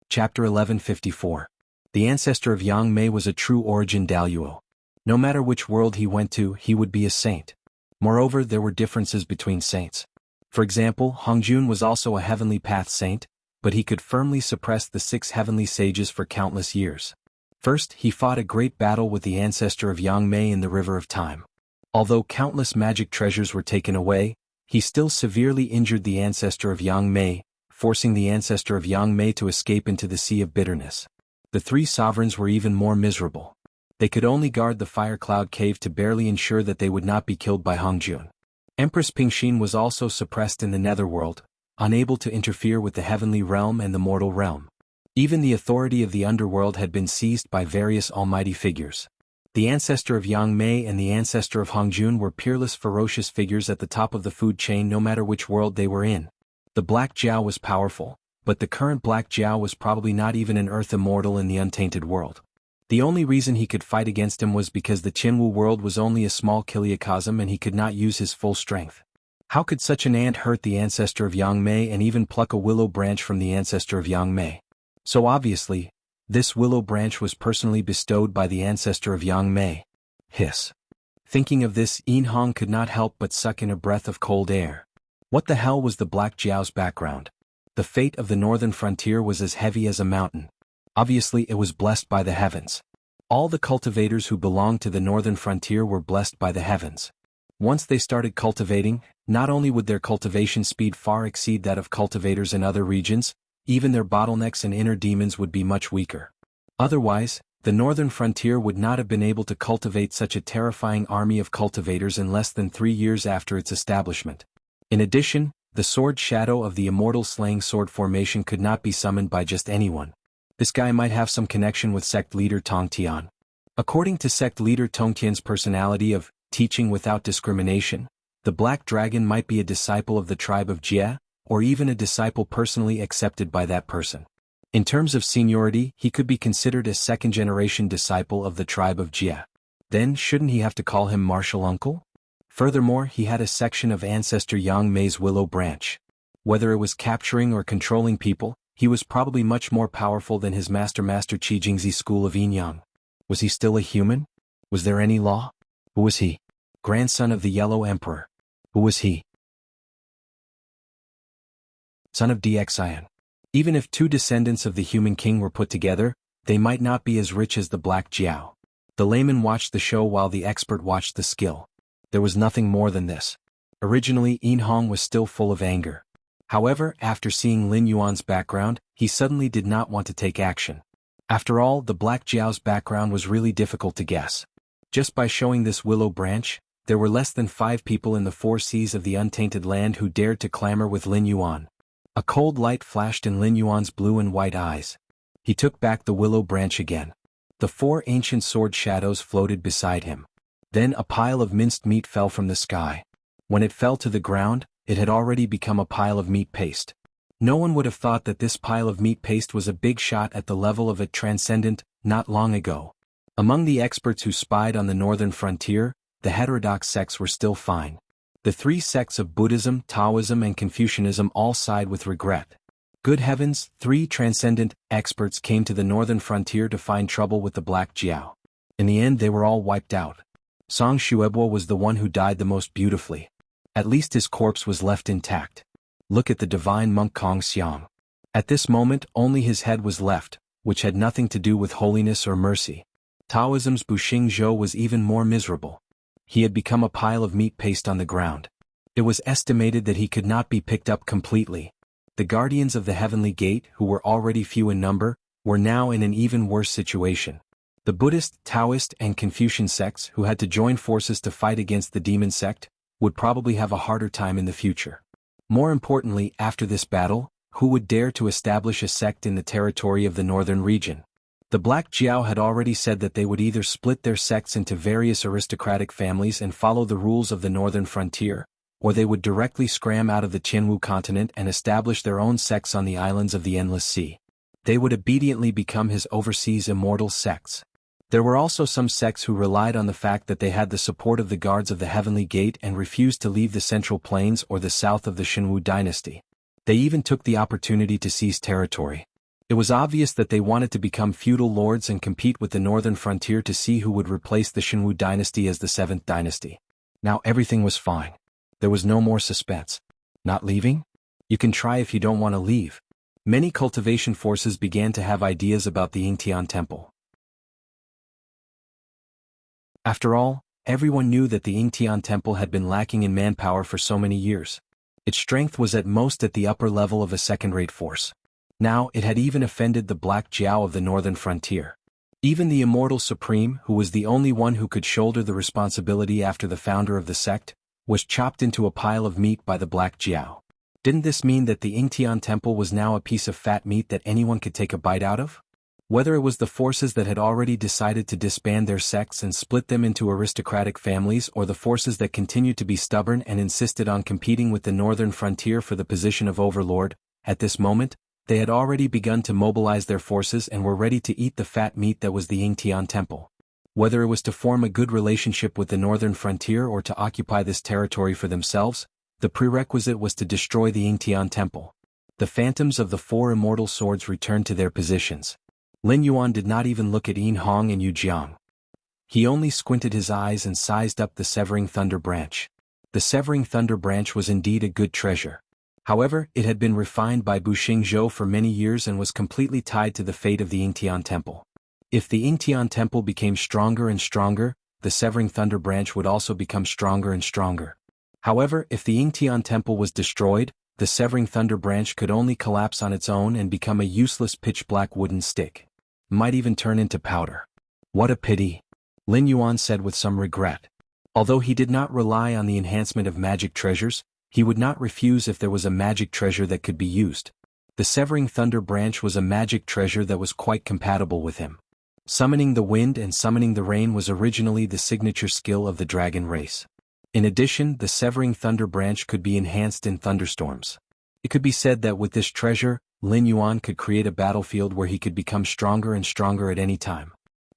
Chapter 1154. The ancestor of Yang Mei was a true origin Daluo. No matter which world he went to, he would be a saint. Moreover, there were differences between saints. For example, Hongjun was also a heavenly path saint, but he could firmly suppress the 6 heavenly sages for countless years. First, he fought a great battle with the ancestor of Yang Mei in the River of Time. Although countless magic treasures were taken away, he still severely injured the ancestor of Yang Mei, forcing the ancestor of Yang Mei to escape into the Sea of Bitterness. The 3 sovereigns were even more miserable. They could only guard the Fire Cloud Cave to barely ensure that they would not be killed by Hongjun. Empress Pingxin was also suppressed in the Netherworld, unable to interfere with the heavenly realm and the mortal realm. Even the authority of the underworld had been seized by various almighty figures. The ancestor of Yang Mei and the ancestor of Hongjun were peerless, ferocious figures at the top of the food chain no matter which world they were in. The Black Jiao was powerful, but the current Black Jiao was probably not even an earth immortal in the untainted world. The only reason he could fight against him was because the Qinwu world was only a small kiliacosm and he could not use his full strength. How could such an ant hurt the ancestor of Yang Mei and even pluck a willow branch from the ancestor of Yang Mei? So obviously, this willow branch was personally bestowed by the ancestor of Yang Mei. Hiss. Thinking of this, Yin Hong could not help but suck in a breath of cold air. What the hell was the Black Jiao's background? The fate of the northern frontier was as heavy as a mountain. Obviously, it was blessed by the heavens. All the cultivators who belonged to the northern frontier were blessed by the heavens. Once they started cultivating, not only would their cultivation speed far exceed that of cultivators in other regions, even their bottlenecks and inner demons would be much weaker. Otherwise, the northern frontier would not have been able to cultivate such a terrifying army of cultivators in less than 3 years after its establishment. In addition, the sword shadow of the immortal slaying sword formation could not be summoned by just anyone. This guy might have some connection with sect leader Tongtian. According to sect leader Tongtian's personality of teaching without discrimination, the Black Dragon might be a disciple of the tribe of Jie, or even a disciple personally accepted by that person. In terms of seniority, he could be considered a second-generation disciple of the tribe of Jie. Then shouldn't he have to call him martial uncle? Furthermore, he had a section of ancestor Yang Mei's willow branch. Whether it was capturing or controlling people, he was probably much more powerful than his master Qi Jingzi's school of Yin Yang. Was he still a human? Was there any law? Who was he? grandson of the Yellow Emperor. Who was he? Son of Dxian. Even if two descendants of the human king were put together, they might not be as rich as the Black Jiao. The layman watched the show while the expert watched the skill. There was nothing more than this. Originally, Yin Hong was still full of anger. However, after seeing Lin Yuan's background, he suddenly did not want to take action. After all, the Black Jiao's background was really difficult to guess. Just by showing this willow branch, there were less than 5 people in the 4 seas of the untainted land who dared to clamor with Lin Yuan. A cold light flashed in Lin Yuan's blue and white eyes. He took back the willow branch again. The 4 ancient sword shadows floated beside him. Then a pile of minced meat fell from the sky. When it fell to the ground, it had already become a pile of meat paste. No one would have thought that this pile of meat paste was a big shot at the level of a transcendent, not long ago. Among the experts who spied on the northern frontier, the heterodox sects were still fine. The 3 sects of Buddhism, Taoism and Confucianism all sighed with regret. Good heavens, 3 transcendent experts came to the northern frontier to find trouble with the Black Jiao. In the end they were all wiped out. Song Xuebuo was the one who died the most beautifully. At least his corpse was left intact. Look at the divine monk Kong Xiang. At this moment only his head was left, which had nothing to do with holiness or mercy. Taoism's Buxing Zhou was even more miserable. He had become a pile of meat paste on the ground. It was estimated that he could not be picked up completely. The guardians of the heavenly gate, who were already few in number, were now in an even worse situation. The Buddhist, Taoist and Confucian sects who had to join forces to fight against the demon sect would probably have a harder time in the future. More importantly, after this battle, who would dare to establish a sect in the territory of the northern region? The Black Jiao had already said that they would either split their sects into various aristocratic families and follow the rules of the northern frontier, or they would directly scram out of the Jianghu continent and establish their own sects on the islands of the Endless Sea. They would obediently become his overseas immortal sects. There were also some sects who relied on the fact that they had the support of the guards of the Heavenly Gate and refused to leave the Central Plains or the south of the Shenwu dynasty. They even took the opportunity to seize territory. It was obvious that they wanted to become feudal lords and compete with the northern frontier to see who would replace the Shenwu dynasty as the 7th dynasty. Now everything was fine. There was no more suspense. Not leaving? You can try if you don't want to leave. Many cultivation forces began to have ideas about the Yingtian temple. After all, everyone knew that the Yingtian temple had been lacking in manpower for so many years. Its strength was at most at the upper level of a second-rate force. Now it had even offended the Black Jiao of the northern frontier. Even the Immortal Supreme, who was the only one who could shoulder the responsibility after the founder of the sect, was chopped into a pile of meat by the Black Jiao. Didn't this mean that the Yingtian temple was now a piece of fat meat that anyone could take a bite out of? Whether it was the forces that had already decided to disband their sects and split them into aristocratic families or the forces that continued to be stubborn and insisted on competing with the northern frontier for the position of overlord, at this moment, they had already begun to mobilize their forces and were ready to eat the fat meat that was the Yingtian temple. Whether it was to form a good relationship with the northern frontier or to occupy this territory for themselves, the prerequisite was to destroy the Yingtian temple. The phantoms of the 4 immortal swords returned to their positions. Lin Yuan did not even look at Yin Hong and Yu Jiang. He only squinted his eyes and sized up the severing thunder branch. The severing thunder branch was indeed a good treasure. However, it had been refined by Buxing Zhou for many years and was completely tied to the fate of the Yingtian temple. If the Yingtian temple became stronger and stronger, the severing thunder branch would also become stronger and stronger. However, if the Yingtian temple was destroyed, the severing thunder branch could only collapse on its own and become a useless pitch-black wooden stick. Might even turn into powder. What a pity, Lin Yuan said with some regret. Although he did not rely on the enhancement of magic treasures, he would not refuse if there was a magic treasure that could be used. The severing thunder branch was a magic treasure that was quite compatible with him. Summoning the wind and summoning the rain was originally the signature skill of the dragon race. In addition, the severing thunder branch could be enhanced in thunderstorms. It could be said that with this treasure, Lin Yuan could create a battlefield where he could become stronger and stronger at any time.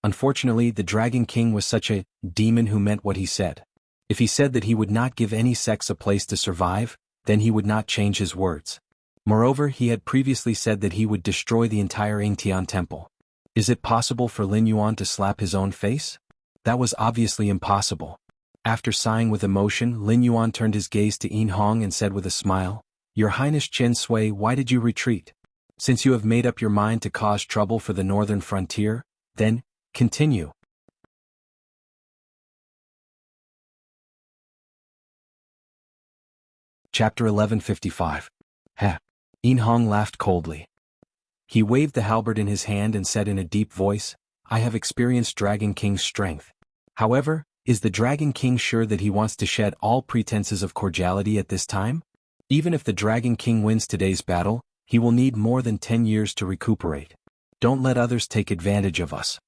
Unfortunately, the Dragon King was such a demon who meant what he said. If he said that he would not give any sects a place to survive, then he would not change his words. Moreover, he had previously said that he would destroy the entire Yingtian temple. Is it possible for Lin Yuan to slap his own face? That was obviously impossible. After sighing with emotion, Lin Yuan turned his gaze to Yin Hong and said with a smile, "Your Highness Chen Sui, why did you retreat? Since you have made up your mind to cause trouble for the northern frontier, then, continue." Chapter 1155. Heh. Yin Hong laughed coldly. He waved the halberd in his hand and said in a deep voice, "I have experienced Dragon King's strength. However, is the Dragon King sure that he wants to shed all pretenses of cordiality at this time? Even if the Dragon King wins today's battle, he will need more than 10 years to recuperate. Don't let others take advantage of us."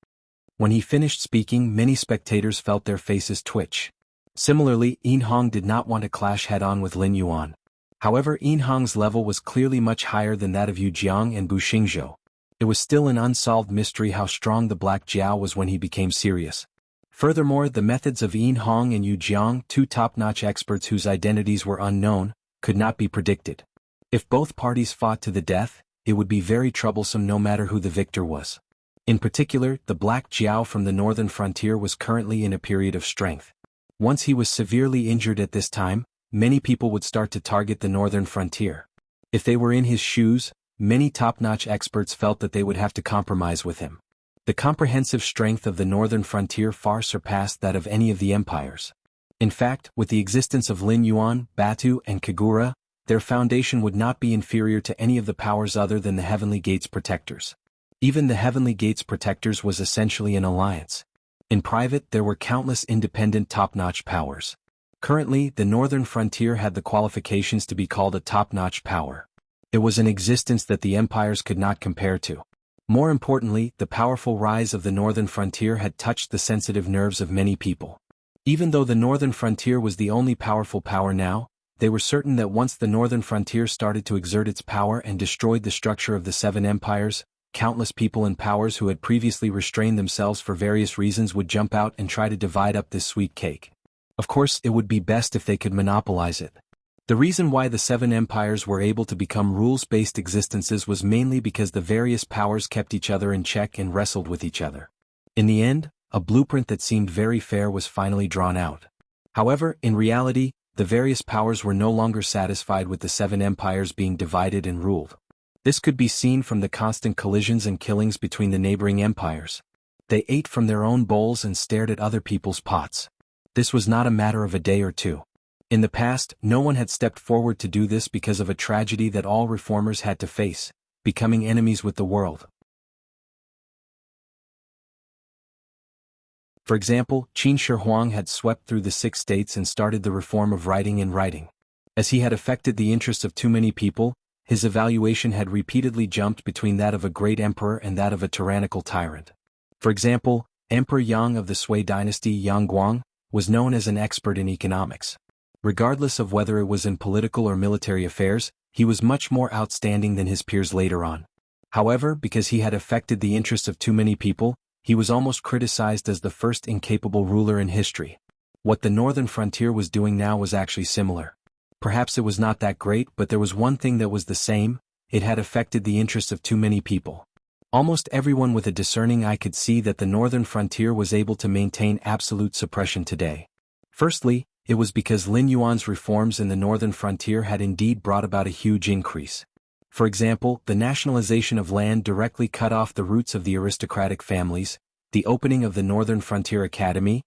When he finished speaking, many spectators felt their faces twitch. Similarly, Yin Hong did not want to clash head-on with Lin Yuan. However, Yin Hong's level was clearly much higher than that of Yu Jiang and Bu Xingzhou. It was still an unsolved mystery how strong the Black Jiao was when he became serious. Furthermore, the methods of Yin Hong and Yu Jiang, two top-notch experts whose identities were unknown, could not be predicted. If both parties fought to the death, it would be very troublesome no matter who the victor was. In particular, the Black Jiao from the northern frontier was currently in a period of strength. Once he was severely injured at this time, many people would start to target the northern frontier. If they were in his shoes, many top-notch experts felt that they would have to compromise with him. The comprehensive strength of the northern frontier far surpassed that of any of the empires. In fact, with the existence of Lin Yuan, Batu, and Kagura, their foundation would not be inferior to any of the powers other than the Heavenly Gates Protectors. Even the Heavenly Gates Protectors was essentially an alliance. In private, there were countless independent top-notch powers. Currently, the northern frontier had the qualifications to be called a top-notch power. It was an existence that the empires could not compare to. More importantly, the powerful rise of the northern frontier had touched the sensitive nerves of many people. Even though the northern frontier was the only powerful power now, they were certain that once the northern frontier started to exert its power and destroyed the structure of the seven empires, countless people and powers who had previously restrained themselves for various reasons would jump out and try to divide up this sweet cake. Of course, it would be best if they could monopolize it. The reason why the seven empires were able to become rules-based existences was mainly because the various powers kept each other in check and wrestled with each other. In the end, a blueprint that seemed very fair was finally drawn out. However, in reality, the various powers were no longer satisfied with the seven empires being divided and ruled. This could be seen from the constant collisions and killings between the neighboring empires. They ate from their own bowls and stared at other people's pots. This was not a matter of a day or two. In the past, no one had stepped forward to do this because of a tragedy that all reformers had to face, becoming enemies with the world. For example, Qin Shi Huang had swept through the 6 states and started the reform of writing and writing. As he had affected the interests of too many people, his evaluation had repeatedly jumped between that of a great emperor and that of a tyrannical tyrant. For example, Emperor Yang of the Sui dynasty Yang Guang was known as an expert in economics. Regardless of whether it was in political or military affairs, he was much more outstanding than his peers later on. However, because he had affected the interests of too many people, he was almost criticized as the first incapable ruler in history. What the northern frontier was doing now was actually similar. Perhaps it was not that great, but there was one thing that was the same: it had affected the interests of too many people. Almost everyone with a discerning eye could see that the northern frontier was able to maintain absolute suppression today. Firstly, it was because Lin Yuan's reforms in the northern frontier had indeed brought about a huge increase. For example, the nationalization of land directly cut off the roots of the aristocratic families, the opening of the Northern Frontier Academy.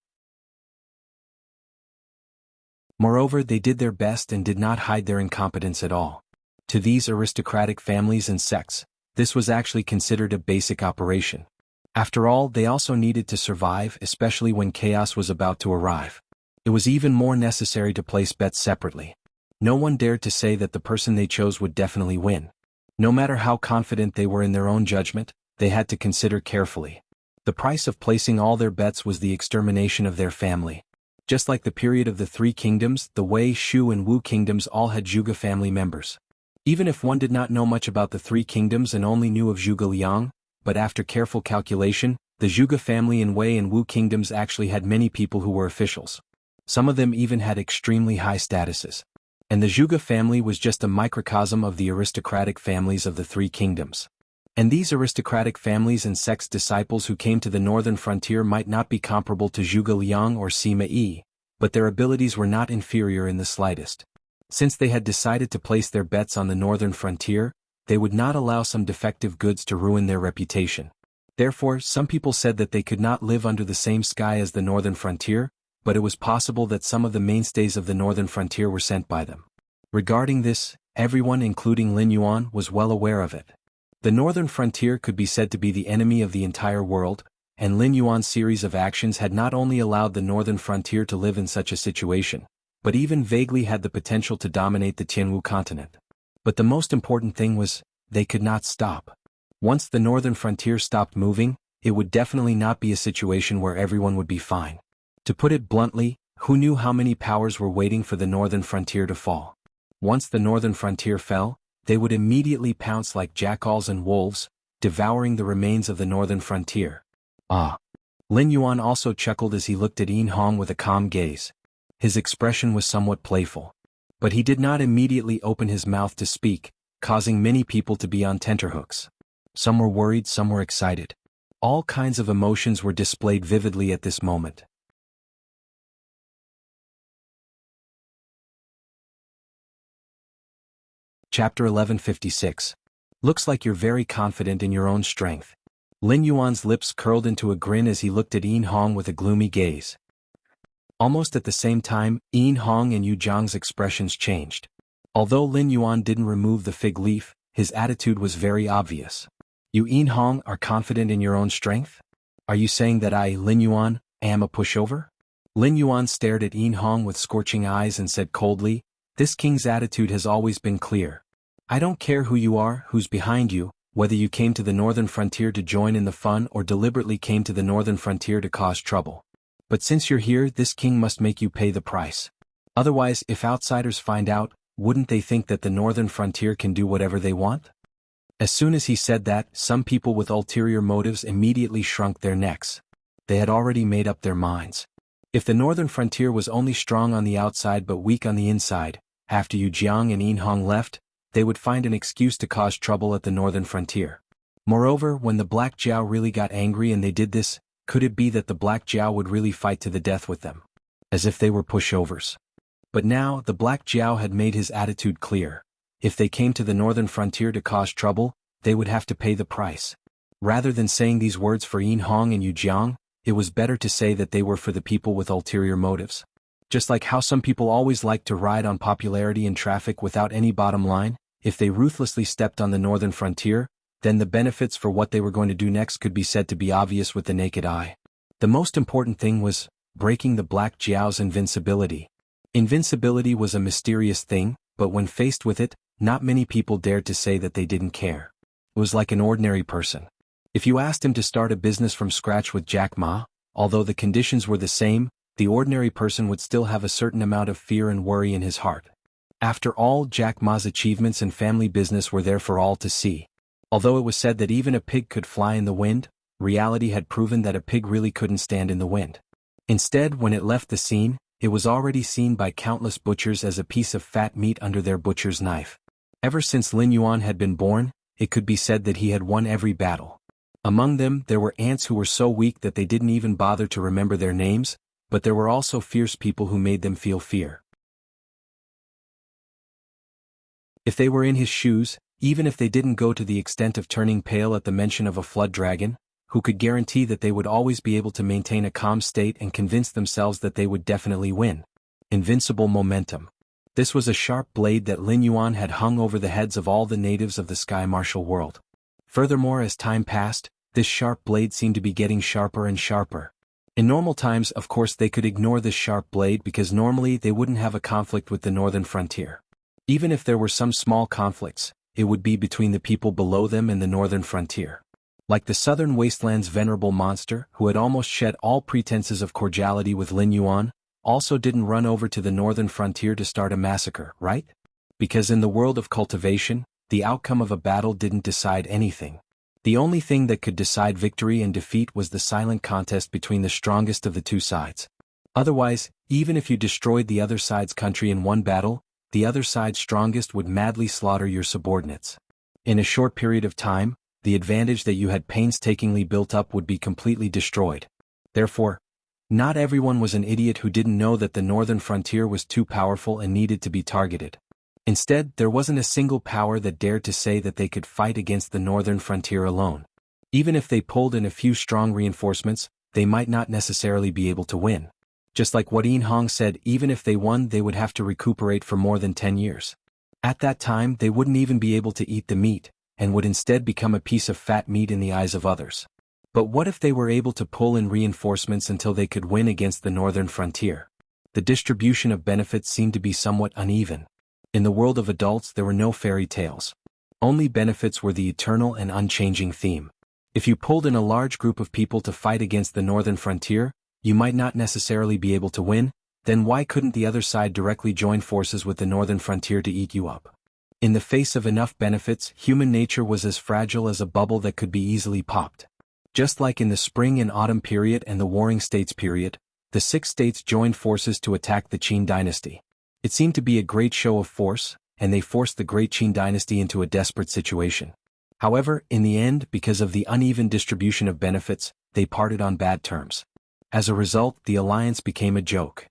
Moreover, they did their best and did not hide their incompetence at all. To these aristocratic families and sects, this was actually considered a basic operation. After all, they also needed to survive, especially when chaos was about to arrive. It was even more necessary to place bets separately. No one dared to say that the person they chose would definitely win. No matter how confident they were in their own judgment, they had to consider carefully. The price of placing all their bets was the extermination of their family. Just like the period of the Three Kingdoms, the Wei, Shu and Wu kingdoms all had Zhuge family members. Even if one did not know much about the Three Kingdoms and only knew of Zhuge Liang, but after careful calculation, the Zhuge family in Wei and Wu kingdoms actually had many people who were officials. Some of them even had extremely high statuses. And the Zhuge family was just a microcosm of the aristocratic families of the Three Kingdoms. And these aristocratic families and sects disciples who came to the northern frontier might not be comparable to Zhuge Liang or Sima Yi, but their abilities were not inferior in the slightest. Since they had decided to place their bets on the northern frontier, they would not allow some defective goods to ruin their reputation. Therefore, some people said that they could not live under the same sky as the northern frontier, but it was possible that some of the mainstays of the northern frontier were sent by them. Regarding this, everyone including Lin Yuan was well aware of it. The northern frontier could be said to be the enemy of the entire world, and Lin Yuan's series of actions had not only allowed the northern frontier to live in such a situation, but even vaguely had the potential to dominate the Jianghu continent. But the most important thing was, they could not stop. Once the northern frontier stopped moving, it would definitely not be a situation where everyone would be fine. To put it bluntly, who knew how many powers were waiting for the northern frontier to fall? Once the northern frontier fell, they would immediately pounce like jackals and wolves, devouring the remains of the northern frontier. Ah! Lin Yuan also chuckled as he looked at Yin Hong with a calm gaze. His expression was somewhat playful. But he did not immediately open his mouth to speak, causing many people to be on tenterhooks. Some were worried, some were excited. All kinds of emotions were displayed vividly at this moment. Chapter 1156. Looks like you're very confident in your own strength. Lin Yuan's lips curled into a grin as he looked at Yin Hong with a gloomy gaze. Almost at the same time, Yin Hong and Yu Zhang's expressions changed. Although Lin Yuan didn't remove the fig leaf, his attitude was very obvious. You Yin Hong are confident in your own strength? Are you saying that I, Lin Yuan, am a pushover? Lin Yuan stared at Yin Hong with scorching eyes and said coldly, this king's attitude has always been clear. I don't care who you are, who's behind you, whether you came to the northern frontier to join in the fun or deliberately came to the northern frontier to cause trouble. But since you're here, this king must make you pay the price. Otherwise, if outsiders find out, wouldn't they think that the northern frontier can do whatever they want? As soon as he said that, some people with ulterior motives immediately shrunk their necks. They had already made up their minds. If the northern frontier was only strong on the outside but weak on the inside, after Yu Jiang and Yin Hong left, they would find an excuse to cause trouble at the northern frontier. Moreover, when the Black Jiao really got angry and they did this, could it be that the Black Jiao would really fight to the death with them? As if they were pushovers. But now, the Black Jiao had made his attitude clear. If they came to the northern frontier to cause trouble, they would have to pay the price. Rather than saying these words for Yin Hong and Yu Jiang, it was better to say that they were for the people with ulterior motives. Just like how some people always like to ride on popularity in traffic without any bottom line, if they ruthlessly stepped on the northern frontier, then the benefits for what they were going to do next could be said to be obvious with the naked eye. The most important thing was breaking the Black Jiao's invincibility. Invincibility was a mysterious thing, but when faced with it, not many people dared to say that they didn't care. It was like an ordinary person. If you asked him to start a business from scratch with Jack Ma, although the conditions were the same, the ordinary person would still have a certain amount of fear and worry in his heart. After all, Jack Ma's achievements and family business were there for all to see. Although it was said that even a pig could fly in the wind, reality had proven that a pig really couldn't stand in the wind. Instead, when it left the scene, it was already seen by countless butchers as a piece of fat meat under their butcher's knife. Ever since Lin Yuan had been born, it could be said that he had won every battle. Among them, there were ants who were so weak that they didn't even bother to remember their names, but there were also fierce people who made them feel fear. If they were in his shoes, even if they didn't go to the extent of turning pale at the mention of a flood dragon, who could guarantee that they would always be able to maintain a calm state and convince themselves that they would definitely win. Invincible momentum. This was a sharp blade that Lin Yuan had hung over the heads of all the natives of the Sky Martial world. Furthermore, as time passed, this sharp blade seemed to be getting sharper and sharper. In normal times, of course, they could ignore this sharp blade because normally they wouldn't have a conflict with the northern frontier. Even if there were some small conflicts, it would be between the people below them and the northern frontier. Like the southern wasteland's venerable monster, who had almost shed all pretenses of cordiality with Lin Yuan, also didn't run over to the northern frontier to start a massacre, right? Because in the world of cultivation, the outcome of a battle didn't decide anything. The only thing that could decide victory and defeat was the silent contest between the strongest of the two sides. Otherwise, even if you destroyed the other side's country in one battle, the other side's strongest would madly slaughter your subordinates. In a short period of time, the advantage that you had painstakingly built up would be completely destroyed. Therefore, Not everyone was an idiot who didn't know that the northern frontier was too powerful and needed to be targeted. Instead, there wasn't a single power that dared to say that they could fight against the northern frontier alone. Even if they pulled in a few strong reinforcements, they might not necessarily be able to win. Just like what Yin Hong said, even if they won, they would have to recuperate for more than 10 years. At that time, they wouldn't even be able to eat the meat, and would instead become a piece of fat meat in the eyes of others. But what if they were able to pull in reinforcements until they could win against the northern frontier? The distribution of benefits seemed to be somewhat uneven. In the world of adults, there were no fairy tales. Only benefits were the eternal and unchanging theme. If you pulled in a large group of people to fight against the northern frontier, you might not necessarily be able to win. Then why couldn't the other side directly join forces with the northern frontier to eat you up? In the face of enough benefits, human nature was as fragile as a bubble that could be easily popped. Just like in the spring and autumn period and the warring states period, the 6 states joined forces to attack the Qin dynasty. It seemed to be a great show of force, and they forced the great Qin dynasty into a desperate situation. However, in the end, because of the uneven distribution of benefits, they parted on bad terms. As a result, the alliance became a joke.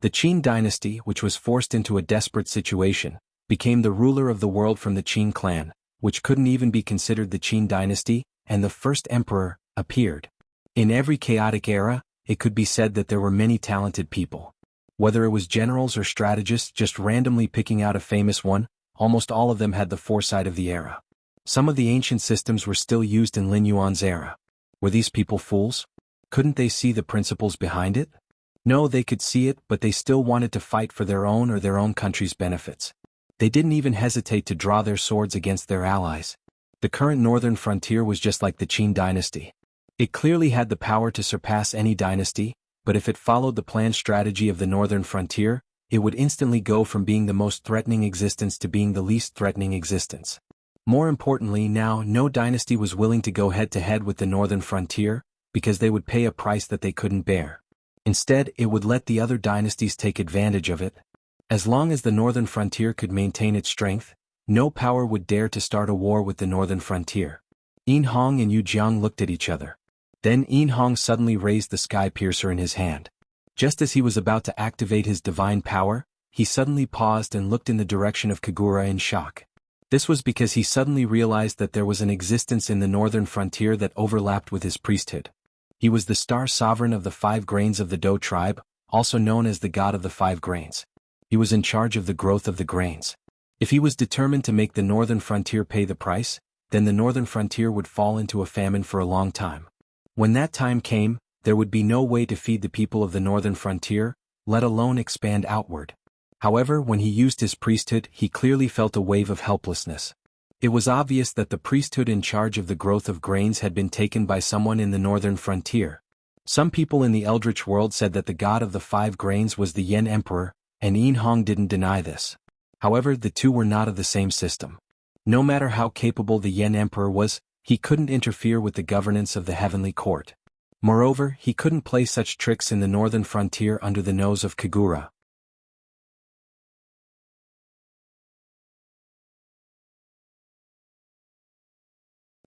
The Qin dynasty, which was forced into a desperate situation, became the ruler of the world from the Qin clan, which couldn't even be considered the Qin dynasty, and the first emperor appeared. In every chaotic era, it could be said that there were many talented people. Whether it was generals or strategists just randomly picking out a famous one, almost all of them had the foresight of the era. Some of the ancient systems were still used in Lin Yuan's era. Were these people fools? Couldn't they see the principles behind it? No, they could see it, but they still wanted to fight for their own or their own country's benefits. They didn't even hesitate to draw their swords against their allies. The current northern frontier was just like the Qin dynasty. It clearly had the power to surpass any dynasty, but if it followed the planned strategy of the northern frontier, it would instantly go from being the most threatening existence to being the least threatening existence. More importantly, now no dynasty was willing to go head-to-head with the northern frontier, because they would pay a price that they couldn't bear. Instead, it would let the other dynasties take advantage of it. As long as the northern frontier could maintain its strength, no power would dare to start a war with the northern frontier. Yin Hong and Yu Jiang looked at each other. Then Yin Hong suddenly raised the sky piercer in his hand. Just as he was about to activate his divine power, he suddenly paused and looked in the direction of Kagura in shock. This was because he suddenly realized that there was an existence in the northern frontier that overlapped with his priesthood. He was the star sovereign of the 5 grains of the Dou tribe, also known as the god of the 5 grains. He was in charge of the growth of the grains. If he was determined to make the northern frontier pay the price, then the northern frontier would fall into a famine for a long time. When that time came, there would be no way to feed the people of the northern frontier, let alone expand outward. However, when he used his priesthood, he clearly felt a wave of helplessness. It was obvious that the priesthood in charge of the growth of grains had been taken by someone in the northern frontier. Some people in the Eldritch world said that the god of the 5 grains was the Yen Emperor, and Yin Hong didn't deny this. However, the two were not of the same system. No matter how capable the Yen Emperor was, he couldn't interfere with the governance of the heavenly court. Moreover, he couldn't play such tricks in the northern frontier under the nose of Kagura.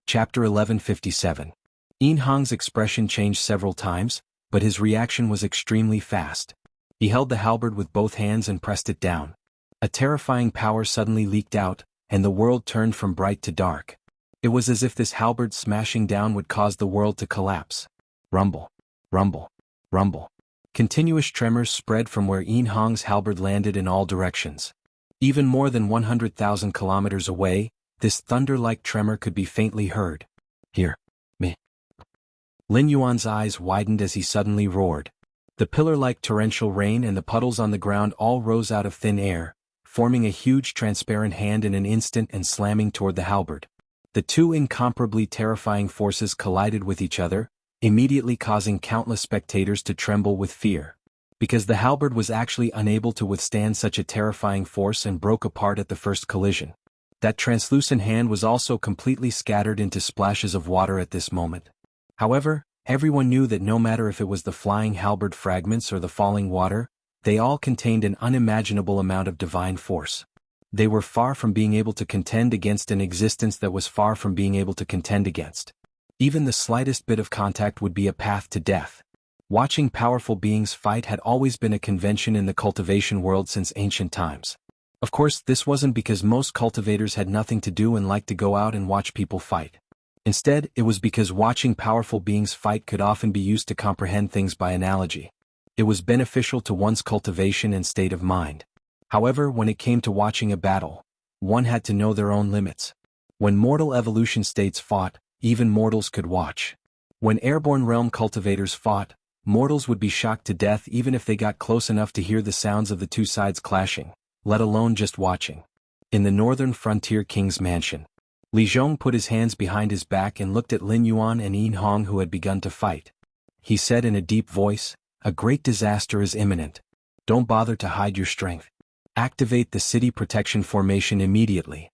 Chapter 1157. Yin Hong's expression changed several times, but his reaction was extremely fast. He held the halberd with both hands and pressed it down. A terrifying power suddenly leaked out, and the world turned from bright to dark. It was as if this halberd smashing down would cause the world to collapse. Rumble. Rumble. Rumble. Continuous tremors spread from where Yin Hong's halberd landed in all directions. Even more than 100,000 kilometers away, this thunder-like tremor could be faintly heard. Hear me. Lin Yuan's eyes widened as he suddenly roared. The pillar-like torrential rain and the puddles on the ground all rose out of thin air, forming a huge transparent hand in an instant and slamming toward the halberd. The two incomparably terrifying forces collided with each other, immediately causing countless spectators to tremble with fear. Because the halberd was actually unable to withstand such a terrifying force and broke apart at the first collision. That translucent hand was also completely scattered into splashes of water at this moment. However, everyone knew that no matter if it was the flying halberd fragments or the falling water, they all contained an unimaginable amount of divine force. They were far from being able to contend against an existence that was far from being able to contend against. Even the slightest bit of contact would be a path to death. Watching powerful beings fight had always been a convention in the cultivation world since ancient times. Of course, this wasn't because most cultivators had nothing to do and liked to go out and watch people fight. Instead, it was because watching powerful beings fight could often be used to comprehend things by analogy. It was beneficial to one's cultivation and state of mind. However, when it came to watching a battle, one had to know their own limits. When mortal evolution states fought, even mortals could watch. When airborne realm cultivators fought, mortals would be shocked to death even if they got close enough to hear the sounds of the two sides clashing, let alone just watching. In the northern frontier king's mansion, Li Zhong put his hands behind his back and looked at Lin Yuan and Yin Hong who had begun to fight. He said in a deep voice, "A great disaster is imminent. Don't bother to hide your strength. Activate the city protection formation immediately."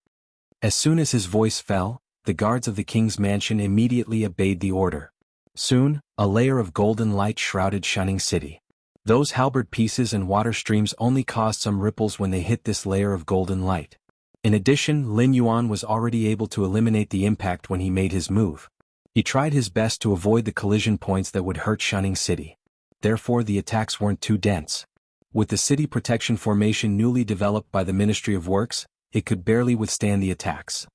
As soon as his voice fell, the guards of the king's mansion immediately obeyed the order. Soon, a layer of golden light shrouded Shining City. Those halberd pieces and water streams only caused some ripples when they hit this layer of golden light. In addition, Lin Yuan was already able to eliminate the impact when he made his move. He tried his best to avoid the collision points that would hurt Shining City. Therefore, the attacks weren't too dense. With the city protection formation newly developed by the Ministry of Works, it could barely withstand the attacks.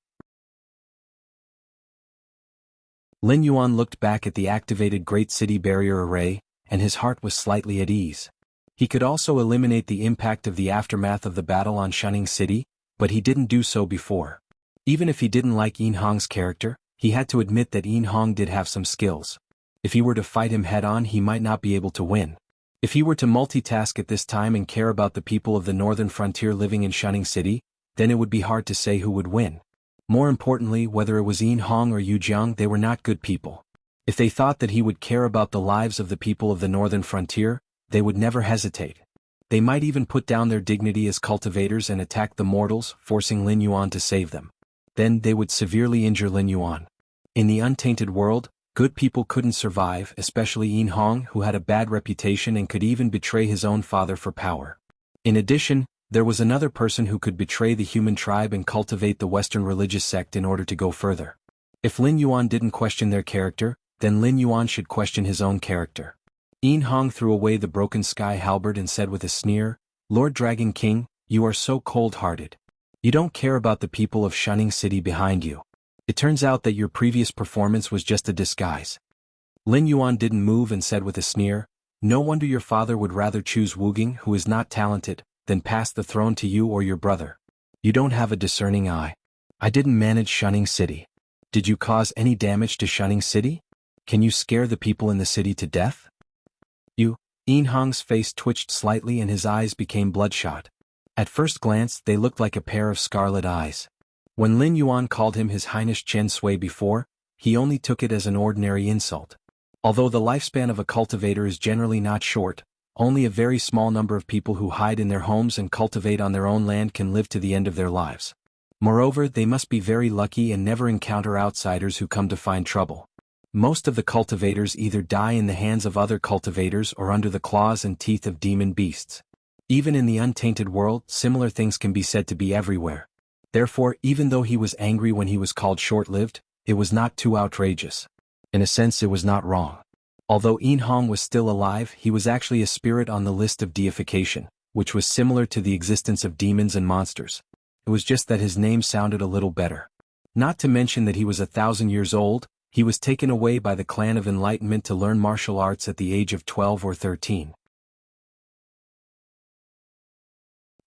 Lin Yuan looked back at the activated Great City Barrier Array, and his heart was slightly at ease. He could also eliminate the impact of the aftermath of the battle on Shining City, but he didn't do so before. Even if he didn't like Yin Hong's character, he had to admit that Yin Hong did have some skills. If he were to fight him head-on, he might not be able to win. If he were to multitask at this time and care about the people of the northern frontier living in Shining City, then it would be hard to say who would win. More importantly, whether it was Yin Hong or Yu Jiang, they were not good people. If they thought that he would care about the lives of the people of the northern frontier, they would never hesitate. They might even put down their dignity as cultivators and attack the mortals, forcing Lin Yuan to save them. Then they would severely injure Lin Yuan. In the untainted world, good people couldn't survive, especially Yin Hong, who had a bad reputation and could even betray his own father for power. In addition, there was another person who could betray the human tribe and cultivate the Western religious sect in order to go further. If Lin Yuan didn't question their character, then Lin Yuan should question his own character. Yin Hong threw away the broken sky halberd and said with a sneer, "Lord Dragon King, you are so cold-hearted. You don't care about the people of Shining City behind you. It turns out that your previous performance was just a disguise." Lin Yuan didn't move and said with a sneer, "No wonder your father would rather choose Wuxia, who is not talented, than pass the throne to you or your brother. You don't have a discerning eye. I didn't manage Shining City. Did you cause any damage to Shining City? Can you scare the people in the city to death?" Yin Hong's face twitched slightly and his eyes became bloodshot. At first glance, they looked like a pair of scarlet eyes. When Lin Yuan called him His Highness Chen Sui before, he only took it as an ordinary insult. Although the lifespan of a cultivator is generally not short, only a very small number of people who hide in their homes and cultivate on their own land can live to the end of their lives. Moreover, they must be very lucky and never encounter outsiders who come to find trouble. Most of the cultivators either die in the hands of other cultivators or under the claws and teeth of demon beasts. Even in the untainted world, similar things can be said to be everywhere. Therefore, even though he was angry when he was called short-lived, it was not too outrageous. In a sense, it was not wrong. Although Yin Hong was still alive, he was actually a spirit on the list of deification, which was similar to the existence of demons and monsters. It was just that his name sounded a little better. Not to mention that he was 1,000 years old, he was taken away by the clan of enlightenment to learn martial arts at the age of 12 or 13.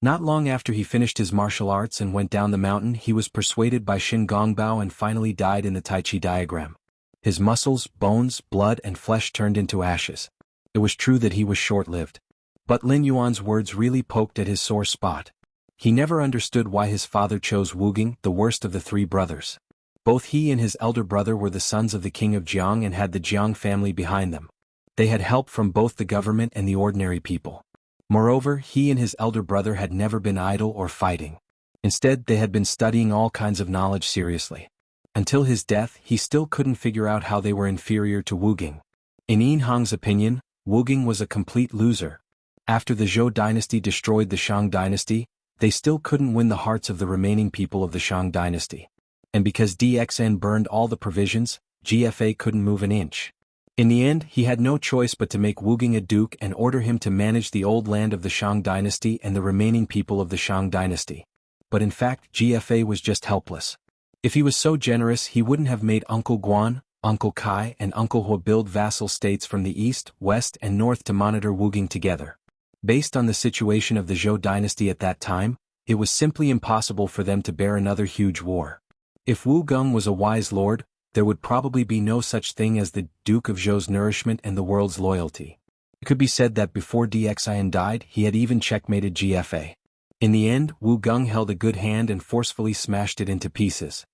Not long after he finished his martial arts and went down the mountain, he was persuaded by Shin Gongbao and finally died in the Tai Chi diagram. His muscles, bones, blood and flesh turned into ashes. It was true that he was short-lived. But Lin Yuan's words really poked at his sore spot. He never understood why his father chose Wuxia, the worst of the three brothers. Both he and his elder brother were the sons of the king of Jianghu and had the Jiang family behind them. They had help from both the government and the ordinary people. Moreover, he and his elder brother had never been idle or fighting. Instead, they had been studying all kinds of knowledge seriously. Until his death, he still couldn't figure out how they were inferior to Wuxia. In Yin Hong's opinion, Wuxia was a complete loser. After the Zhou dynasty destroyed the Shang dynasty, they still couldn't win the hearts of the remaining people of the Shang dynasty. And because DXN burned all the provisions, GFA couldn't move an inch. In the end, he had no choice but to make Wu Ging a duke and order him to manage the old land of the Shang dynasty and the remaining people of the Shang dynasty. But in fact, GFA was just helpless. If he was so generous, he wouldn't have made Uncle Guan, Uncle Kai and Uncle Hua build vassal states from the east, west and north to monitor Wu Ging together. Based on the situation of the Zhou dynasty at that time, it was simply impossible for them to bear another huge war. If Wu Geng was a wise lord, there would probably be no such thing as the Duke of Zhou's nourishment and the world's loyalty. It could be said that before Dxian died, he had even checkmated GFA. In the end, Wu Geng held a good hand and forcefully smashed it into pieces.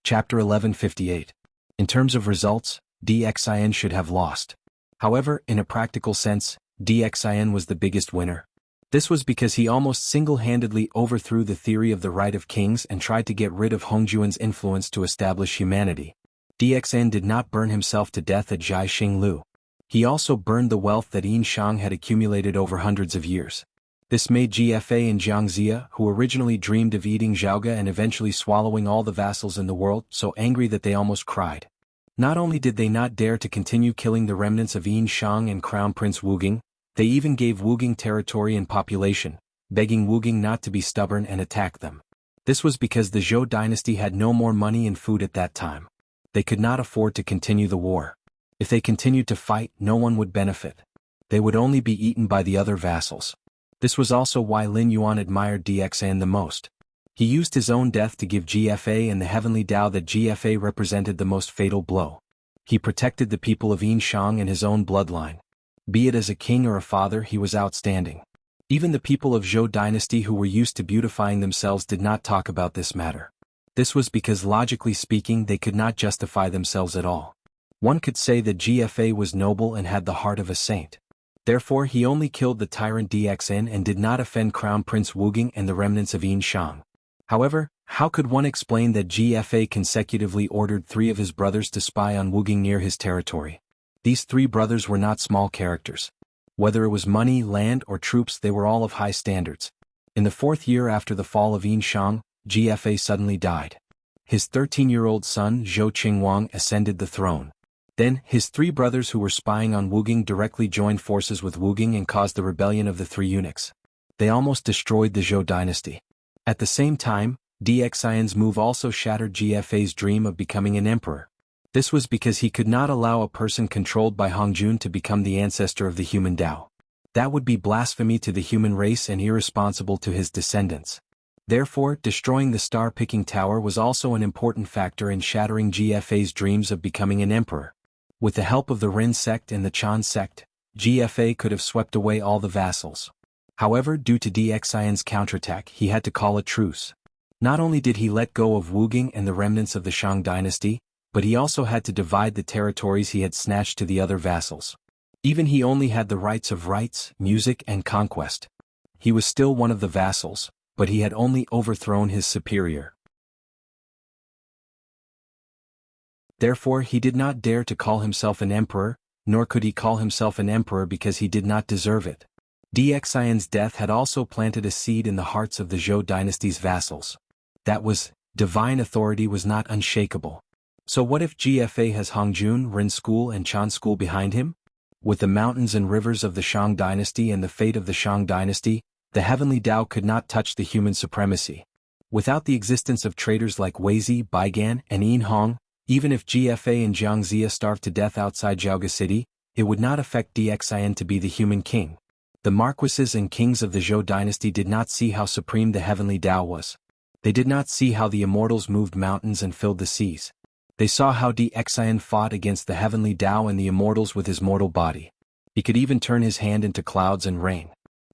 Chapter 1158. In terms of results, Dxian should have lost. However, in a practical sense, Dxian was the biggest winner. This was because he almost single-handedly overthrew the theory of the right of kings and tried to get rid of Hongjuan's influence to establish humanity. Dxian did not burn himself to death at Jai Xinglu. He also burned the wealth that Yin Shang had accumulated over hundreds of years. This made GFA and Jiangxia, who originally dreamed of eating Zhaoge and eventually swallowing all the vassals in the world, so angry that they almost cried. Not only did they not dare to continue killing the remnants of Yin Shang and Crown Prince Wu Ging, they even gave Wu Ging territory and population, begging Wu Ging not to be stubborn and attack them. This was because the Zhou dynasty had no more money and food at that time. They could not afford to continue the war. If they continued to fight, no one would benefit. They would only be eaten by the other vassals. This was also why Lin Yuan admired Dxian the most. He used his own death to give GFA and the heavenly Tao that GFA represented the most fatal blow. He protected the people of Yin Shang and his own bloodline. Be it as a king or a father, he was outstanding. Even the people of Zhou dynasty who were used to beautifying themselves did not talk about this matter. This was because logically speaking they could not justify themselves at all. One could say that GFA was noble and had the heart of a saint. Therefore he only killed the tyrant Dxian and did not offend Crown Prince Wu Ging and the remnants of Yin Shang. However, how could one explain that GFA consecutively ordered 3 of his brothers to spy on Wu Ging near his territory? These 3 brothers were not small characters. Whether it was money, land, or troops, they were all of high standards. In the 4th year after the fall of Yin Shang, GFA suddenly died. His 13-year-old son Zhou Qingwang ascended the throne. Then, his 3 brothers who were spying on Wu Ging directly joined forces with Wu Ging and caused the rebellion of the 3 eunuchs. They almost destroyed the Zhou dynasty. At the same time, Dxian's move also shattered GFA's dream of becoming an emperor. This was because he could not allow a person controlled by Hongjun to become the ancestor of the human Tao. That would be blasphemy to the human race and irresponsible to his descendants. Therefore, destroying the star-picking tower was also an important factor in shattering GFA's dreams of becoming an emperor. With the help of the Ren sect and the Chan sect, GFA could have swept away all the vassals. However, due to Dxian's counterattack, he had to call a truce. Not only did he let go of Wu Ging and the remnants of the Shang dynasty, but he also had to divide the territories he had snatched to the other vassals. Even he only had the rights of rights, music and conquest. He was still one of the vassals, but he had only overthrown his superior. Therefore he did not dare to call himself an emperor, nor could he call himself an emperor because he did not deserve it. Dxian's death had also planted a seed in the hearts of the Zhou dynasty's vassals. That was, divine authority was not unshakable. So what if GFA has Hongjun, Ren school and Chan school behind him? With the mountains and rivers of the Shang dynasty and the fate of the Shang dynasty, the heavenly Tao could not touch the human supremacy. Without the existence of traitors like Weizi, Baigan, and Yin Hong, even if GFA and Jiangxia starved to death outside Zhaoge city, it would not affect Dxian to be the human king. The marquises and kings of the Zhou dynasty did not see how supreme the heavenly Tao was. They did not see how the immortals moved mountains and filled the seas. They saw how Dxian fought against the heavenly Tao and the immortals with his mortal body. He could even turn his hand into clouds and rain.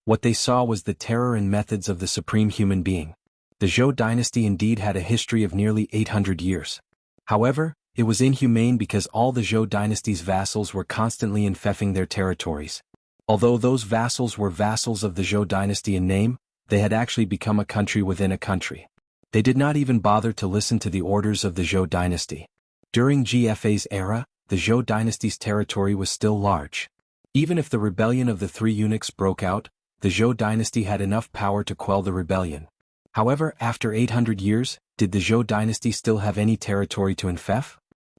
What they saw was the terror and methods of the supreme human being. The Zhou dynasty indeed had a history of nearly 800 years. However, it was inhumane because all the Zhou dynasty's vassals were constantly infecting their territories. Although those vassals were vassals of the Zhou dynasty in name, they had actually become a country within a country. They did not even bother to listen to the orders of the Zhou dynasty. During GFA's era, the Zhou dynasty's territory was still large. Even if the rebellion of the 3 eunuchs broke out, the Zhou dynasty had enough power to quell the rebellion. However, after 800 years, did the Zhou dynasty still have any territory to infest?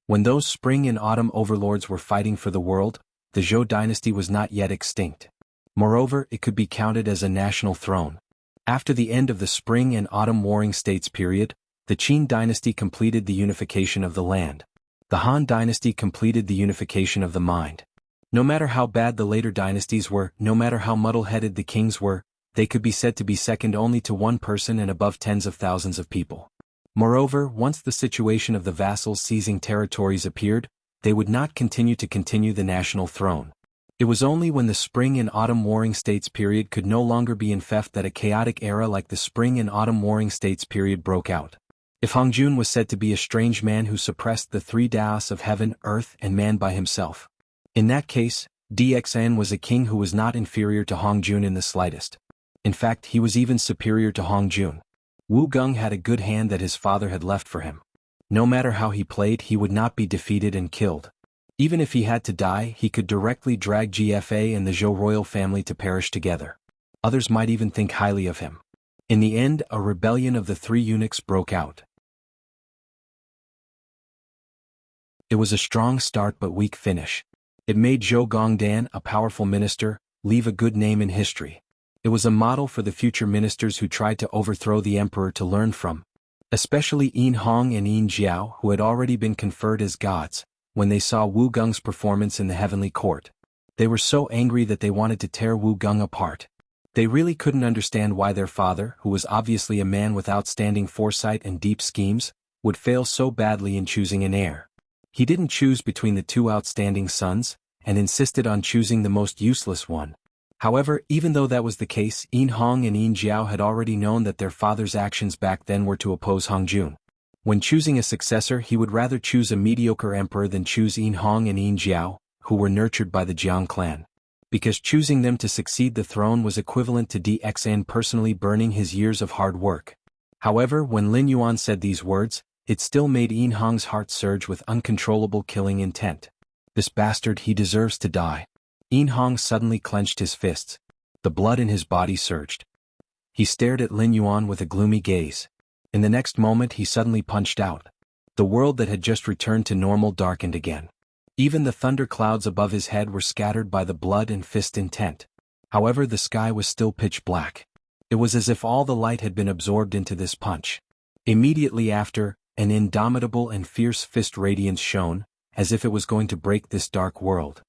When those spring and autumn overlords were fighting for the world, the Zhou dynasty was not yet extinct. Moreover, it could be counted as a national throne. After the end of the spring and autumn warring states period, the Qin dynasty completed the unification of the land. The Han dynasty completed the unification of the mind. No matter how bad the later dynasties were, no matter how muddle-headed the kings were, they could be said to be second only to one person and above tens of thousands of people. Moreover, once the situation of the vassals seizing territories appeared, they would not continue the national throne. It was only when the spring and autumn warring states period could no longer be infest that a chaotic era like the spring and autumn warring states period broke out. If Hongjun was said to be a strange man who suppressed the three Daos of heaven, earth, and man by himself. In that case, DXN was a king who was not inferior to Hongjun in the slightest. In fact, he was even superior to Hongjun. Wu Geng had a good hand that his father had left for him. No matter how he played, he would not be defeated and killed. Even if he had to die, he could directly drag GFA and the Zhou royal family to perish together. Others might even think highly of him. In the end, a rebellion of the three eunuchs broke out. It was a strong start but weak finish. It made Zhou Gongdan, a powerful minister, leave a good name in history. It was a model for the future ministers who tried to overthrow the emperor to learn from. Especially Yin Hong and Yin Jiao, who had already been conferred as gods, when they saw Wu Geng's performance in the heavenly court. They were so angry that they wanted to tear Wu Geng apart. They really couldn't understand why their father, who was obviously a man with outstanding foresight and deep schemes, would fail so badly in choosing an heir. He didn't choose between the two outstanding sons, and insisted on choosing the most useless one. However, even though that was the case, Yin Hong and Yin Jiao had already known that their father's actions back then were to oppose Hongjun. When choosing a successor, he would rather choose a mediocre emperor than choose Yin Hong and Yin Jiao, who were nurtured by the Jiang clan. Because choosing them to succeed the throne was equivalent to DXN personally burning his years of hard work. However, when Lin Yuan said these words, it still made Yin Hong's heart surge with uncontrollable killing intent. This bastard, he deserves to die. Yin Hong suddenly clenched his fists. The blood in his body surged. He stared at Lin Yuan with a gloomy gaze. In the next moment he suddenly punched out. The world that had just returned to normal darkened again. Even the thunder clouds above his head were scattered by the blood and fist intent. However, the sky was still pitch black. It was as if all the light had been absorbed into this punch. Immediately after, an indomitable and fierce fist radiance shone, as if it was going to break this dark world.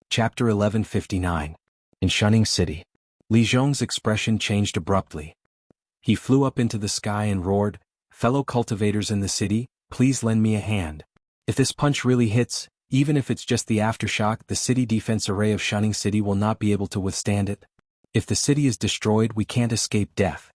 Chapter 1159. In Shunning City. Li Zhong's expression changed abruptly. He flew up into the sky and roared, "Fellow cultivators in the city, please lend me a hand. If this punch really hits, even if it's just the aftershock, the city defense array of Shunning City will not be able to withstand it. If the city is destroyed, we can't escape death."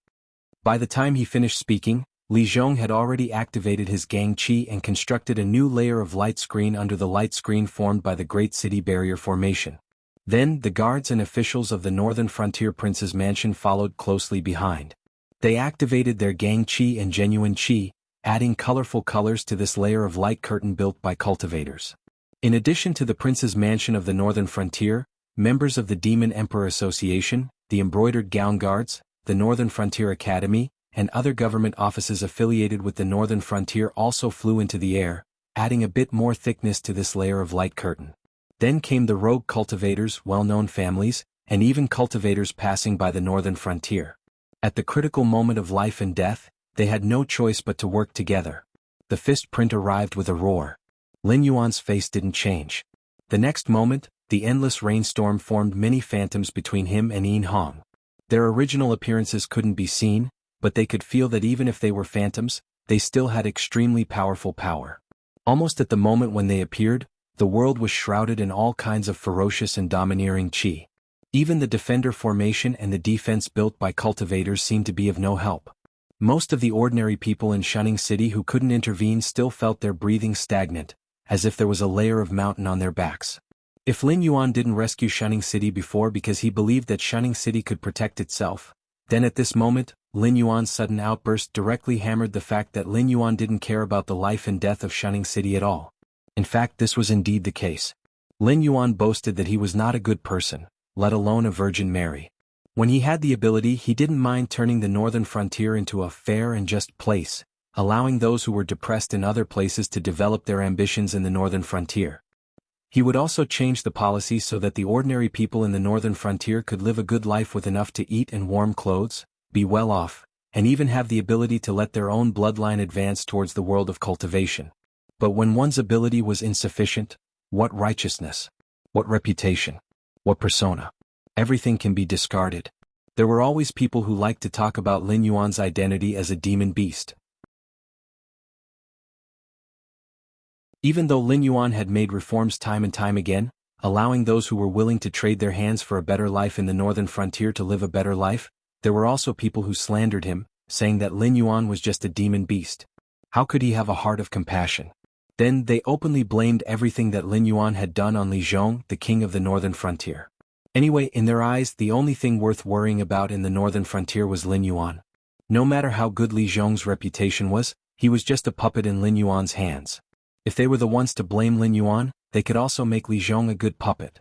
By the time he finished speaking, Li Zhong had already activated his Gang Qi and constructed a new layer of light screen under the light screen formed by the Great City Barrier Formation. Then, the guards and officials of the Northern Frontier Prince's mansion followed closely behind. They activated their Gang Qi and Genuine Qi, adding colorful colors to this layer of light curtain built by cultivators. In addition to the Prince's mansion of the Northern Frontier, members of the Demon Emperor Association, the Embroidered Gown Guards, the Northern Frontier Academy, and other government offices affiliated with the Northern Frontier also flew into the air, adding a bit more thickness to this layer of light curtain. Then came the rogue cultivators, well-known families, and even cultivators passing by the Northern Frontier. At the critical moment of life and death, they had no choice but to work together. The fist print arrived with a roar. Lin Yuan's face didn't change. The next moment, the endless rainstorm formed many phantoms between him and Yin Hong. Their original appearances couldn't be seen, but they could feel that even if they were phantoms, they still had extremely powerful power. Almost at the moment when they appeared, the world was shrouded in all kinds of ferocious and domineering qi. Even the defender formation and the defense built by cultivators seemed to be of no help. Most of the ordinary people in Shunning City who couldn't intervene still felt their breathing stagnant, as if there was a layer of mountain on their backs. If Lin Yuan didn't rescue Shunning City before because he believed that Shunning City could protect itself, then at this moment, Lin Yuan's sudden outburst directly hammered the fact that Lin Yuan didn't care about the life and death of Shunning City at all. In fact, this was indeed the case. Lin Yuan boasted that he was not a good person, let alone a Virgin Mary. When he had the ability, he didn't mind turning the northern frontier into a fair and just place, allowing those who were depressed in other places to develop their ambitions in the northern frontier. He would also change the policy so that the ordinary people in the northern frontier could live a good life with enough to eat and warm clothes, be well off, and even have the ability to let their own bloodline advance towards the world of cultivation. But when one's ability was insufficient, what righteousness? What reputation? What persona? Everything can be discarded. There were always people who liked to talk about Lin Yuan's identity as a demon beast. Even though Lin Yuan had made reforms time and time again, allowing those who were willing to trade their hands for a better life in the northern frontier to live a better life, there were also people who slandered him, saying that Lin Yuan was just a demon beast. How could he have a heart of compassion? Then they openly blamed everything that Lin Yuan had done on Li Zhong, the king of the northern frontier. Anyway, in their eyes, the only thing worth worrying about in the northern frontier was Lin Yuan. No matter how good Li Zhong's reputation was, he was just a puppet in Lin Yuan's hands. If they were the ones to blame Lin Yuan, they could also make Li Zhong a good puppet.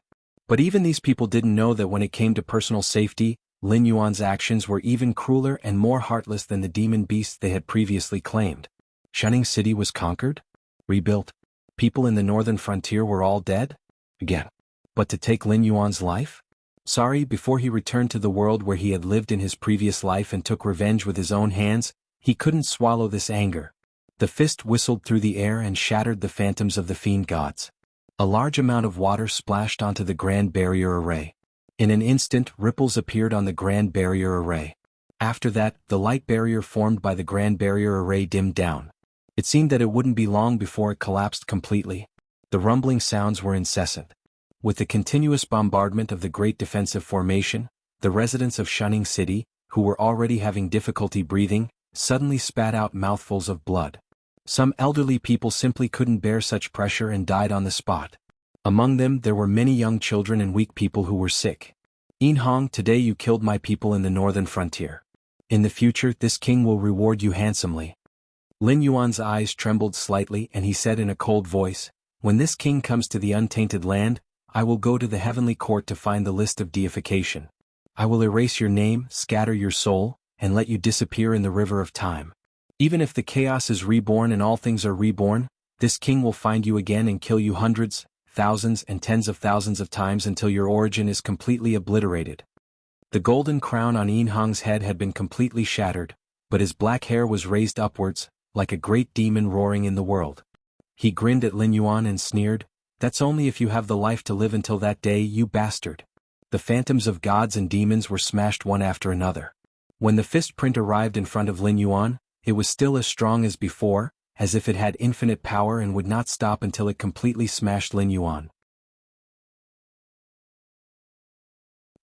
But even these people didn't know that when it came to personal safety, Lin Yuan's actions were even crueler and more heartless than the demon beasts they had previously claimed. Shunning City was conquered? Rebuilt? People in the northern frontier were all dead? Again. But to take Lin Yuan's life? Sorry, before he returned to the world where he had lived in his previous life and took revenge with his own hands, he couldn't swallow this anger. The fist whistled through the air and shattered the phantoms of the fiend gods. A large amount of water splashed onto the Grand Barrier Array. In an instant, ripples appeared on the Grand Barrier Array. After that, the light barrier formed by the Grand Barrier Array dimmed down. It seemed that it wouldn't be long before it collapsed completely. The rumbling sounds were incessant. With the continuous bombardment of the Great Defensive Formation, the residents of Shunning City, who were already having difficulty breathing, suddenly spat out mouthfuls of blood. Some elderly people simply couldn't bear such pressure and died on the spot. Among them there were many young children and weak people who were sick. "In Hong, today you killed my people in the northern frontier. In the future this king will reward you handsomely." Lin Yuan's eyes trembled slightly and he said in a cold voice, "When this king comes to the untainted land, I will go to the heavenly court to find the list of deification. I will erase your name, scatter your soul, and let you disappear in the river of time. Even if the chaos is reborn and all things are reborn, this king will find you again and kill you hundreds, thousands and tens of thousands of times until your origin is completely obliterated." The golden crown on Yin Hong's head had been completely shattered, but his black hair was raised upwards, like a great demon roaring in the world. He grinned at Lin Yuan and sneered, "That's only if you have the life to live until that day, you bastard." The phantoms of gods and demons were smashed one after another. When the fist print arrived in front of Lin Yuan, it was still as strong as before, as if it had infinite power and would not stop until it completely smashed Lin Yuan.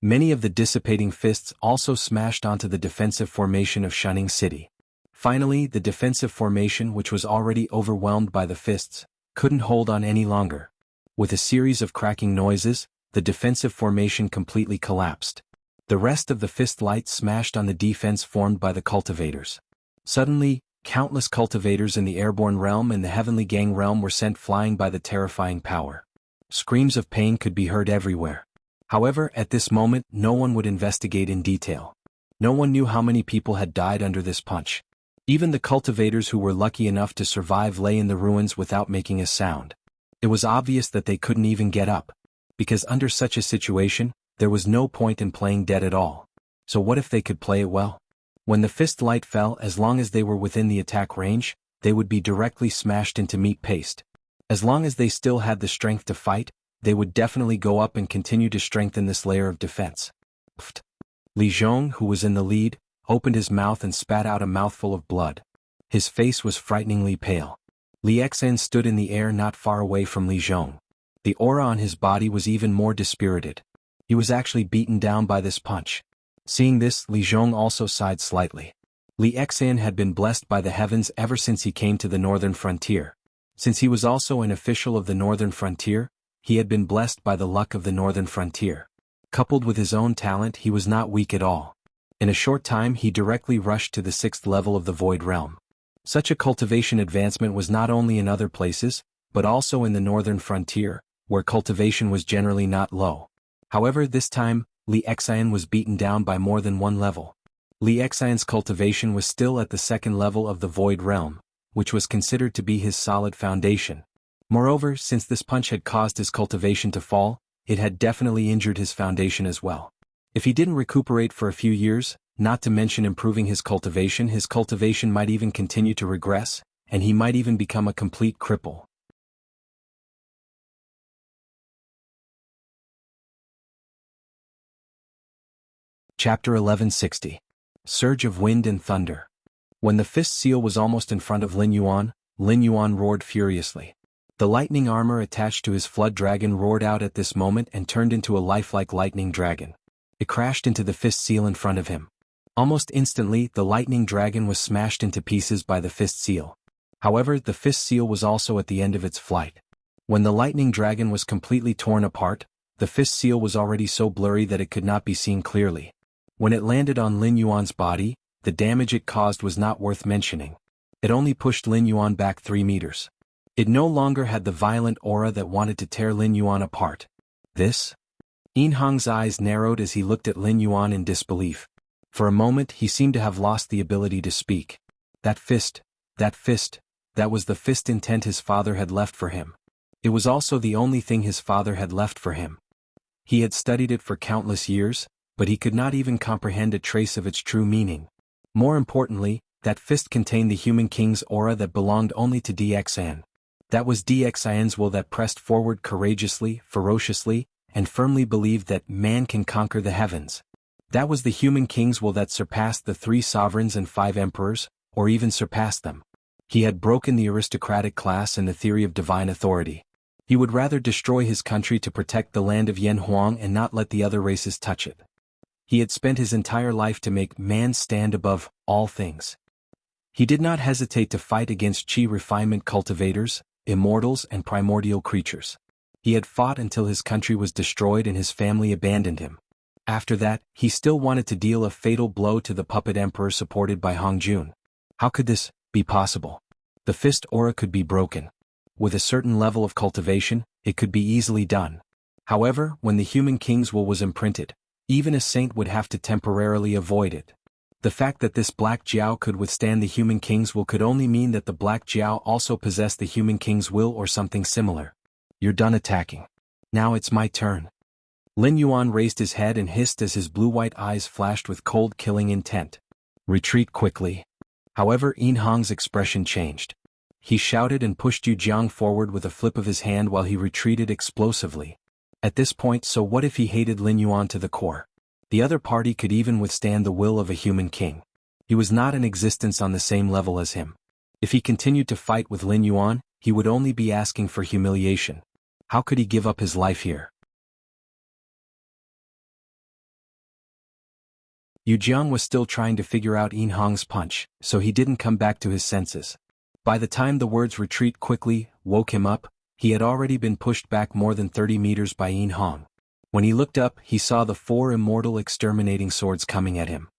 Many of the dissipating fists also smashed onto the defensive formation of Shunning City. Finally, the defensive formation, which was already overwhelmed by the fists, couldn't hold on any longer. With a series of cracking noises, the defensive formation completely collapsed. The rest of the fist light smashed on the defense formed by the cultivators. Suddenly, countless cultivators in the airborne realm and the heavenly gang realm were sent flying by the terrifying power. Screams of pain could be heard everywhere. However, at this moment, no one would investigate in detail. No one knew how many people had died under this punch. Even the cultivators who were lucky enough to survive lay in the ruins without making a sound. It was obvious that they couldn't even get up. Because under such a situation, there was no point in playing dead at all. So what if they could play it well? When the fist light fell, as long as they were within the attack range, they would be directly smashed into meat paste. As long as they still had the strength to fight, they would definitely go up and continue to strengthen this layer of defense. Pfft. Li Zhong, who was in the lead, opened his mouth and spat out a mouthful of blood. His face was frighteningly pale. Li Xen stood in the air not far away from Li Zhong. The aura on his body was even more dispirited. He was actually beaten down by this punch. Seeing this, Li Zhong also sighed slightly. Li Xen had been blessed by the heavens ever since he came to the northern frontier. Since he was also an official of the northern frontier, he had been blessed by the luck of the northern frontier. Coupled with his own talent, he was not weak at all. In a short time he directly rushed to the 6th level of the Void Realm. Such a cultivation advancement was not only in other places, but also in the northern frontier, where cultivation was generally not low. However, this time, Li Xian was beaten down by more than one level. Li Xian's cultivation was still at the second level of the Void Realm, which was considered to be his solid foundation. Moreover, since this punch had caused his cultivation to fall, it had definitely injured his foundation as well. If he didn't recuperate for a few years, not to mention improving his cultivation might even continue to regress, and he might even become a complete cripple. Chapter 1160. Surge of Wind and Thunder. When the fist seal was almost in front of Lin Yuan roared furiously. The lightning armor attached to his flood dragon roared out at this moment and turned into a lifelike lightning dragon. It crashed into the fist seal in front of him. Almost instantly, the lightning dragon was smashed into pieces by the fist seal. However, the fist seal was also at the end of its flight. When the lightning dragon was completely torn apart, the fist seal was already so blurry that it could not be seen clearly. When it landed on Lin Yuan's body, the damage it caused was not worth mentioning. It only pushed Lin Yuan back 3 meters. It no longer had the violent aura that wanted to tear Lin Yuan apart. This? Yin Hong's eyes narrowed as he looked at Lin Yuan in disbelief. For a moment he seemed to have lost the ability to speak. That fist, that was the fist intent his father had left for him. It was also the only thing his father had left for him. He had studied it for countless years, but he could not even comprehend a trace of its true meaning. More importantly, that fist contained the human king's aura that belonged only to DXN. That was DXIN's will that pressed forward courageously, ferociously, and firmly believed that man can conquer the heavens. That was the human king's will that surpassed the 3 sovereigns and 5 emperors, or even surpassed them. He had broken the aristocratic class and the theory of divine authority. He would rather destroy his country to protect the land of Yanhuang and not let the other races touch it. He had spent his entire life to make man stand above all things. He did not hesitate to fight against Qi refinement cultivators, immortals and primordial creatures. He had fought until his country was destroyed and his family abandoned him. After that, he still wanted to deal a fatal blow to the puppet emperor supported by Hongjun. How could this be possible? The fist aura could be broken. With a certain level of cultivation, it could be easily done. However, when the human king's will was imprinted, even a saint would have to temporarily avoid it. The fact that this Black Jiao could withstand the human king's will could only mean that the Black Jiao also possessed the human king's will or something similar. You're done attacking. Now it's my turn. Lin Yuan raised his head and hissed as his blue-white eyes flashed with cold killing intent. Retreat quickly. However, Yin Hong's expression changed. He shouted and pushed Yu Jiang forward with a flip of his hand while he retreated explosively. At this point, so what if he hated Lin Yuan to the core? The other party could even withstand the will of a human king. He was not in existence on the same level as him. If he continued to fight with Lin Yuan, he would only be asking for humiliation. How could he give up his life here? Yu Jiang was still trying to figure out Yin Hong's punch, so he didn't come back to his senses. By the time the words retreat quickly woke him up, he had already been pushed back more than 30 meters by Yin Hong. When he looked up, he saw the 4 immortal exterminating swords coming at him.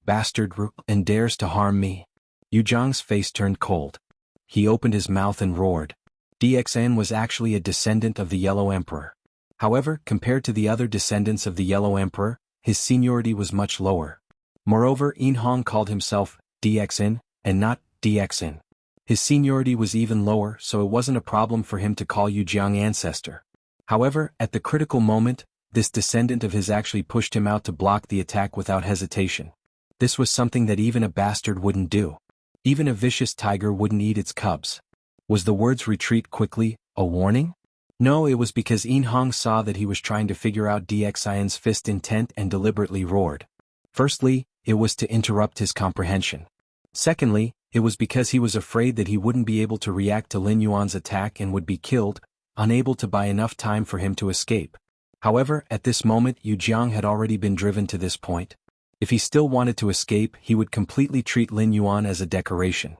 Bastard, and dares to harm me. Yu Jiang's face turned cold. He opened his mouth and roared. DXN was actually a descendant of the Yellow Emperor. However, compared to the other descendants of the Yellow Emperor, his seniority was much lower. Moreover, Yin Hong called himself DXN, and not DXN. His seniority was even lower, so it wasn't a problem for him to call Yu Jiang ancestor. However, at the critical moment, this descendant of his actually pushed him out to block the attack without hesitation. This was something that even a bastard wouldn't do. Even a vicious tiger wouldn't eat its cubs. Was the words retreat quickly a warning? No, it was because Yin Hong saw that he was trying to figure out DXIN's fist intent and deliberately roared. Firstly, it was to interrupt his comprehension. Secondly, it was because he was afraid that he wouldn't be able to react to Lin Yuan's attack and would be killed, unable to buy enough time for him to escape. However, at this moment Yu Jiang had already been driven to this point. If he still wanted to escape, he would completely treat Lin Yuan as a decoration.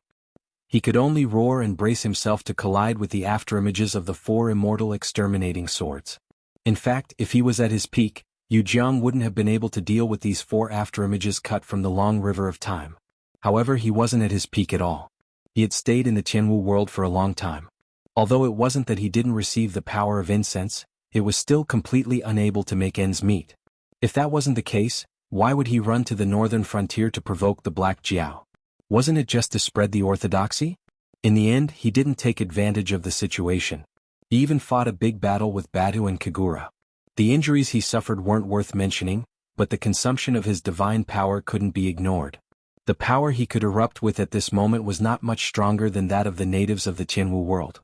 He could only roar and brace himself to collide with the afterimages of the 4 immortal exterminating swords. In fact, if he was at his peak, Yu Jiang wouldn't have been able to deal with these 4 afterimages cut from the long river of time. However, he wasn't at his peak at all. He had stayed in the Tianwu world for a long time. Although it wasn't that he didn't receive the power of incense, it was still completely unable to make ends meet. If that wasn't the case, why would he run to the northern frontier to provoke the Black Jiao? Wasn't it just to spread the orthodoxy? In the end, he didn't take advantage of the situation. He even fought a big battle with Badu and Kagura. The injuries he suffered weren't worth mentioning, but the consumption of his divine power couldn't be ignored. The power he could erupt with at this moment was not much stronger than that of the natives of the Jianghu world.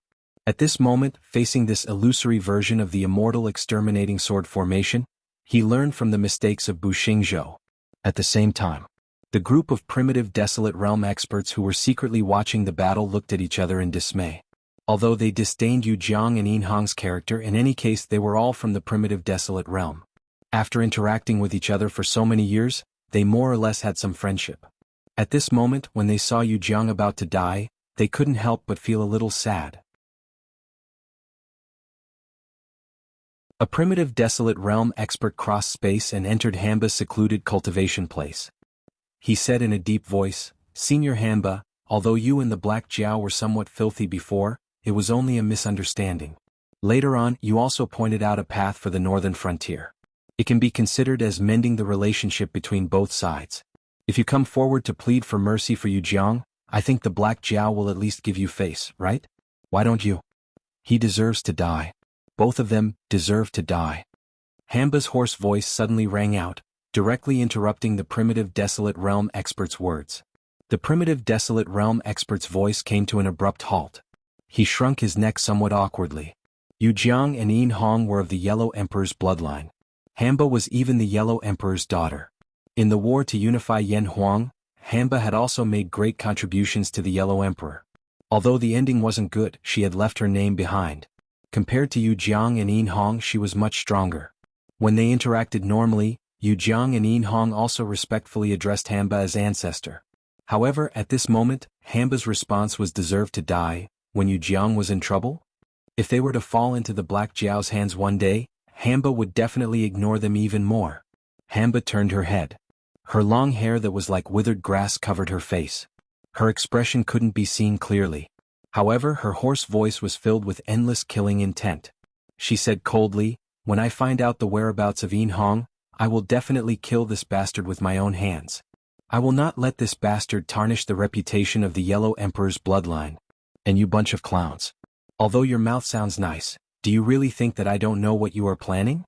At this moment, facing this illusory version of the immortal exterminating sword formation, he learned from the mistakes of Bu Xingzhou. At the same time, the group of primitive desolate realm experts who were secretly watching the battle looked at each other in dismay. Although they disdained Yu Jiang and Yin Hong's character, in any case they were all from the primitive desolate realm. After interacting with each other for so many years, they more or less had some friendship. At this moment, when they saw Yu Jiang about to die, they couldn't help but feel a little sad. A primitive desolate realm expert crossed space and entered Hamba's secluded cultivation place. He said in a deep voice, "Senior Hamba, although you and the Black Jiao were somewhat filthy before, it was only a misunderstanding. Later on, you also pointed out a path for the northern frontier. It can be considered as mending the relationship between both sides. If you come forward to plead for mercy for Yu Jiang, I think the Black Jiao will at least give you face, right? Why don't you? He deserves to die. Both of them deserve to die." Hamba's hoarse voice suddenly rang out, directly interrupting the primitive desolate realm expert's words. The primitive desolate realm expert's voice came to an abrupt halt. He shrunk his neck somewhat awkwardly. Yu Jiang and Yin Hong were of the Yellow Emperor's bloodline. Hamba was even the Yellow Emperor's daughter. In the war to unify Yan Huang, Hamba had also made great contributions to the Yellow Emperor. Although the ending wasn't good, she had left her name behind. Compared to Yu Jiang and Yin Hong, she was much stronger. When they interacted normally, Yu Jiang and Yin Hong also respectfully addressed Hamba as ancestor. However, at this moment, Hamba's response was deserved to die. When Yu Jiang was in trouble? If they were to fall into the Black Jiao's hands one day, Hamba would definitely ignore them even more. Hamba turned her head. Her long hair that was like withered grass covered her face. Her expression couldn't be seen clearly. However, her hoarse voice was filled with endless killing intent. She said coldly, "When I find out the whereabouts of Yin Hong, I will definitely kill this bastard with my own hands. I will not let this bastard tarnish the reputation of the Yellow Emperor's bloodline. And you bunch of clowns. Although your mouth sounds nice, do you really think that I don't know what you are planning?"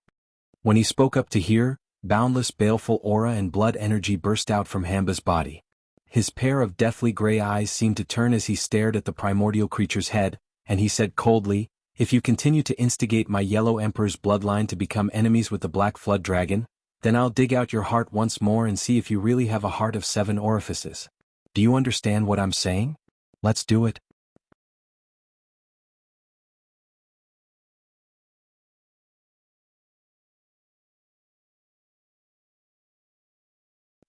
When he spoke up to hear, boundless baleful aura and blood energy burst out from Hamba's body. His pair of deathly gray eyes seemed to turn as he stared at the primordial creature's head, and he said coldly, "If you continue to instigate my Yellow Emperor's bloodline to become enemies with the Black Flood Dragon, then I'll dig out your heart once more and see if you really have a heart of 7 orifices. Do you understand what I'm saying? Let's do it."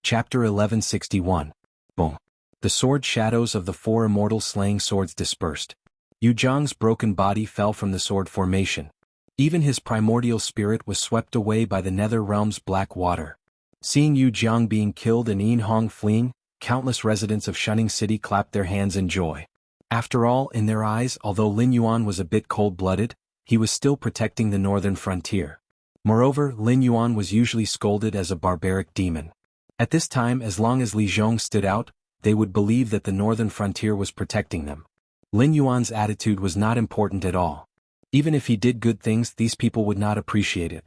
Chapter 1161. Boom. The sword shadows of the 4 immortal slaying swords dispersed. Yu Jiang's broken body fell from the sword formation. Even his primordial spirit was swept away by the nether realm's black water. Seeing Yu Jiang being killed and Yin Hong fleeing, countless residents of Shunning City clapped their hands in joy. After all, in their eyes, although Lin Yuan was a bit cold-blooded, he was still protecting the northern frontier. Moreover, Lin Yuan was usually scolded as a barbaric demon. At this time, as long as Li Zhong stood out, they would believe that the northern frontier was protecting them. Lin Yuan's attitude was not important at all. Even if he did good things, these people would not appreciate it.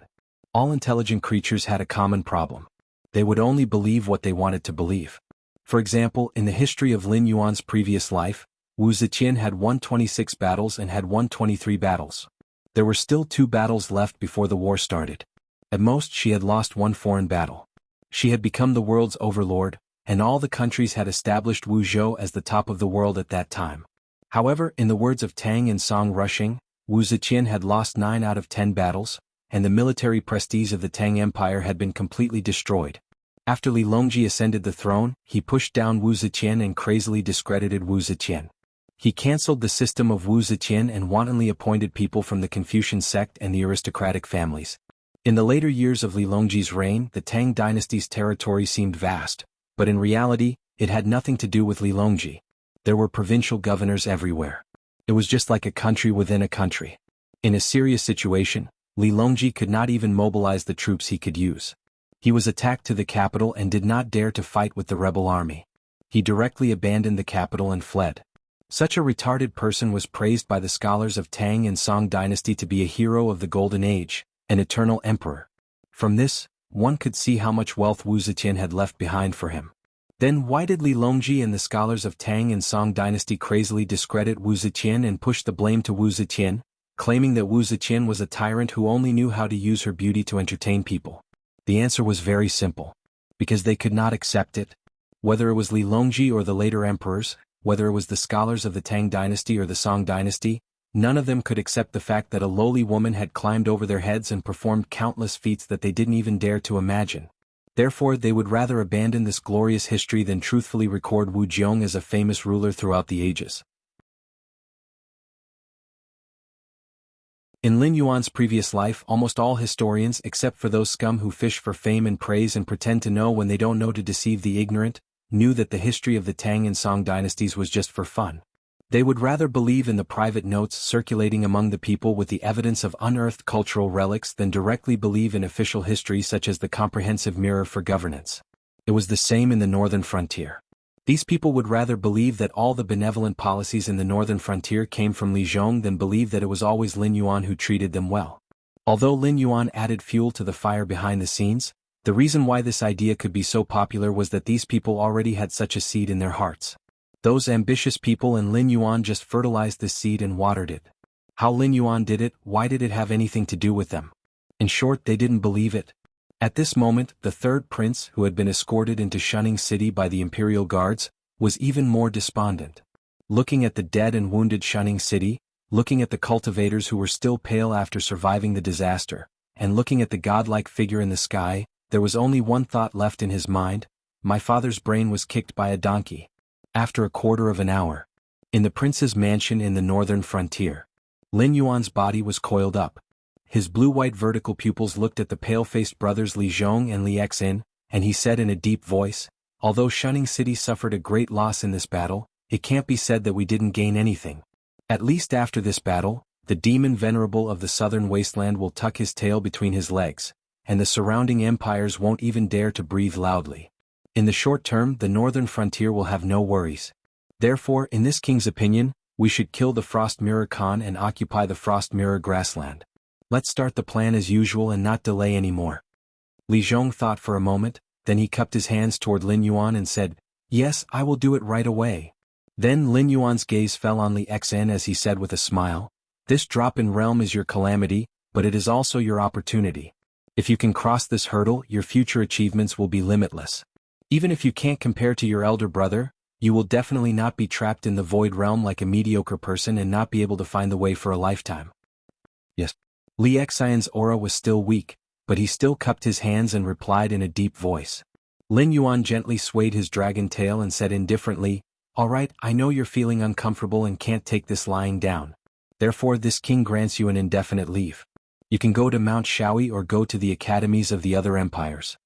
All intelligent creatures had a common problem. They would only believe what they wanted to believe. For example, in the history of Lin Yuan's previous life, Wu Ziqian had won 26 battles and had won 23 battles. There were still 2 battles left before the war started. At most, she had lost 1 foreign battle. She had become the world's overlord, and all the countries had established Wu Zhou as the top of the world at that time. However, in the words of Tang and Song Rushing, Wu Ziqian had lost 9 out of 10 battles, and the military prestige of the Tang Empire had been completely destroyed. After Li Longji ascended the throne, he pushed down Wu Ziqian and crazily discredited Wu Ziqian. He cancelled the system of Wu Ziqian and wantonly appointed people from the Confucian sect and the aristocratic families. In the later years of Li Longji's reign, the Tang dynasty's territory seemed vast, but in reality, it had nothing to do with Li Longji. There were provincial governors everywhere. It was just like a country within a country. In a serious situation, Li Longji could not even mobilize the troops he could use. He was attacked to the capital and did not dare to fight with the rebel army. He directly abandoned the capital and fled. Such a retarded person was praised by the scholars of Tang and Song dynasty to be a hero of the Golden Age, an eternal emperor. From this, one could see how much wealth Wu Zetian had left behind for him. Then why did Li Longji and the scholars of Tang and Song dynasty crazily discredit Wu Zetian and push the blame to Wu Zetian, claiming that Wu Zetian was a tyrant who only knew how to use her beauty to entertain people? The answer was very simple. Because they could not accept it. Whether it was Li Longji or the later emperors, whether it was the scholars of the Tang dynasty or the Song dynasty, none of them could accept the fact that a lowly woman had climbed over their heads and performed countless feats that they didn't even dare to imagine. Therefore they would rather abandon this glorious history than truthfully record Wu Jiong as a famous ruler throughout the ages. In Lin Yuan's previous life, almost all historians, except for those scum who fish for fame and praise and pretend to know when they don't know to deceive the ignorant, knew that the history of the Tang and Song dynasties was just for fun. They would rather believe in the private notes circulating among the people with the evidence of unearthed cultural relics than directly believe in official history such as the comprehensive mirror for governance. It was the same in the northern frontier. These people would rather believe that all the benevolent policies in the northern frontier came from Li Zhong than believe that it was always Lin Yuan who treated them well. Although Lin Yuan added fuel to the fire behind the scenes, the reason why this idea could be so popular was that these people already had such a seed in their hearts. Those ambitious people and Lin Yuan just fertilized this seed and watered it. How Lin Yuan did it, why did it have anything to do with them? In short, they didn't believe it. At this moment, the third prince, who had been escorted into Shunning City by the imperial guards, was even more despondent. Looking at the dead and wounded Shunning City, looking at the cultivators who were still pale after surviving the disaster, and looking at the godlike figure in the sky, there was only one thought left in his mind: my father's brain was kicked by a donkey. After a quarter of an hour, in the prince's mansion in the northern frontier, Lin Yuan's body was coiled up. His blue-white vertical pupils looked at the pale-faced brothers Li Zhong and Li Xin, and he said in a deep voice, "Although Shunning City suffered a great loss in this battle, it can't be said that we didn't gain anything. At least after this battle, the demon venerable of the southern wasteland will tuck his tail between his legs, and the surrounding empires won't even dare to breathe loudly. In the short term, the northern frontier will have no worries. Therefore, in this king's opinion, we should kill the Frost Mirror Khan and occupy the Frost Mirror grassland. Let's start the plan as usual and not delay any more." Li Zhong thought for a moment, then he cupped his hands toward Lin Yuan and said, "Yes, I will do it right away." Then Lin Yuan's gaze fell on Li Xin as he said with a smile, "This drop in realm is your calamity, but it is also your opportunity. If you can cross this hurdle, your future achievements will be limitless. Even if you can't compare to your elder brother, you will definitely not be trapped in the void realm like a mediocre person and not be able to find the way for a lifetime." Yes. Li Xin's aura was still weak, but he still cupped his hands and replied in a deep voice. Lin Yuan gently swayed his dragon tail and said indifferently, "All right, I know you're feeling uncomfortable and can't take this lying down. Therefore this king grants you an indefinite leave. You can go to Mount Shaoyi or go to the academies of the other empires.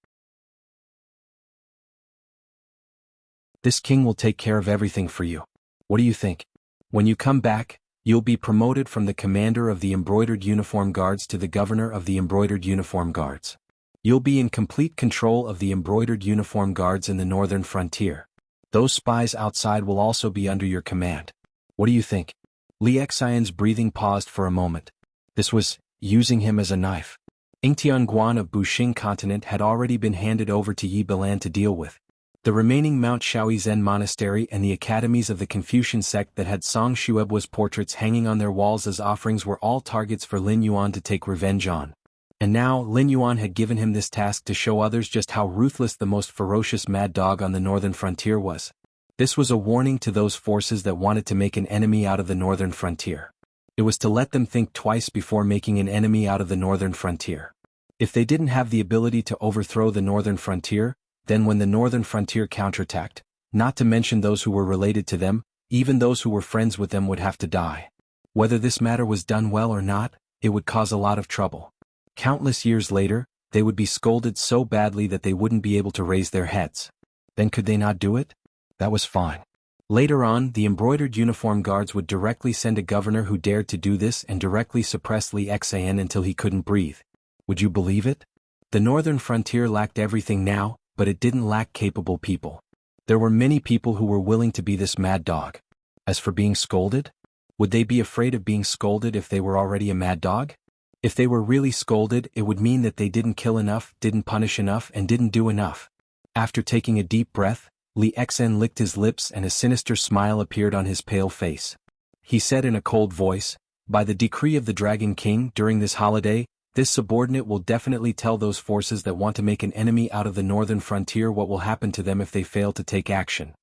This king will take care of everything for you. What do you think? When you come back, you'll be promoted from the commander of the embroidered uniform guards to the governor of the embroidered uniform guards. You'll be in complete control of the embroidered uniform guards in the northern frontier. Those spies outside will also be under your command. What do you think?" Li Xin's breathing paused for a moment. This was using him as a knife. Yingtian Guan of Buxing continent had already been handed over to Yi Bilan to deal with. The remaining Mount Shaoyi Zen monastery and the academies of the Confucian sect that had Song Xuebu's portraits hanging on their walls as offerings were all targets for Lin Yuan to take revenge on. And now, Lin Yuan had given him this task to show others just how ruthless the most ferocious mad dog on the northern frontier was. This was a warning to those forces that wanted to make an enemy out of the northern frontier. It was to let them think twice before making an enemy out of the northern frontier. If they didn't have the ability to overthrow the northern frontier, then when the northern frontier counterattacked, not to mention those who were related to them, even those who were friends with them would have to die. Whether this matter was done well or not, it would cause a lot of trouble. Countless years later, they would be scolded so badly that they wouldn't be able to raise their heads. Then could they not do it? That was fine. Later on, the embroidered uniform guards would directly send a governor who dared to do this and directly suppress Li Xian until he couldn't breathe. Would you believe it? The northern frontier lacked everything now, but it didn't lack capable people. There were many people who were willing to be this mad dog. As for being scolded? Would they be afraid of being scolded if they were already a mad dog? If they were really scolded, it would mean that they didn't kill enough, didn't punish enough, and didn't do enough. After taking a deep breath, Li Xian licked his lips and a sinister smile appeared on his pale face. He said in a cold voice, "By the decree of the Dragon King, during this holiday, this subordinate will definitely tell those forces that want to make an enemy out of the northern frontier what will happen to them if they fail to take action."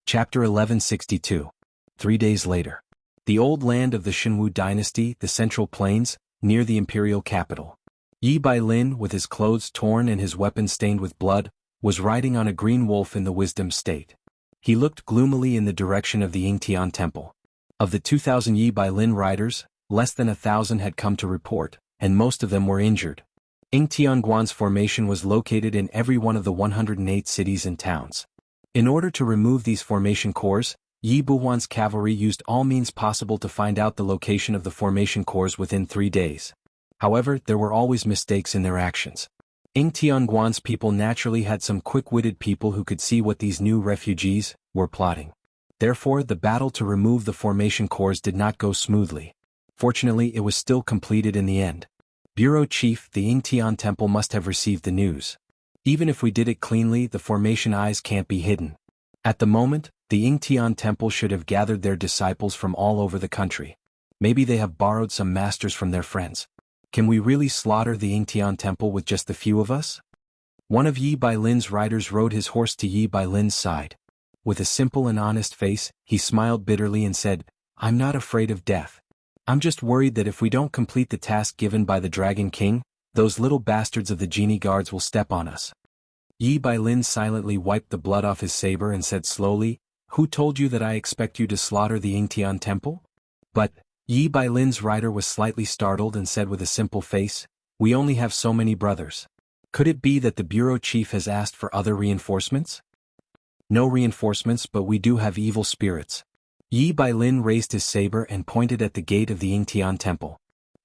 Chapter 1162. 3 days later. The old land of the Shenwu dynasty, the Central Plains, near the imperial capital. Yi Bailin, with his clothes torn and his weapon stained with blood, was riding on a green wolf in the Wisdom State. He looked gloomily in the direction of the Yingtian Temple. Of the 2,000 Yi Bailin riders, less than 1,000 had come to report, and most of them were injured. Yingtianguan's formation was located in every one of the 108 cities and towns. In order to remove these formation cores, Yi Buhuan's cavalry used all means possible to find out the location of the formation cores within 3 days. However, there were always mistakes in their actions. Yingtianguan's people naturally had some quick-witted people who could see what these new refugees were plotting. Therefore, the battle to remove the formation cores did not go smoothly. Fortunately, it was still completed in the end. Bureau Chief, the Yingtian Temple must have received the news. Even if we did it cleanly, the formation eyes can't be hidden. At the moment, the Yingtian Temple should have gathered their disciples from all over the country. Maybe they have borrowed some masters from their friends. Can we really slaughter the Yingtian Temple with just the few of us? One of Yi Bailin's riders rode his horse to Yi Bailin's side. With a simple and honest face, he smiled bitterly and said, "I'm not afraid of death. I'm just worried that if we don't complete the task given by the Dragon King, those little bastards of the genie guards will step on us." Yi Bailin silently wiped the blood off his saber and said slowly, "Who told you that I expect you to slaughter the Yingtian Temple?" But Yi Bailin's rider was slightly startled and said with a simple face, "We only have so many brothers. Could it be that the bureau chief has asked for other reinforcements?" "No reinforcements, but we do have evil spirits." Yi Bailin raised his saber and pointed at the gate of the Yingtian Temple.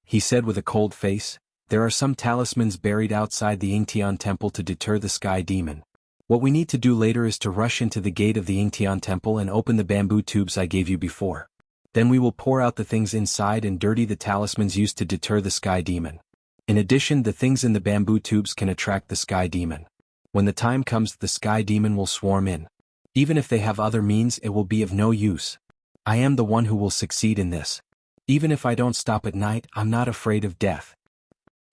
He said with a cold face, "There are some talismans buried outside the Yingtian Temple to deter the sky demon. What we need to do later is to rush into the gate of the Yingtian Temple and open the bamboo tubes I gave you before. Then we will pour out the things inside and dirty the talismans used to deter the sky demon. In addition, the things in the bamboo tubes can attract the sky demon. When the time comes, the sky demon will swarm in. Even if they have other means, it will be of no use. I am the one who will succeed in this. Even if I don't stop at night, I'm not afraid of death.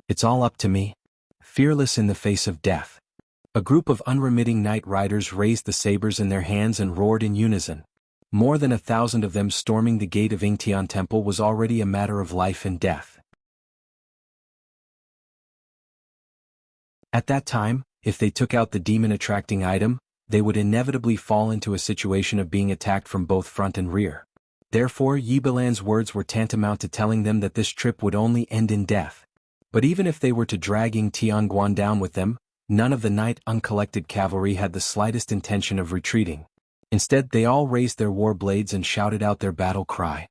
It's all up to me." Fearless in the face of death. A group of unremitting night riders raised the sabers in their hands and roared in unison. More than 1,000 of them storming the gate of Yingtian Temple was already a matter of life and death. At that time, if they took out the demon-attracting item, they would inevitably fall into a situation of being attacked from both front and rear. Therefore, Yi Bailin's words were tantamount to telling them that this trip would only end in death. But even if they were to drag Yingtianguan down with them, none of the night uncollected cavalry had the slightest intention of retreating. Instead, they all raised their war blades and shouted out their battle cry.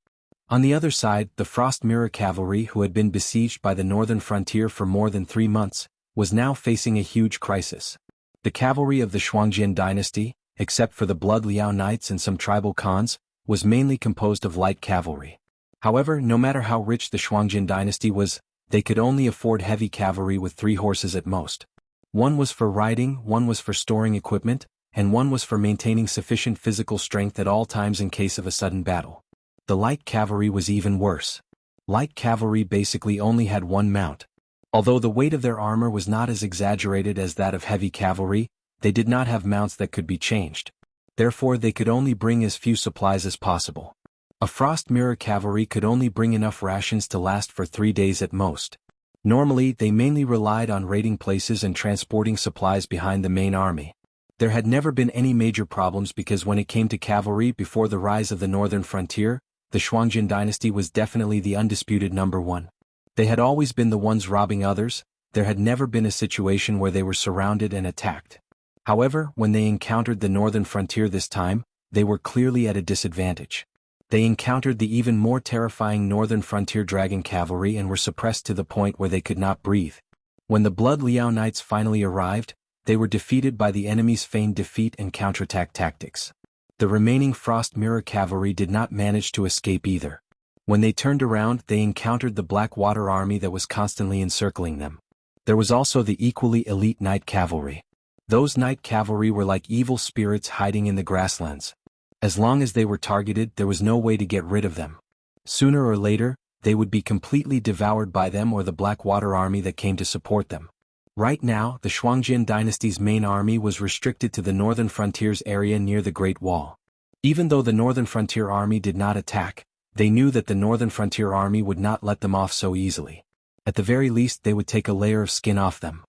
On the other side, the Frost Mirror cavalry, who had been besieged by the northern frontier for more than 3 months, was now facing a huge crisis. The cavalry of the Shuangjian dynasty, except for the Blood Liao Knights and some tribal khans, was mainly composed of light cavalry. However, no matter how rich the Shuangjian dynasty was, they could only afford heavy cavalry with 3 horses at most. One was for riding, one was for storing equipment, and one was for maintaining sufficient physical strength at all times in case of a sudden battle. The light cavalry was even worse. Light cavalry basically only had 1 mount. Although the weight of their armor was not as exaggerated as that of heavy cavalry, they did not have mounts that could be changed. Therefore, they could only bring as few supplies as possible. A Frost Mirror cavalry could only bring enough rations to last for 3 days at most. Normally, they mainly relied on raiding places and transporting supplies behind the main army. There had never been any major problems because when it came to cavalry before the rise of the northern frontier, the Shuangjian dynasty was definitely the undisputed number 1. They had always been the ones robbing others. There had never been a situation where they were surrounded and attacked. However, when they encountered the northern frontier this time, they were clearly at a disadvantage. They encountered the even more terrifying northern frontier dragon cavalry and were suppressed to the point where they could not breathe. When the Blood Liao Knights finally arrived, they were defeated by the enemy's feigned defeat and counterattack tactics. The remaining Frost Mirror cavalry did not manage to escape either. When they turned around, they encountered the Blackwater army that was constantly encircling them. There was also the equally elite Night Cavalry. Those Night Cavalry were like evil spirits hiding in the grasslands. As long as they were targeted, there was no way to get rid of them. Sooner or later, they would be completely devoured by them or the Blackwater army that came to support them. Right now, the Shuangjian dynasty's main army was restricted to the northern frontiers area near the Great Wall. Even though the northern frontier army did not attack, they knew that the northern frontier army would not let them off so easily. At the very least, they would take a layer of skin off them.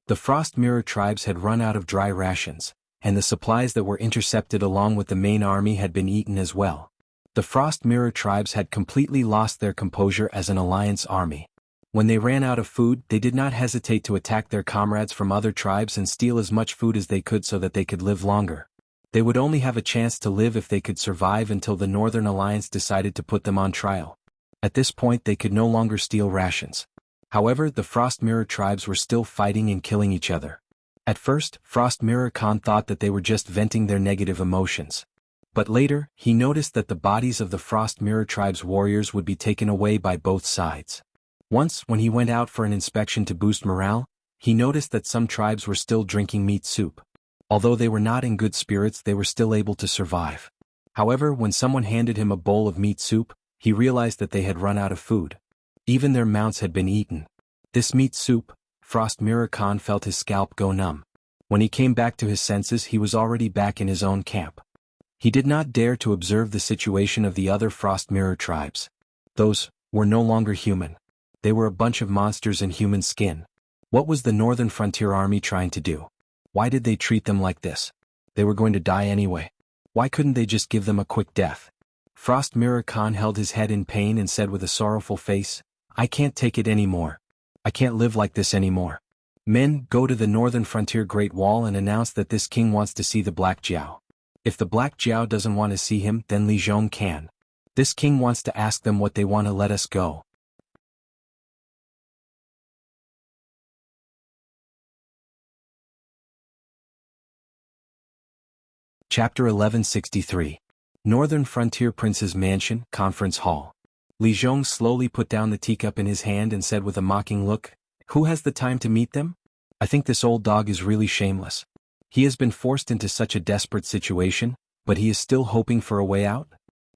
The Frost Mirror tribes had run out of dry rations, and the supplies that were intercepted along with the main army had been eaten as well. The Frost Mirror tribes had completely lost their composure as an alliance army. When they ran out of food, they did not hesitate to attack their comrades from other tribes and steal as much food as they could so that they could live longer. They would only have a chance to live if they could survive until the Northern Alliance decided to put them on trial. At this point, they could no longer steal rations. However, the Frost Mirror tribes were still fighting and killing each other. At first, Frost Mirror Khan thought that they were just venting their negative emotions. But later, he noticed that the bodies of the Frost Mirror tribe's warriors would be taken away by both sides. Once, when he went out for an inspection to boost morale, he noticed that some tribes were still drinking meat soup. Although they were not in good spirits, they were still able to survive. However, when someone handed him a bowl of meat soup, he realized that they had run out of food. Even their mounts had been eaten. This meat soup, Frost Mirror Khan felt his scalp go numb. When he came back to his senses, he was already back in his own camp. He did not dare to observe the situation of the other Frost Mirror tribes. Those were no longer human. They were a bunch of monsters in human skin. What was the Northern Frontier Army trying to do? Why did they treat them like this? They were going to die anyway. Why couldn't they just give them a quick death? Frost Mirror Khan held his head in pain and said with a sorrowful face, "I can't take it anymore. I can't live like this anymore. Men, go to the Northern Frontier Great Wall and announce that this king wants to see the Black Jiao. If the Black Jiao doesn't want to see him, then Li Zhong can. This king wants to ask them what they want to let us go." Chapter 1163. Northern Frontier Prince's Mansion, Conference Hall. Li Zhong slowly put down the teacup in his hand and said with a mocking look, "Who has the time to meet them? I think this old dog is really shameless. He has been forced into such a desperate situation, but he is still hoping for a way out?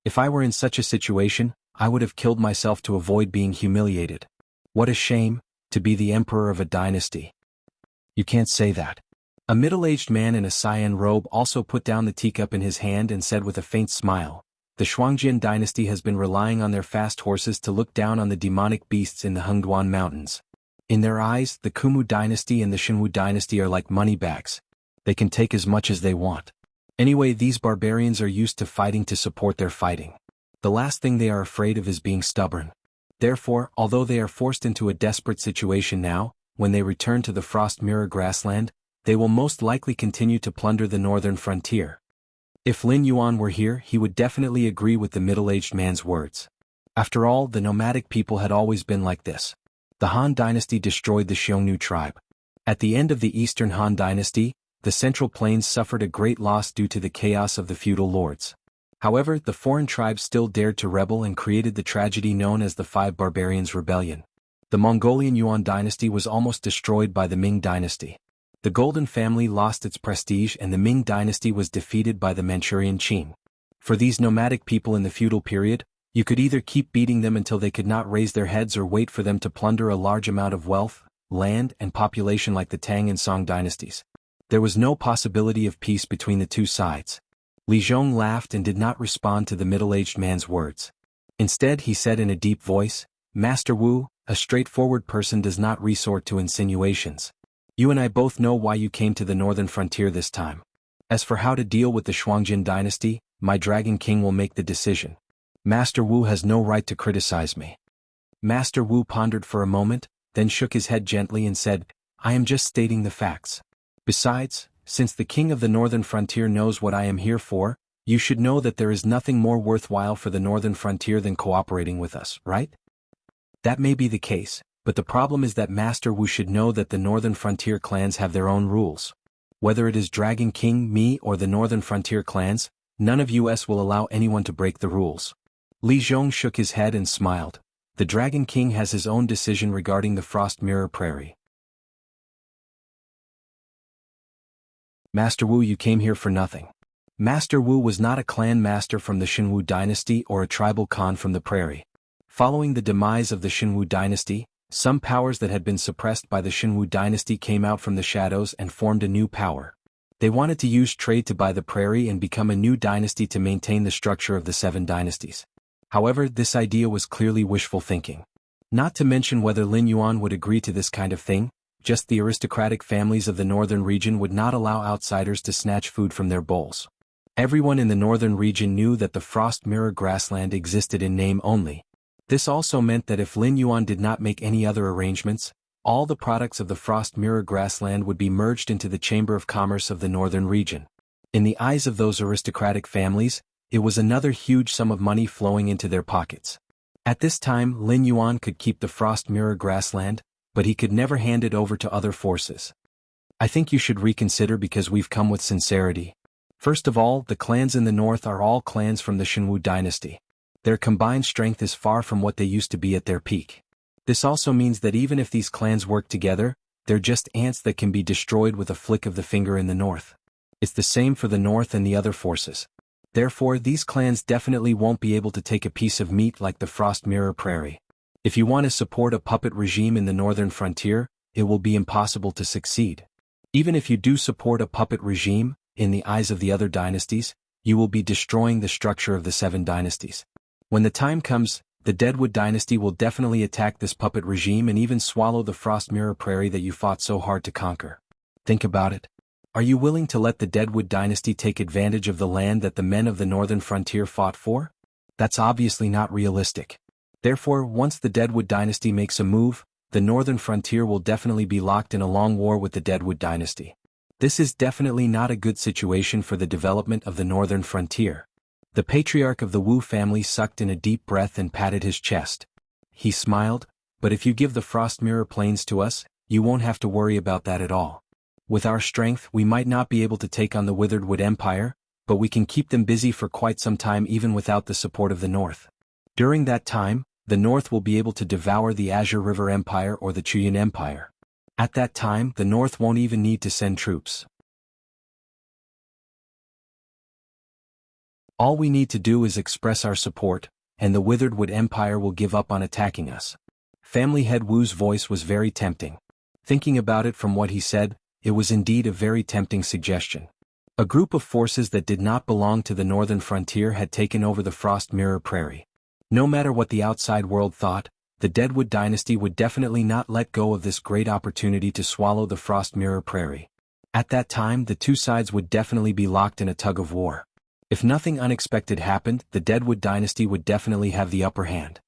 If I were in such a situation, I would have killed myself to avoid being humiliated. What a shame, to be the emperor of a dynasty." "You can't say that." A middle-aged man in a cyan robe also put down the teacup in his hand and said with a faint smile, "The Shuangjian dynasty has been relying on their fast horses to look down on the demonic beasts in the Hengduan Mountains. In their eyes, the Kumu dynasty and the Xinwu dynasty are like money bags. They can take as much as they want. Anyway, these barbarians are used to fighting to support their fighting. The last thing they are afraid of is being stubborn. Therefore, although they are forced into a desperate situation now, when they return to the Frost Mirror grassland, they will most likely continue to plunder the northern frontier." If Lin Yuan were here, he would definitely agree with the middle-aged man's words. After all, the nomadic people had always been like this. The Han dynasty destroyed the Xiongnu tribe. At the end of the Eastern Han dynasty, the Central Plains suffered a great loss due to the chaos of the feudal lords. However, the foreign tribes still dared to rebel and created the tragedy known as the Five Barbarians Rebellion. The Mongolian Yuan dynasty was almost destroyed by the Ming dynasty. The Golden family lost its prestige and the Ming dynasty was defeated by the Manchurian Qing. For these nomadic people in the feudal period, you could either keep beating them until they could not raise their heads or wait for them to plunder a large amount of wealth, land, and population like the Tang and Song dynasties. There was no possibility of peace between the two sides. Li Zhong laughed and did not respond to the middle-aged man's words. Instead, he said in a deep voice, "Master Wu, a straightforward person does not resort to insinuations. You and I both know why you came to the northern frontier this time. As for how to deal with the Shuangjian dynasty, my Dragon King will make the decision. Master Wu has no right to criticize me. Master Wu pondered for a moment, then shook his head gently and said, I am just stating the facts. Besides, since the king of the northern frontier knows what I am here for, you should know that there is nothing more worthwhile for the northern frontier than cooperating with us, right? That may be the case, but the problem is that Master Wu should know that the northern frontier clans have their own rules. Whether it is Dragon King, me, or the northern frontier clans, none of us will allow anyone to break the rules. Li Zhong shook his head and smiled. The Dragon King has his own decision regarding the Frost Mirror Prairie. Master Wu, you came here for nothing. Master Wu was not a clan master from the Xinwu dynasty or a tribal Khan from the prairie. Following the demise of the Xinwu dynasty, some powers that had been suppressed by the Xinwu dynasty came out from the shadows and formed a new power. They wanted to use trade to buy the prairie and become a new dynasty to maintain the structure of the 7 dynasties. However, this idea was clearly wishful thinking. Not to mention whether Lin Yuan would agree to this kind of thing, just the aristocratic families of the northern region would not allow outsiders to snatch food from their bowls. Everyone in the northern region knew that the Frost Mirror grassland existed in name only. This also meant that if Lin Yuan did not make any other arrangements, all the products of the Frost Mirror grassland would be merged into the Chamber of Commerce of the northern region. In the eyes of those aristocratic families, it was another huge sum of money flowing into their pockets. At this time, Lin Yuan could keep the Frost Mirror grassland, but he could never hand it over to other forces. I think you should reconsider because we've come with sincerity. First of all, the clans in the north are all clans from the Xinwu dynasty. Their combined strength is far from what they used to be at their peak. This also means that even if these clans work together, they're just ants that can be destroyed with a flick of the finger in the north. It's the same for the north and the other forces. Therefore, these clans definitely won't be able to take a piece of meat like the Frost Mirror Prairie. If you want to support a puppet regime in the northern frontier, it will be impossible to succeed. Even if you do support a puppet regime, in the eyes of the other dynasties, you will be destroying the structure of the 7 dynasties. When the time comes, the Deadwood dynasty will definitely attack this puppet regime and even swallow the Frost Mirror Prairie that you fought so hard to conquer. Think about it. Are you willing to let the Deadwood dynasty take advantage of the land that the men of the northern frontier fought for? That's obviously not realistic. Therefore, once the Deadwood dynasty makes a move, the northern frontier will definitely be locked in a long war with the Deadwood dynasty. This is definitely not a good situation for the development of the northern frontier. The patriarch of the Wu family sucked in a deep breath and patted his chest. He smiled, but if you give the Frost Mirror Plains to us, you won't have to worry about that at all. With our strength, we might not be able to take on the Withered Wood Empire, but we can keep them busy for quite some time even without the support of the North. During that time, the North will be able to devour the Azure River Empire or the Chuyan Empire. At that time, the North won't even need to send troops. All we need to do is express our support, and the Withered Wood Empire will give up on attacking us. Family Head Wu's voice was very tempting. Thinking about it from what he said, it was indeed a very tempting suggestion. A group of forces that did not belong to the northern frontier had taken over the Frost Mirror Prairie. No matter what the outside world thought, the Deadwood dynasty would definitely not let go of this great opportunity to swallow the Frost Mirror Prairie. At that time, the two sides would definitely be locked in a tug of war. If nothing unexpected happened, the Deadwood dynasty would definitely have the upper hand.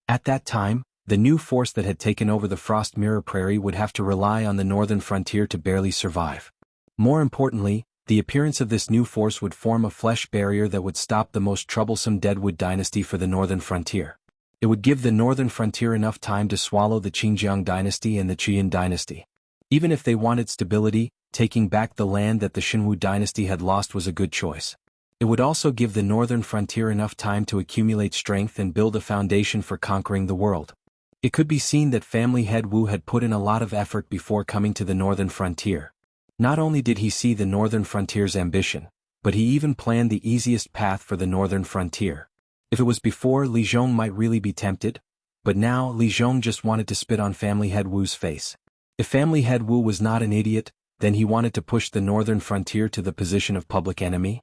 At that time, the new force that had taken over the Frost Mirror Prairie would have to rely on the northern frontier to barely survive. More importantly, the appearance of this new force would form a flesh barrier that would stop the most troublesome Deadwood dynasty for the northern frontier. It would give the northern frontier enough time to swallow the Qinjiang dynasty and the Chuyan dynasty. Even if they wanted stability, taking back the land that the Xinwu dynasty had lost was a good choice. It would also give the northern frontier enough time to accumulate strength and build a foundation for conquering the world. It could be seen that Family Head Wu had put in a lot of effort before coming to the northern frontier. Not only did he see the northern frontier's ambition, but he even planned the easiest path for the northern frontier. If it was before, Li Zhong might really be tempted, but now Li Zhong just wanted to spit on Family Head Wu's face. If Family Head Wu was not an idiot, then he wanted to push the northern frontier to the position of public enemy.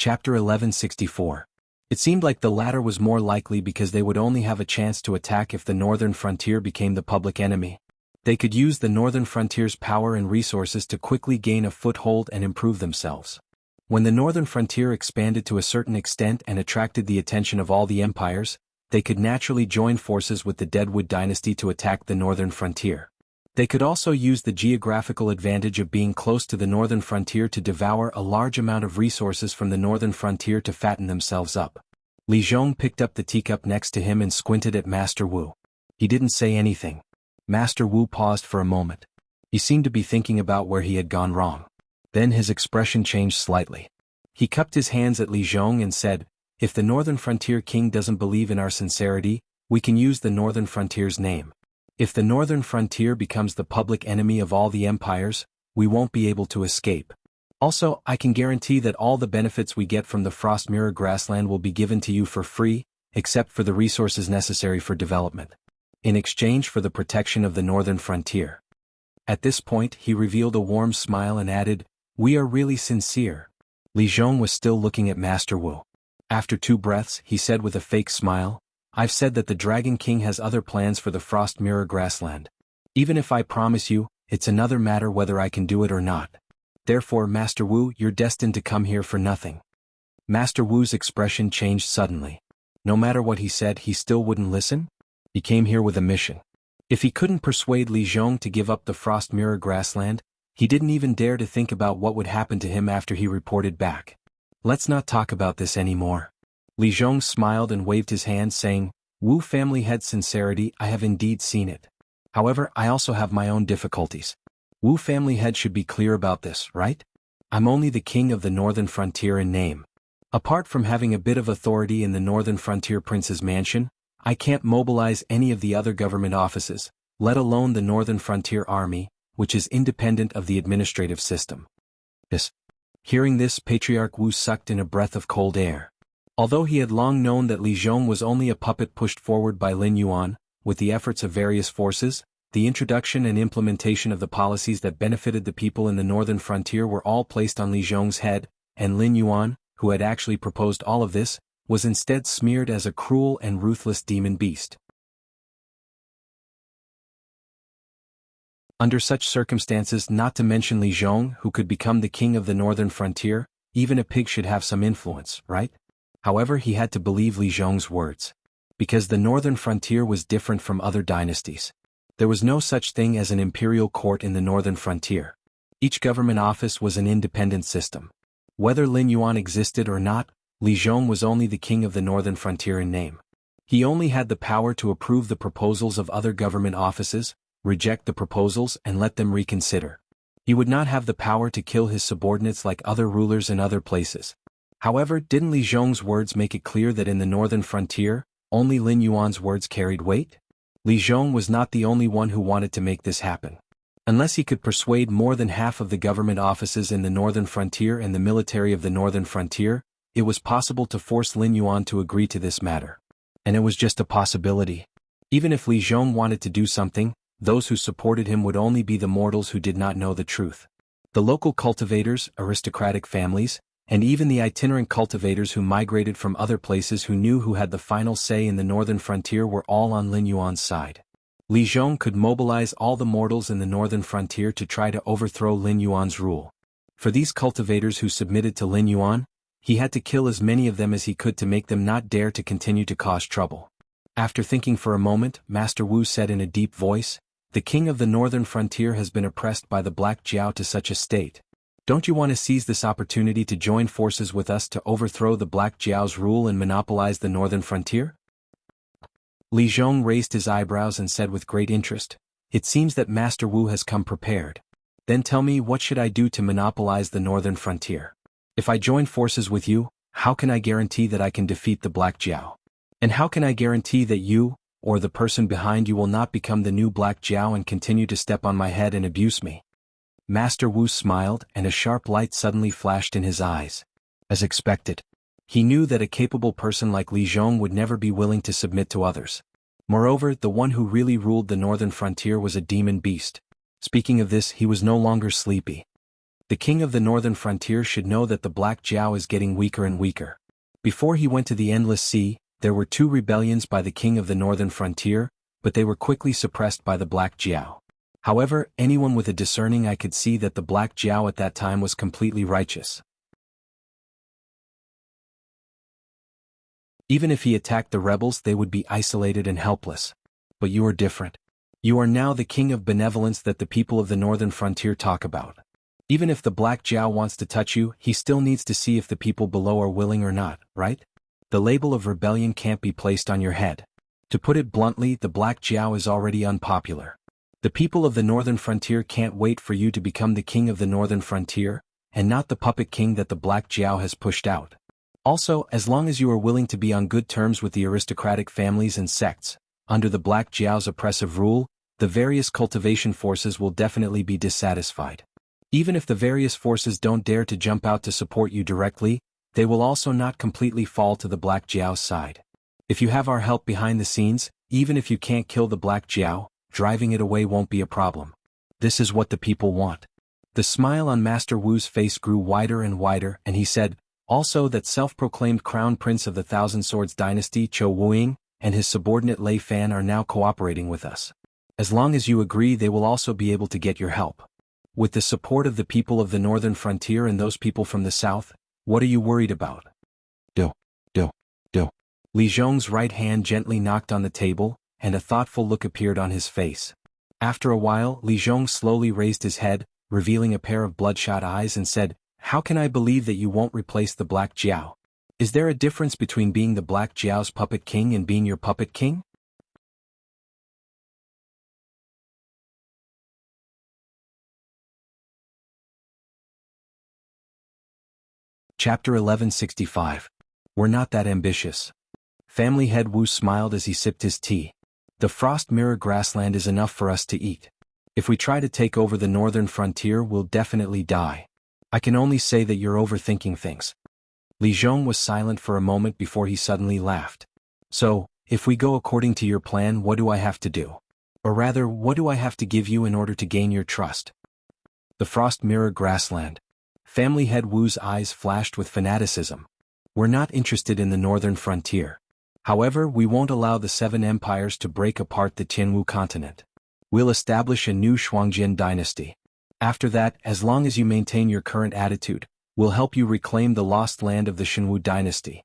Chapter 1164. It seemed like the latter was more likely because they would only have a chance to attack if the northern frontier became the public enemy. They could use the northern frontier's power and resources to quickly gain a foothold and improve themselves. When the northern frontier expanded to a certain extent and attracted the attention of all the empires, they could naturally join forces with the Deadwood dynasty to attack the northern frontier. They could also use the geographical advantage of being close to the northern frontier to devour a large amount of resources from the northern frontier to fatten themselves up. Li Zhong picked up the teacup next to him and squinted at Master Wu. He didn't say anything. Master Wu paused for a moment. He seemed to be thinking about where he had gone wrong. Then his expression changed slightly. He cupped his hands at Li Zhong and said, "If the northern frontier king doesn't believe in our sincerity, we can use the northern frontier's name. If the northern frontier becomes the public enemy of all the empires, we won't be able to escape. Also, I can guarantee that all the benefits we get from the Frost Mirror grassland will be given to you for free, except for the resources necessary for development, in exchange for the protection of the northern frontier." At this point he revealed a warm smile and added, "We are really sincere." Li Zhong was still looking at Master Wu. After 2 breaths he said with a fake smile, "I've said that the Dragon King has other plans for the Frost Mirror grassland. Even if I promise you, it's another matter whether I can do it or not. Therefore, Master Wu, you're destined to come here for nothing." Master Wu's expression changed suddenly. No matter what he said, he still wouldn't listen? He came here with a mission. If he couldn't persuade Li Zhong to give up the Frost Mirror grassland, he didn't even dare to think about what would happen to him after he reported back. "Let's not talk about this anymore." Li Zhong smiled and waved his hand saying, "Wu family head's sincerity, I have indeed seen it. However, I also have my own difficulties. Wu family head should be clear about this, right? I'm only the king of the northern frontier in name. Apart from having a bit of authority in the northern frontier prince's mansion, I can't mobilize any of the other government offices, let alone the northern frontier army, which is independent of the administrative system." Hearing this, Patriarch Wu sucked in a breath of cold air. Although he had long known that Li Zhong was only a puppet pushed forward by Lin Yuan, with the efforts of various forces, the introduction and implementation of the policies that benefited the people in the northern frontier were all placed on Li Zhong's head, and Lin Yuan, who had actually proposed all of this, was instead smeared as a cruel and ruthless demon beast. Under such circumstances, not to mention Li Zhong, who could become the king of the northern frontier, even a pig should have some influence, right? However, he had to believe Li Zhong's words. Because the northern frontier was different from other dynasties. There was no such thing as an imperial court in the northern frontier. Each government office was an independent system. Whether Lin Yuan existed or not, Li Zhong was only the king of the northern frontier in name. He only had the power to approve the proposals of other government offices, reject the proposals and let them reconsider. He would not have the power to kill his subordinates like other rulers in other places. However, didn't Li Zhong's words make it clear that in the northern frontier, only Lin Yuan's words carried weight? Li Zhong was not the only one who wanted to make this happen. Unless he could persuade more than half of the government offices in the northern frontier and the military of the northern frontier, it was possible to force Lin Yuan to agree to this matter. And it was just a possibility. Even if Li Zhong wanted to do something, those who supported him would only be the mortals who did not know the truth. The local cultivators, aristocratic families, and even the itinerant cultivators who migrated from other places who knew who had the final say in the northern frontier were all on Lin Yuan's side. Li Zhong could mobilize all the mortals in the northern frontier to try to overthrow Lin Yuan's rule. For these cultivators who submitted to Lin Yuan, he had to kill as many of them as he could to make them not dare to continue to cause trouble. After thinking for a moment, Master Wu said in a deep voice, "The king of the northern frontier has been oppressed by the Black Jiao to such a state. Don't you want to seize this opportunity to join forces with us to overthrow the Black Jiao's rule and monopolize the northern frontier?" Li Zhong raised his eyebrows and said with great interest, "It seems that Master Wu has come prepared. Then tell me, what should I do to monopolize the northern frontier? If I join forces with you, how can I guarantee that I can defeat the Black Jiao? And how can I guarantee that you, or the person behind you, will not become the new Black Jiao and continue to step on my head and abuse me?" Master Wu smiled, and a sharp light suddenly flashed in his eyes. As expected, he knew that a capable person like Li Zhong would never be willing to submit to others. Moreover, the one who really ruled the northern frontier was a demon beast. Speaking of this, he was no longer sleepy. The king of the northern frontier should know that the Black Jiao is getting weaker and weaker. Before he went to the Endless Sea, there were 2 rebellions by the king of the northern frontier, but they were quickly suppressed by the Black Jiao. However, anyone with a discerning eye could see that the Black Jiao at that time was completely righteous. Even if he attacked the rebels, they would be isolated and helpless. But you are different. You are now the king of benevolence that the people of the northern frontier talk about. Even if the Black Jiao wants to touch you, he still needs to see if the people below are willing or not, right? The label of rebellion can't be placed on your head. To put it bluntly, the Black Jiao is already unpopular. The people of the northern frontier can't wait for you to become the king of the northern frontier, and not the puppet king that the Black Jiao has pushed out. Also, as long as you are willing to be on good terms with the aristocratic families and sects, under the Black Jiao's oppressive rule, the various cultivation forces will definitely be dissatisfied. Even if the various forces don't dare to jump out to support you directly, they will also not completely fall to the Black Jiao's side. If you have our help behind the scenes, even if you can't kill the Black Jiao, driving it away won't be a problem. This is what the people want. The smile on Master Wu's face grew wider and wider, and he said, also that self-proclaimed crown prince of the Thousand Swords dynasty Chou Wuing and his subordinate Lei Fan are now cooperating with us. As long as you agree, they will also be able to get your help. With the support of the people of the northern frontier and those people from the south, what are you worried about? Do. Li Zhong's right hand gently knocked on the table, and a thoughtful look appeared on his face. After a while, Li Zhong slowly raised his head, revealing a pair of bloodshot eyes, and said, "How can I believe that you won't replace the Black Jiao? Is there a difference between being the Black Jiao's puppet king and being your puppet king?" Chapter 1165. We're not that ambitious. Family head Wu smiled as he sipped his tea. The frost mirror grassland is enough for us to eat. If we try to take over the northern frontier, we'll definitely die. I can only say that you're overthinking things. Li Zhong was silent for a moment before he suddenly laughed. So, if we go according to your plan, what do I have to do? Or rather, what do I have to give you in order to gain your trust? The frost mirror grassland. Family head Wu's eyes flashed with fanaticism. We're not interested in the northern frontier. However, we won't allow the Seven Empires to break apart the Jianghu continent. We'll establish a new Shuangjian dynasty. After that, as long as you maintain your current attitude, we'll help you reclaim the lost land of the Shenwu dynasty.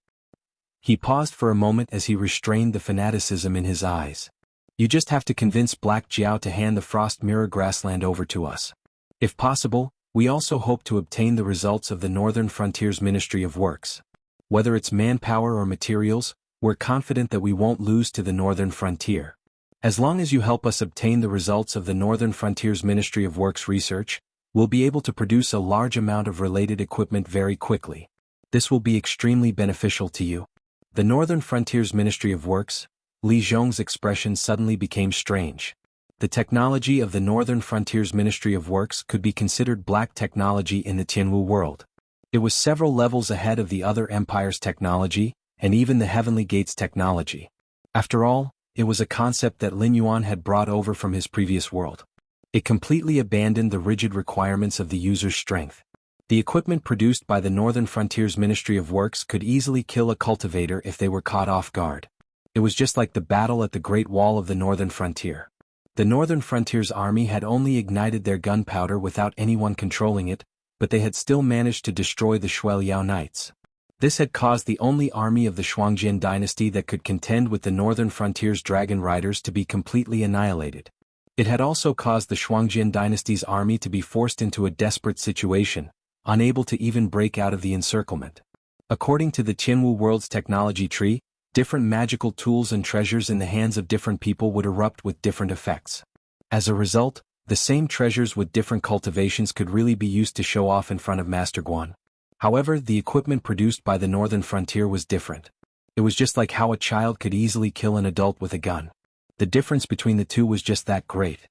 He paused for a moment as he restrained the fanaticism in his eyes. You just have to convince Black Jiao to hand the Frost Mirror grassland over to us. If possible, we also hope to obtain the results of the Northern Frontiers Ministry of Works. Whether it's manpower or materials, we're confident that we won't lose to the Northern Frontier. As long as you help us obtain the results of the Northern Frontiers Ministry of Works research, we'll be able to produce a large amount of related equipment very quickly. This will be extremely beneficial to you. The Northern Frontiers Ministry of Works. Li Zhong's expression suddenly became strange. The technology of the Northern Frontiers Ministry of Works could be considered black technology in the Jianghu world. It was several levels ahead of the other empires' technology, and even the Heavenly Gates technology. After all, it was a concept that Lin Yuan had brought over from his previous world. It completely abandoned the rigid requirements of the user's strength. The equipment produced by the Northern Frontiers Ministry of Works could easily kill a cultivator if they were caught off guard. It was just like the battle at the Great Wall of the Northern Frontier. The Northern Frontiers army had only ignited their gunpowder without anyone controlling it, but they had still managed to destroy the Shuiliao Knights. This had caused the only army of the Shuangjian dynasty that could contend with the Northern Frontiers Dragon Riders to be completely annihilated. It had also caused the Shuangjian dynasty's army to be forced into a desperate situation, unable to even break out of the encirclement. According to the Jianghu world's technology tree, different magical tools and treasures in the hands of different people would erupt with different effects. As a result, the same treasures with different cultivations could really be used to show off in front of Master Guan. However, the equipment produced by the Northern Frontier was different. It was just like how a child could easily kill an adult with a gun. The difference between the two was just that great.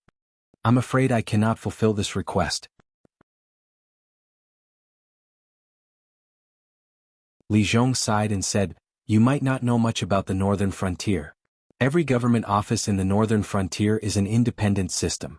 I'm afraid I cannot fulfill this request. Li Zhong sighed and said, "You might not know much about the Northern Frontier. Every government office in the Northern Frontier is an independent system.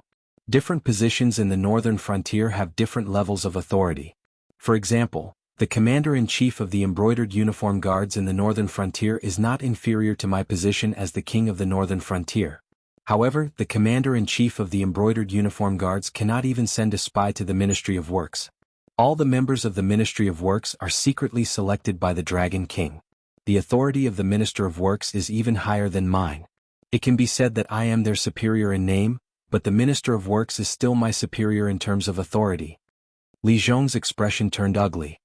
Different positions in the Northern Frontier have different levels of authority. For example, the Commander-in-Chief of the Embroidered Uniform Guards in the Northern Frontier is not inferior to my position as the King of the Northern Frontier. However, the commander-in-chief of the embroidered uniform guards cannot even send a spy to the Ministry of Works. All the members of the Ministry of Works are secretly selected by the Dragon King. The authority of the Minister of Works is even higher than mine. It can be said that I am their superior in name, but the Minister of Works is still my superior in terms of authority. Li Zhong's expression turned ugly.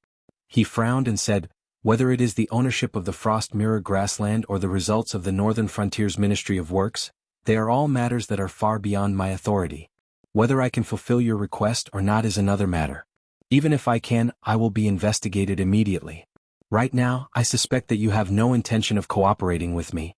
He frowned and said, whether it is the ownership of the Frost Mirror grassland or the results of the Northern Frontiers Ministry of Works, they are all matters that are far beyond my authority. Whether I can fulfill your request or not is another matter. Even if I can, I will be investigated immediately. Right now, I suspect that you have no intention of cooperating with me.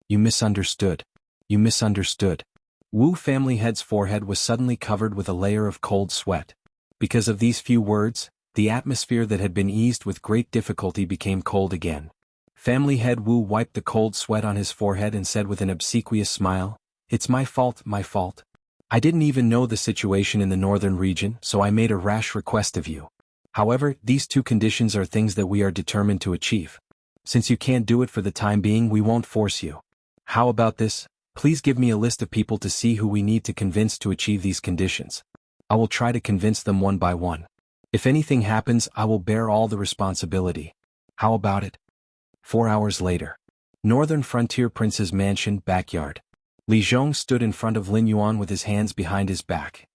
You misunderstood. You misunderstood. Wu family head's forehead was suddenly covered with a layer of cold sweat. Because of these few words, the atmosphere that had been eased with great difficulty became cold again. Family head Wu wiped the cold sweat on his forehead and said with an obsequious smile, "It's my fault, my fault. I didn't even know the situation in the northern region, so I made a rash request of you. However, these two conditions are things that we are determined to achieve. Since you can't do it for the time being, we won't force you. How about this? Please give me a list of people to see who we need to convince to achieve these conditions. I will try to convince them one by one. If anything happens, I will bear all the responsibility. How about it?" 4 hours later. Northern Frontier Prince's mansion backyard. Li Zhong stood in front of Lin Yuan with his hands behind his back.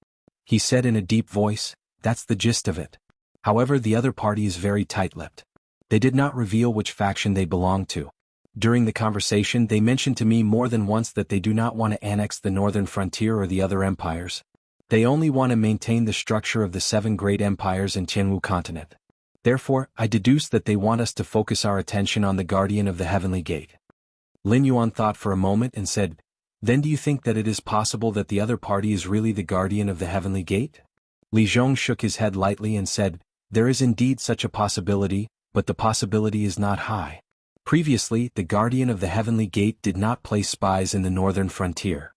He said in a deep voice, "That's the gist of it. However, the other party is very tight-lipped. They did not reveal which faction they belong to. During the conversation they mentioned to me more than once that they do not want to annex the Northern Frontier or the other empires. They only want to maintain the structure of the 7 great empires in Jianghu continent. Therefore, I deduce that they want us to focus our attention on the Guardian of the Heavenly Gate." Lin Yuan thought for a moment and said, "Then do you think that it is possible that the other party is really the Guardian of the Heavenly Gate?" Li Zhong shook his head lightly and said, "There is indeed such a possibility, but the possibility is not high. Previously, the Guardian of the Heavenly Gate did not place spies in the Northern Frontier.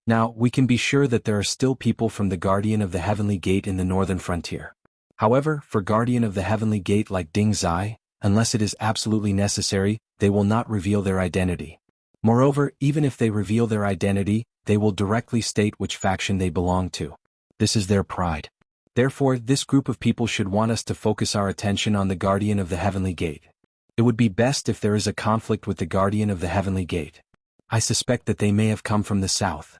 Now, we can be sure that there are still people from the Guardian of the Heavenly Gate in the Northern Frontier. However, for Guardian of the Heavenly Gate like Ding Zai, unless it is absolutely necessary, they will not reveal their identity. Moreover, even if they reveal their identity, they will directly state which faction they belong to. This is their pride. Therefore, this group of people should want us to focus our attention on the Guardian of the Heavenly Gate. It would be best if there is a conflict with the Guardian of the Heavenly Gate. I suspect that they may have come from the south."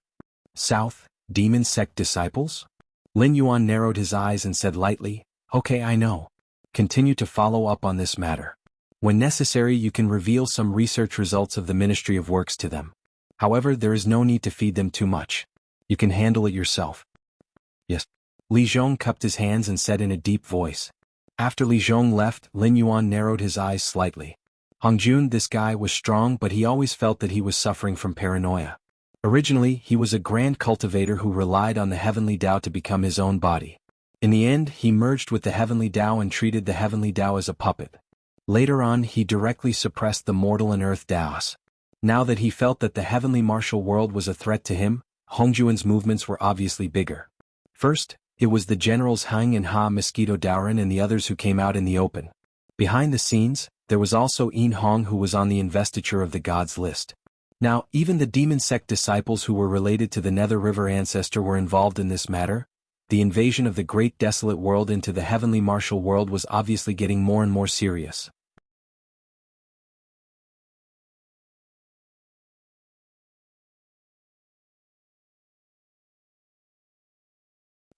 "South? Demon sect disciples?" Lin Yuan narrowed his eyes and said lightly, "Okay, I know. Continue to follow up on this matter. When necessary, you can reveal some research results of the Ministry of Works to them. However, there is no need to feed them too much. You can handle it yourself." "Yes." Li Zhong cupped his hands and said in a deep voice. After Li Zhong left, Lin Yuan narrowed his eyes slightly. Hongjun, this guy was strong, but he always felt that he was suffering from paranoia. Originally, he was a grand cultivator who relied on the heavenly Tao to become his own body. In the end, he merged with the heavenly Tao and treated the heavenly Tao as a puppet. Later on, he directly suppressed the mortal and earth Taos. Now that he felt that the heavenly martial world was a threat to him, Hongjuan's movements were obviously bigger. First, it was the generals Hang and Ha Mosquito Daoran and the others who came out in the open. Behind the scenes, there was also Yin Hong who was on the investiture of the gods list. Now, even the demon sect disciples who were related to the Nether River ancestor were involved in this matter. The invasion of the great desolate world into the heavenly martial world was obviously getting more and more serious.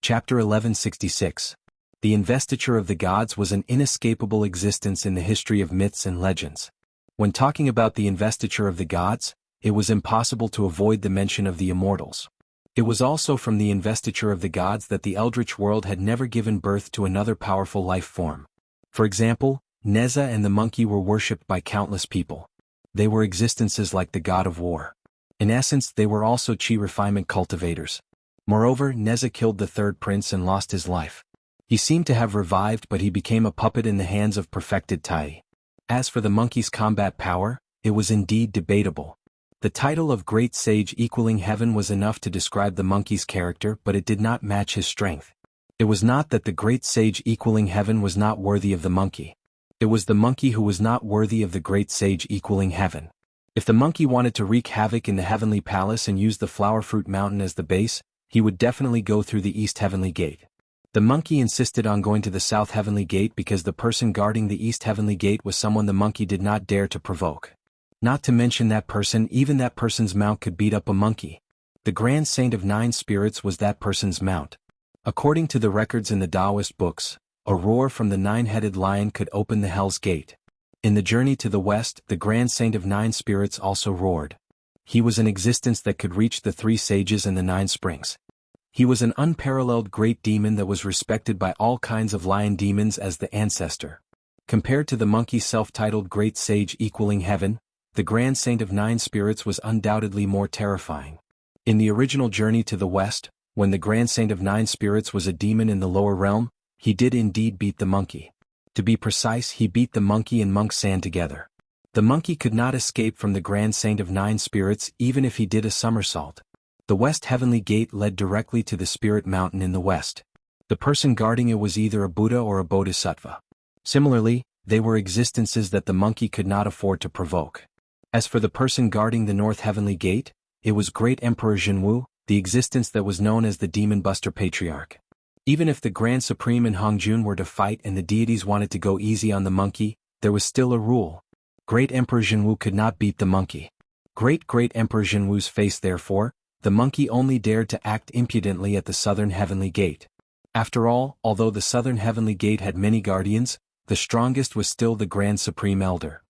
Chapter 1166. The investiture of the gods was an inescapable existence in the history of myths and legends. When talking about the investiture of the gods, it was impossible to avoid the mention of the immortals. It was also from the investiture of the gods that the eldritch world had never given birth to another powerful life form. For example, Neza and the monkey were worshipped by countless people. They were existences like the god of war. In essence, they were also chi refinement cultivators. Moreover, Neza killed the third prince and lost his life. He seemed to have revived, but he became a puppet in the hands of perfected Tai. As for the monkey's combat power, it was indeed debatable. The title of Great Sage equaling heaven was enough to describe the monkey's character, but it did not match his strength. It was not that the Great Sage equaling heaven was not worthy of the monkey. It was the monkey who was not worthy of the great sage equaling heaven. If the monkey wanted to wreak havoc in the heavenly palace and use the flower fruit mountain as the base, he would definitely go through the east heavenly gate. The monkey insisted on going to the south heavenly gate because the person guarding the east heavenly gate was someone the monkey did not dare to provoke. Not to mention even that person's mount could beat up a monkey. The Grand Saint of Nine Spirits was that person's mount. According to the records in the Taoist books, a roar from the nine-headed lion could open the Hell's Gate. In the journey to the west, the Grand Saint of Nine Spirits also roared. He was an existence that could reach the three sages and the nine springs. He was an unparalleled great demon that was respected by all kinds of lion demons as the ancestor. Compared to the monkey's self-titled great sage equaling heaven, the Grand Saint of Nine Spirits was undoubtedly more terrifying. In the original journey to the west, when the Grand Saint of Nine Spirits was a demon in the lower realm, he did indeed beat the monkey. To be precise, he beat the monkey and Monk San together. The monkey could not escape from the Grand Saint of Nine Spirits even if he did a somersault. The West Heavenly Gate led directly to the Spirit Mountain in the west. The person guarding it was either a Buddha or a Bodhisattva. Similarly, they were existences that the monkey could not afford to provoke. As for the person guarding the North Heavenly Gate, it was Great Emperor Jianghu, the existence that was known as the Demon Buster Patriarch. Even if the Grand Supreme and Hongjun were to fight and the deities wanted to go easy on the monkey, there was still a rule. Great Emperor Jianghu could not beat the monkey. Great Emperor Jianghu's face therefore, the monkey only dared to act impudently at the Southern Heavenly Gate. After all, although the Southern Heavenly Gate had many guardians, the strongest was still the Grand Supreme Elder.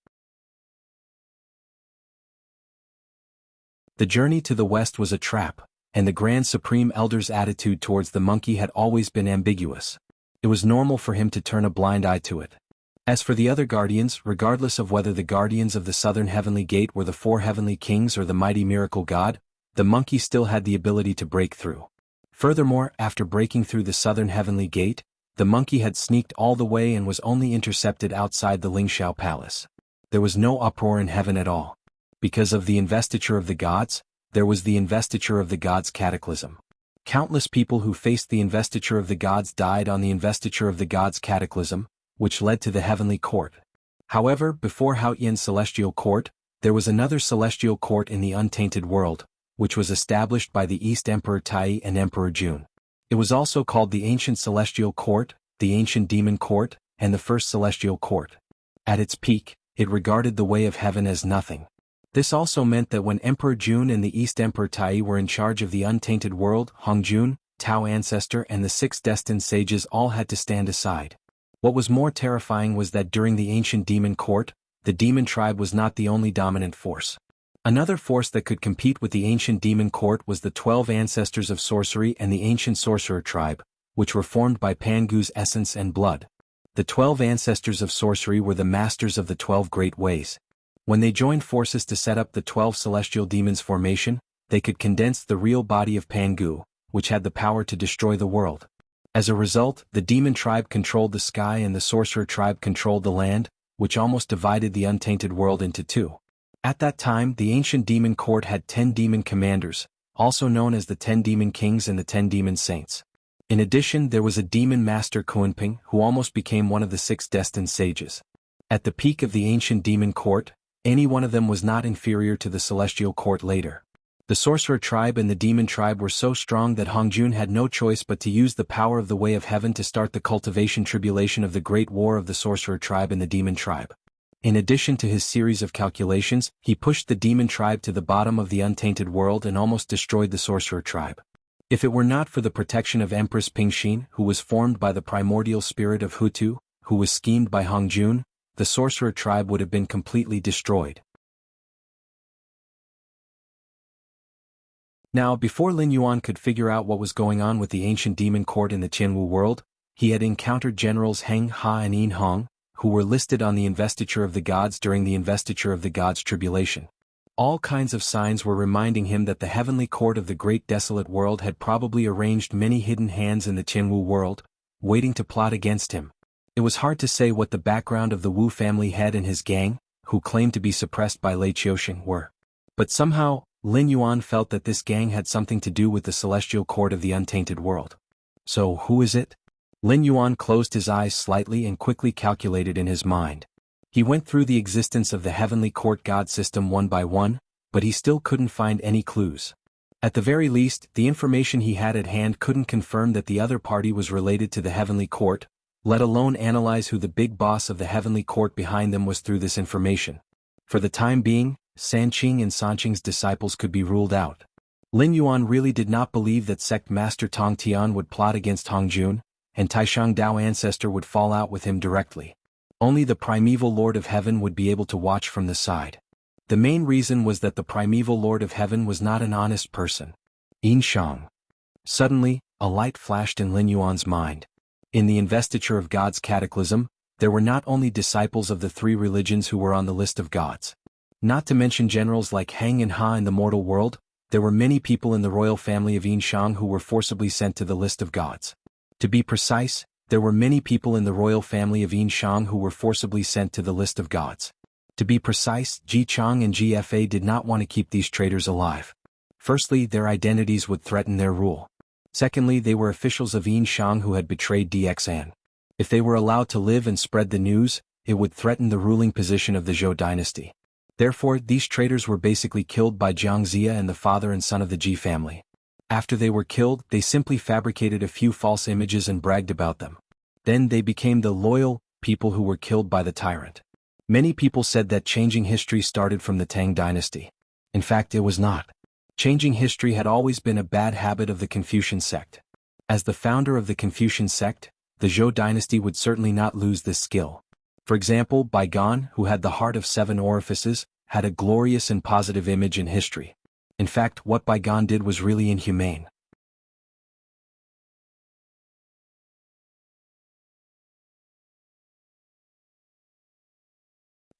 The journey to the west was a trap, and the Grand Supreme Elder's attitude towards the monkey had always been ambiguous. It was normal for him to turn a blind eye to it. As for the other guardians, regardless of whether the guardians of the Southern Heavenly Gate were the four heavenly kings or the mighty miracle god, the monkey still had the ability to break through. Furthermore, after breaking through the Southern Heavenly Gate, the monkey had sneaked all the way and was only intercepted outside the Lingxiao Palace. There was no uproar in heaven at all. Because of the investiture of the gods, there was the investiture of the gods' cataclysm. Countless people who faced the investiture of the gods died on the investiture of the gods' cataclysm, which led to the heavenly court. However, before Haotian's celestial court, there was another celestial court in the untainted world, which was established by the East Emperor Tai and Emperor Jun. It was also called the Ancient Celestial Court, the Ancient Demon Court, and the First Celestial Court. At its peak, it regarded the way of heaven as nothing. This also meant that when Emperor Jun and the East Emperor Tai were in charge of the untainted world, Hongjun, Tao Ancestor and the six destined sages all had to stand aside. What was more terrifying was that during the ancient demon court, the demon tribe was not the only dominant force. Another force that could compete with the ancient demon court was the 12 ancestors of sorcery and the ancient sorcerer tribe, which were formed by Pangu's essence and blood. The 12 ancestors of sorcery were the masters of the 12 great ways. When they joined forces to set up the 12 celestial demons formation, they could condense the real body of Pangu, which had the power to destroy the world. As a result, the demon tribe controlled the sky and the sorcerer tribe controlled the land, which almost divided the untainted world into two. At that time, the ancient demon court had 10 demon commanders, also known as the 10 demon kings and the 10 demon saints. In addition, there was a demon master Kuanping who almost became one of the 6 destined sages. At the peak of the ancient demon court, any one of them was not inferior to the celestial court later. The sorcerer tribe and the demon tribe were so strong that Hongjun had no choice but to use the power of the way of heaven to start the cultivation tribulation of the great war of the sorcerer tribe and the demon tribe. In addition to his series of calculations, he pushed the demon tribe to the bottom of the untainted world and almost destroyed the sorcerer tribe. If it were not for the protection of Empress Pingxin, who was formed by the primordial spirit of Hutu, who was schemed by Hongjun, the sorcerer tribe would have been completely destroyed. Now, before Lin Yuan could figure out what was going on with the ancient demon court in the Jianghu world, he had encountered generals Heng Ha and Yin Hong, who were listed on the investiture of the gods during the investiture of the gods' tribulation. All kinds of signs were reminding him that the heavenly court of the great desolate world had probably arranged many hidden hands in the Jianghu world, waiting to plot against him. It was hard to say what the background of the Wu family head and his gang, who claimed to be suppressed by Lei Qiusheng, were. But somehow, Lin Yuan felt that this gang had something to do with the celestial court of the untainted world. So who is it? Lin Yuan closed his eyes slightly and quickly calculated in his mind. He went through the existence of the heavenly court god system one by one, but he still couldn't find any clues. At the very least, the information he had at hand couldn't confirm that the other party was related to the heavenly court, let alone analyze who the big boss of the heavenly court behind them was through this information. For the time being, Sanqing and Sanqing's disciples could be ruled out. Lin Yuan really did not believe that sect master Tong Tian would plot against Hongjun, and Taishang Dao ancestor would fall out with him directly. Only the primeval Lord of Heaven would be able to watch from the side. The main reason was that the primeval Lord of Heaven was not an honest person. Yin Shang. Suddenly, a light flashed in Lin Yuan's mind. In the investiture of God's cataclysm, there were not only disciples of the three religions who were on the list of gods. Not to mention generals like Hang and Ha in the mortal world, there were many people in the royal family of Yin Shang who were forcibly sent to the list of gods. To be precise, there were many people in the royal family of Yin Shang who were forcibly sent to the list of gods. To be precise, Ji Chang and GFA did not want to keep these traitors alive. Firstly, their identities would threaten their rule. Secondly, they were officials of Yin Shang who had betrayed DXN. If they were allowed to live and spread the news, it would threaten the ruling position of the Zhou dynasty. Therefore, these traitors were basically killed by Jiang Zia and the father and son of the Ji family. After they were killed, they simply fabricated a few false images and bragged about them. Then they became the loyal people who were killed by the tyrant. Many people said that changing history started from the Tang dynasty. In fact, it was not. Changing history had always been a bad habit of the Confucian sect. As the founder of the Confucian sect, the Zhou dynasty would certainly not lose this skill. For example, Baigan, who had the heart of 7 orifices, had a glorious and positive image in history. In fact, what Baigan did was really inhumane.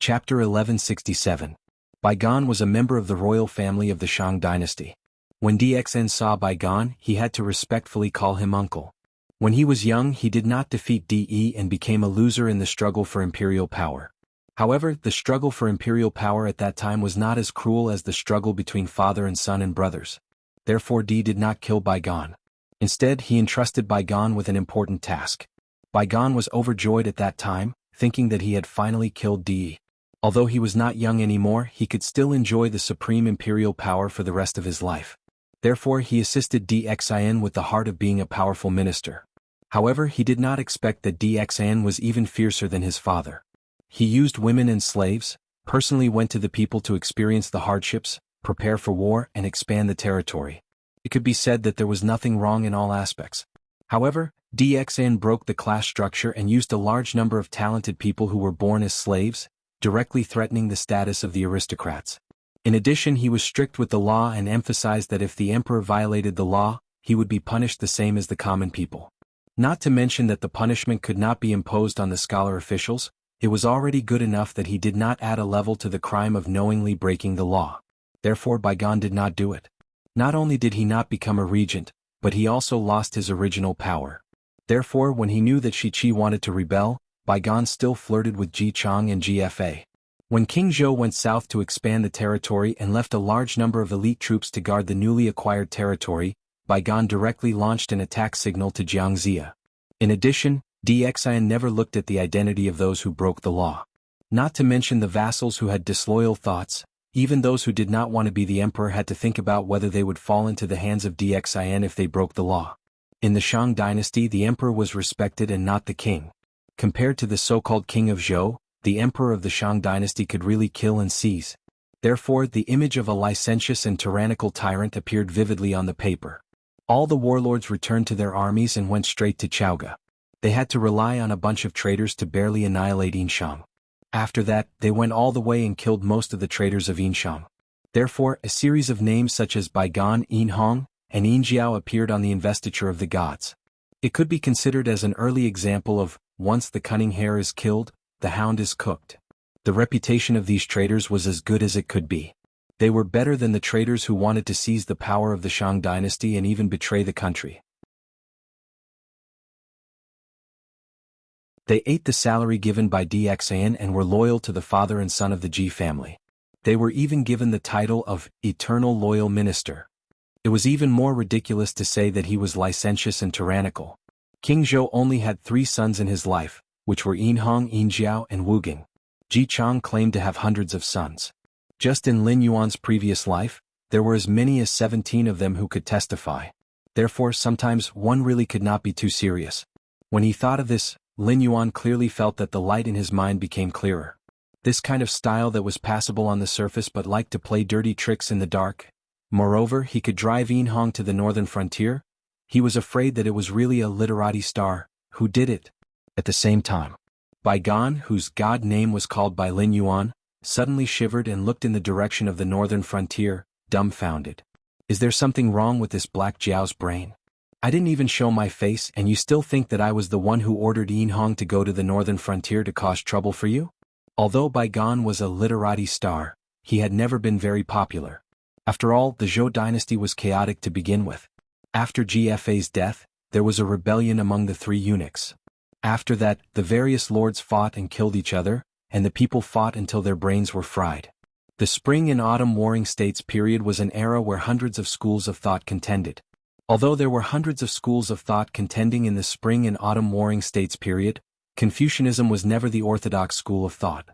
Chapter 1167. Baigan was a member of the royal family of the Shang dynasty. When DXN saw Baigan, he had to respectfully call him uncle. When he was young, he did not defeat DE and became a loser in the struggle for imperial power. However, the struggle for imperial power at that time was not as cruel as the struggle between father and son and brothers. Therefore D did not kill Baigan. Instead, he entrusted Baigan with an important task. Baigan was overjoyed at that time, thinking that he had finally killed DE. Although he was not young anymore, he could still enjoy the supreme imperial power for the rest of his life. Therefore, he assisted DXIN with the heart of being a powerful minister. However, he did not expect that DXIN was even fiercer than his father. He used women and slaves, personally went to the people to experience the hardships, prepare for war, and expand the territory. It could be said that there was nothing wrong in all aspects. However, DXIN broke the class structure and used a large number of talented people who were born as slaves, directly threatening the status of the aristocrats. In addition, he was strict with the law and emphasized that if the emperor violated the law, he would be punished the same as the common people. Not to mention that the punishment could not be imposed on the scholar officials. It was already good enough that he did not add a level to the crime of knowingly breaking the law. Therefore, Baigan did not do it. Not only did he not become a regent, but he also lost his original power. Therefore, when he knew that Shi Qi wanted to rebel, Baigan still flirted with Ji Chang and GFA. When King Zhou went south to expand the territory and left a large number of elite troops to guard the newly acquired territory, Baigan directly launched an attack signal to Jiang Zia. In addition, DXIN never looked at the identity of those who broke the law. Not to mention the vassals who had disloyal thoughts. Even those who did not want to be the emperor had to think about whether they would fall into the hands of DXIN if they broke the law. In the Shang dynasty, the emperor was respected and not the king. Compared to the so-called king of Zhou, the emperor of the Shang dynasty could really kill and seize. Therefore, the image of a licentious and tyrannical tyrant appeared vividly on the paper. All the warlords returned to their armies and went straight to Chaoga. They had to rely on a bunch of traitors to barely annihilate Yinshang. After that, they went all the way and killed most of the traitors of Yinshang. Therefore, a series of names such as Baigan, Yinhong, and Yinjiao appeared on the investiture of the gods. It could be considered as an early example of, once the cunning hare is killed, the hound is cooked. The reputation of these traitors was as good as it could be. They were better than the traitors who wanted to seize the power of the Shang dynasty and even betray the country. They ate the salary given by DXAN and were loyal to the father and son of the Ji family. They were even given the title of Eternal Loyal Minister. It was even more ridiculous to say that he was licentious and tyrannical. King Zhou only had 3 sons in his life, which were Yinhong, Yinjiao, and Wuging. Ji Chang claimed to have hundreds of sons. Just in Lin Yuan's previous life, there were as many as 17 of them who could testify. Therefore, sometimes one really could not be too serious. When he thought of this, Lin Yuan clearly felt that the light in his mind became clearer. This kind of style that was passable on the surface but liked to play dirty tricks in the dark. Moreover, he could drive Yinhong to the northern frontier. He was afraid that it was really a literati star who did it. At the same time, Bai Gan, whose god name was called by Lin Yuan, suddenly shivered and looked in the direction of the northern frontier, dumbfounded. Is there something wrong with this Black Jiao's brain? I didn't even show my face and you still think that I was the one who ordered Yinhong to go to the northern frontier to cause trouble for you? Although Bai Gan was a literati star, he had never been very popular. After all, the Zhou dynasty was chaotic to begin with. After GFA's death, there was a rebellion among the 3 eunuchs. After that, the various lords fought and killed each other, and the people fought until their brains were fried. The Spring and Autumn Warring States period was an era where hundreds of schools of thought contended. Although there were hundreds of schools of thought contending in the Spring and Autumn Warring States period, Confucianism was never the orthodox school of thought.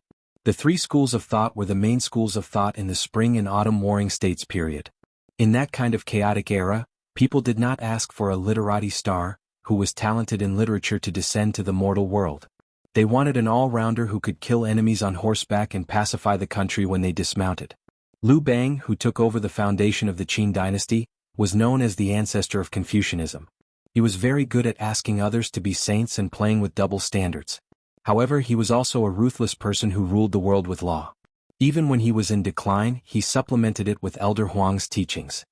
The 3 schools of thought were the main schools of thought in the Spring and Autumn Warring States period. In that kind of chaotic era, people did not ask for a literati star, who was talented in literature to descend to the mortal world. They wanted an all-rounder who could kill enemies on horseback and pacify the country when they dismounted. Liu Bang, who took over the foundation of the Qin dynasty, was known as the ancestor of Confucianism. He was very good at asking others to be saints and playing with double standards. However, he was also a ruthless person who ruled the world with law. Even when he was in decline, he supplemented it with Elder Huang's teachings.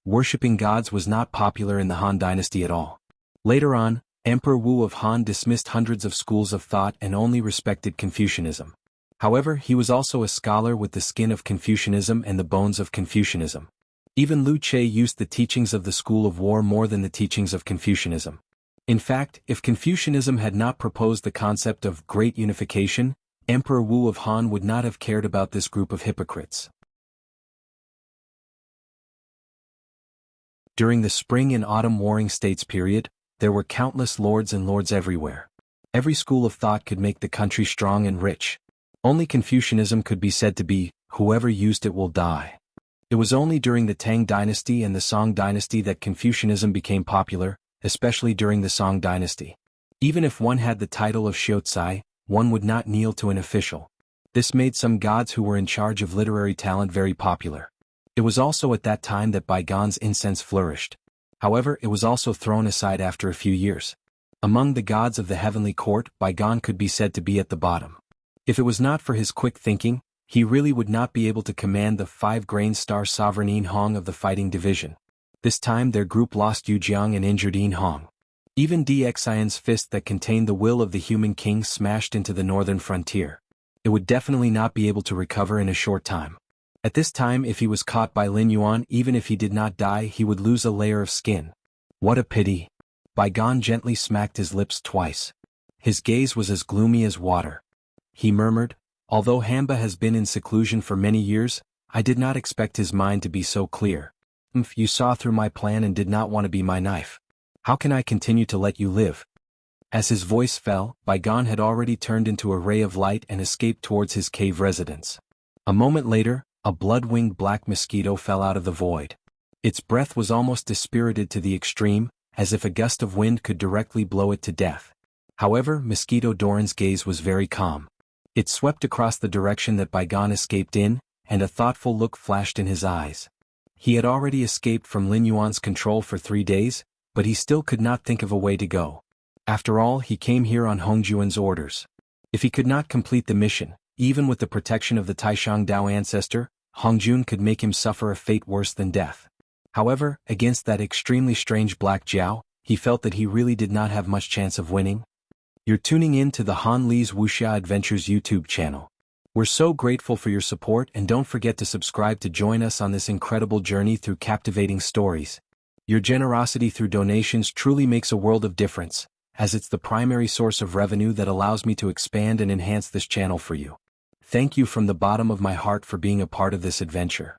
Worshipping gods was not popular in the Han dynasty at all. Later on, Emperor Wu of Han dismissed hundreds of schools of thought and only respected Confucianism. However, he was also a scholar with the skin of Confucianism and the bones of Confucianism. Even Liu Che used the teachings of the school of war more than the teachings of Confucianism. In fact, if Confucianism had not proposed the concept of great unification, Emperor Wu of Han would not have cared about this group of hypocrites. During the Spring and Autumn Warring States period, there were countless lords and lords everywhere. Every school of thought could make the country strong and rich. Only Confucianism could be said to be, whoever used it will die. It was only during the Tang dynasty and the Song dynasty that Confucianism became popular, especially during the Song dynasty. Even if one had the title of Xiaocai, one would not kneel to an official. This made some gods who were in charge of literary talent very popular. It was also at that time that Bai Gan's incense flourished. However, it was also thrown aside after a few years. Among the gods of the heavenly court, Bai Gan could be said to be at the bottom. If it was not for his quick thinking, he really would not be able to command the 5-grain star sovereign Yinhong of the fighting division. This time their group lost Yu Jiang and injured Yinhong. Even DXIN's fist that contained the will of the human king smashed into the northern frontier. It would definitely not be able to recover in a short time. At this time, if he was caught by Lin Yuan, even if he did not die, he would lose a layer of skin. What a pity. Bai Gan gently smacked his lips twice. His gaze was as gloomy as water. He murmured, although Hamba has been in seclusion for many years, I did not expect his mind to be so clear. You saw through my plan and did not want to be my knife. How can I continue to let you live? As his voice fell, Bai Gan had already turned into a ray of light and escaped towards his cave residence. A moment later, a blood-winged black mosquito fell out of the void. Its breath was almost dispirited to the extreme, as if a gust of wind could directly blow it to death. However, Mosquito Doran's gaze was very calm. It swept across the direction that Bai Gan escaped in, and a thoughtful look flashed in his eyes. He had already escaped from Lin Yuan's control for 3 days, but he still could not think of a way to go. After all, he came here on Hongjuan's orders. If he could not complete the mission, even with the protection of the Taishang Dao ancestor, Hongjun could make him suffer a fate worse than death. However, against that extremely strange Black Jiao, he felt that he really did not have much chance of winning. You're tuning in to the Han Li's Wuxia Adventures YouTube channel. We're so grateful for your support, and don't forget to subscribe to join us on this incredible journey through captivating stories. Your generosity through donations truly makes a world of difference, as it's the primary source of revenue that allows me to expand and enhance this channel for you. Thank you from the bottom of my heart for being a part of this adventure.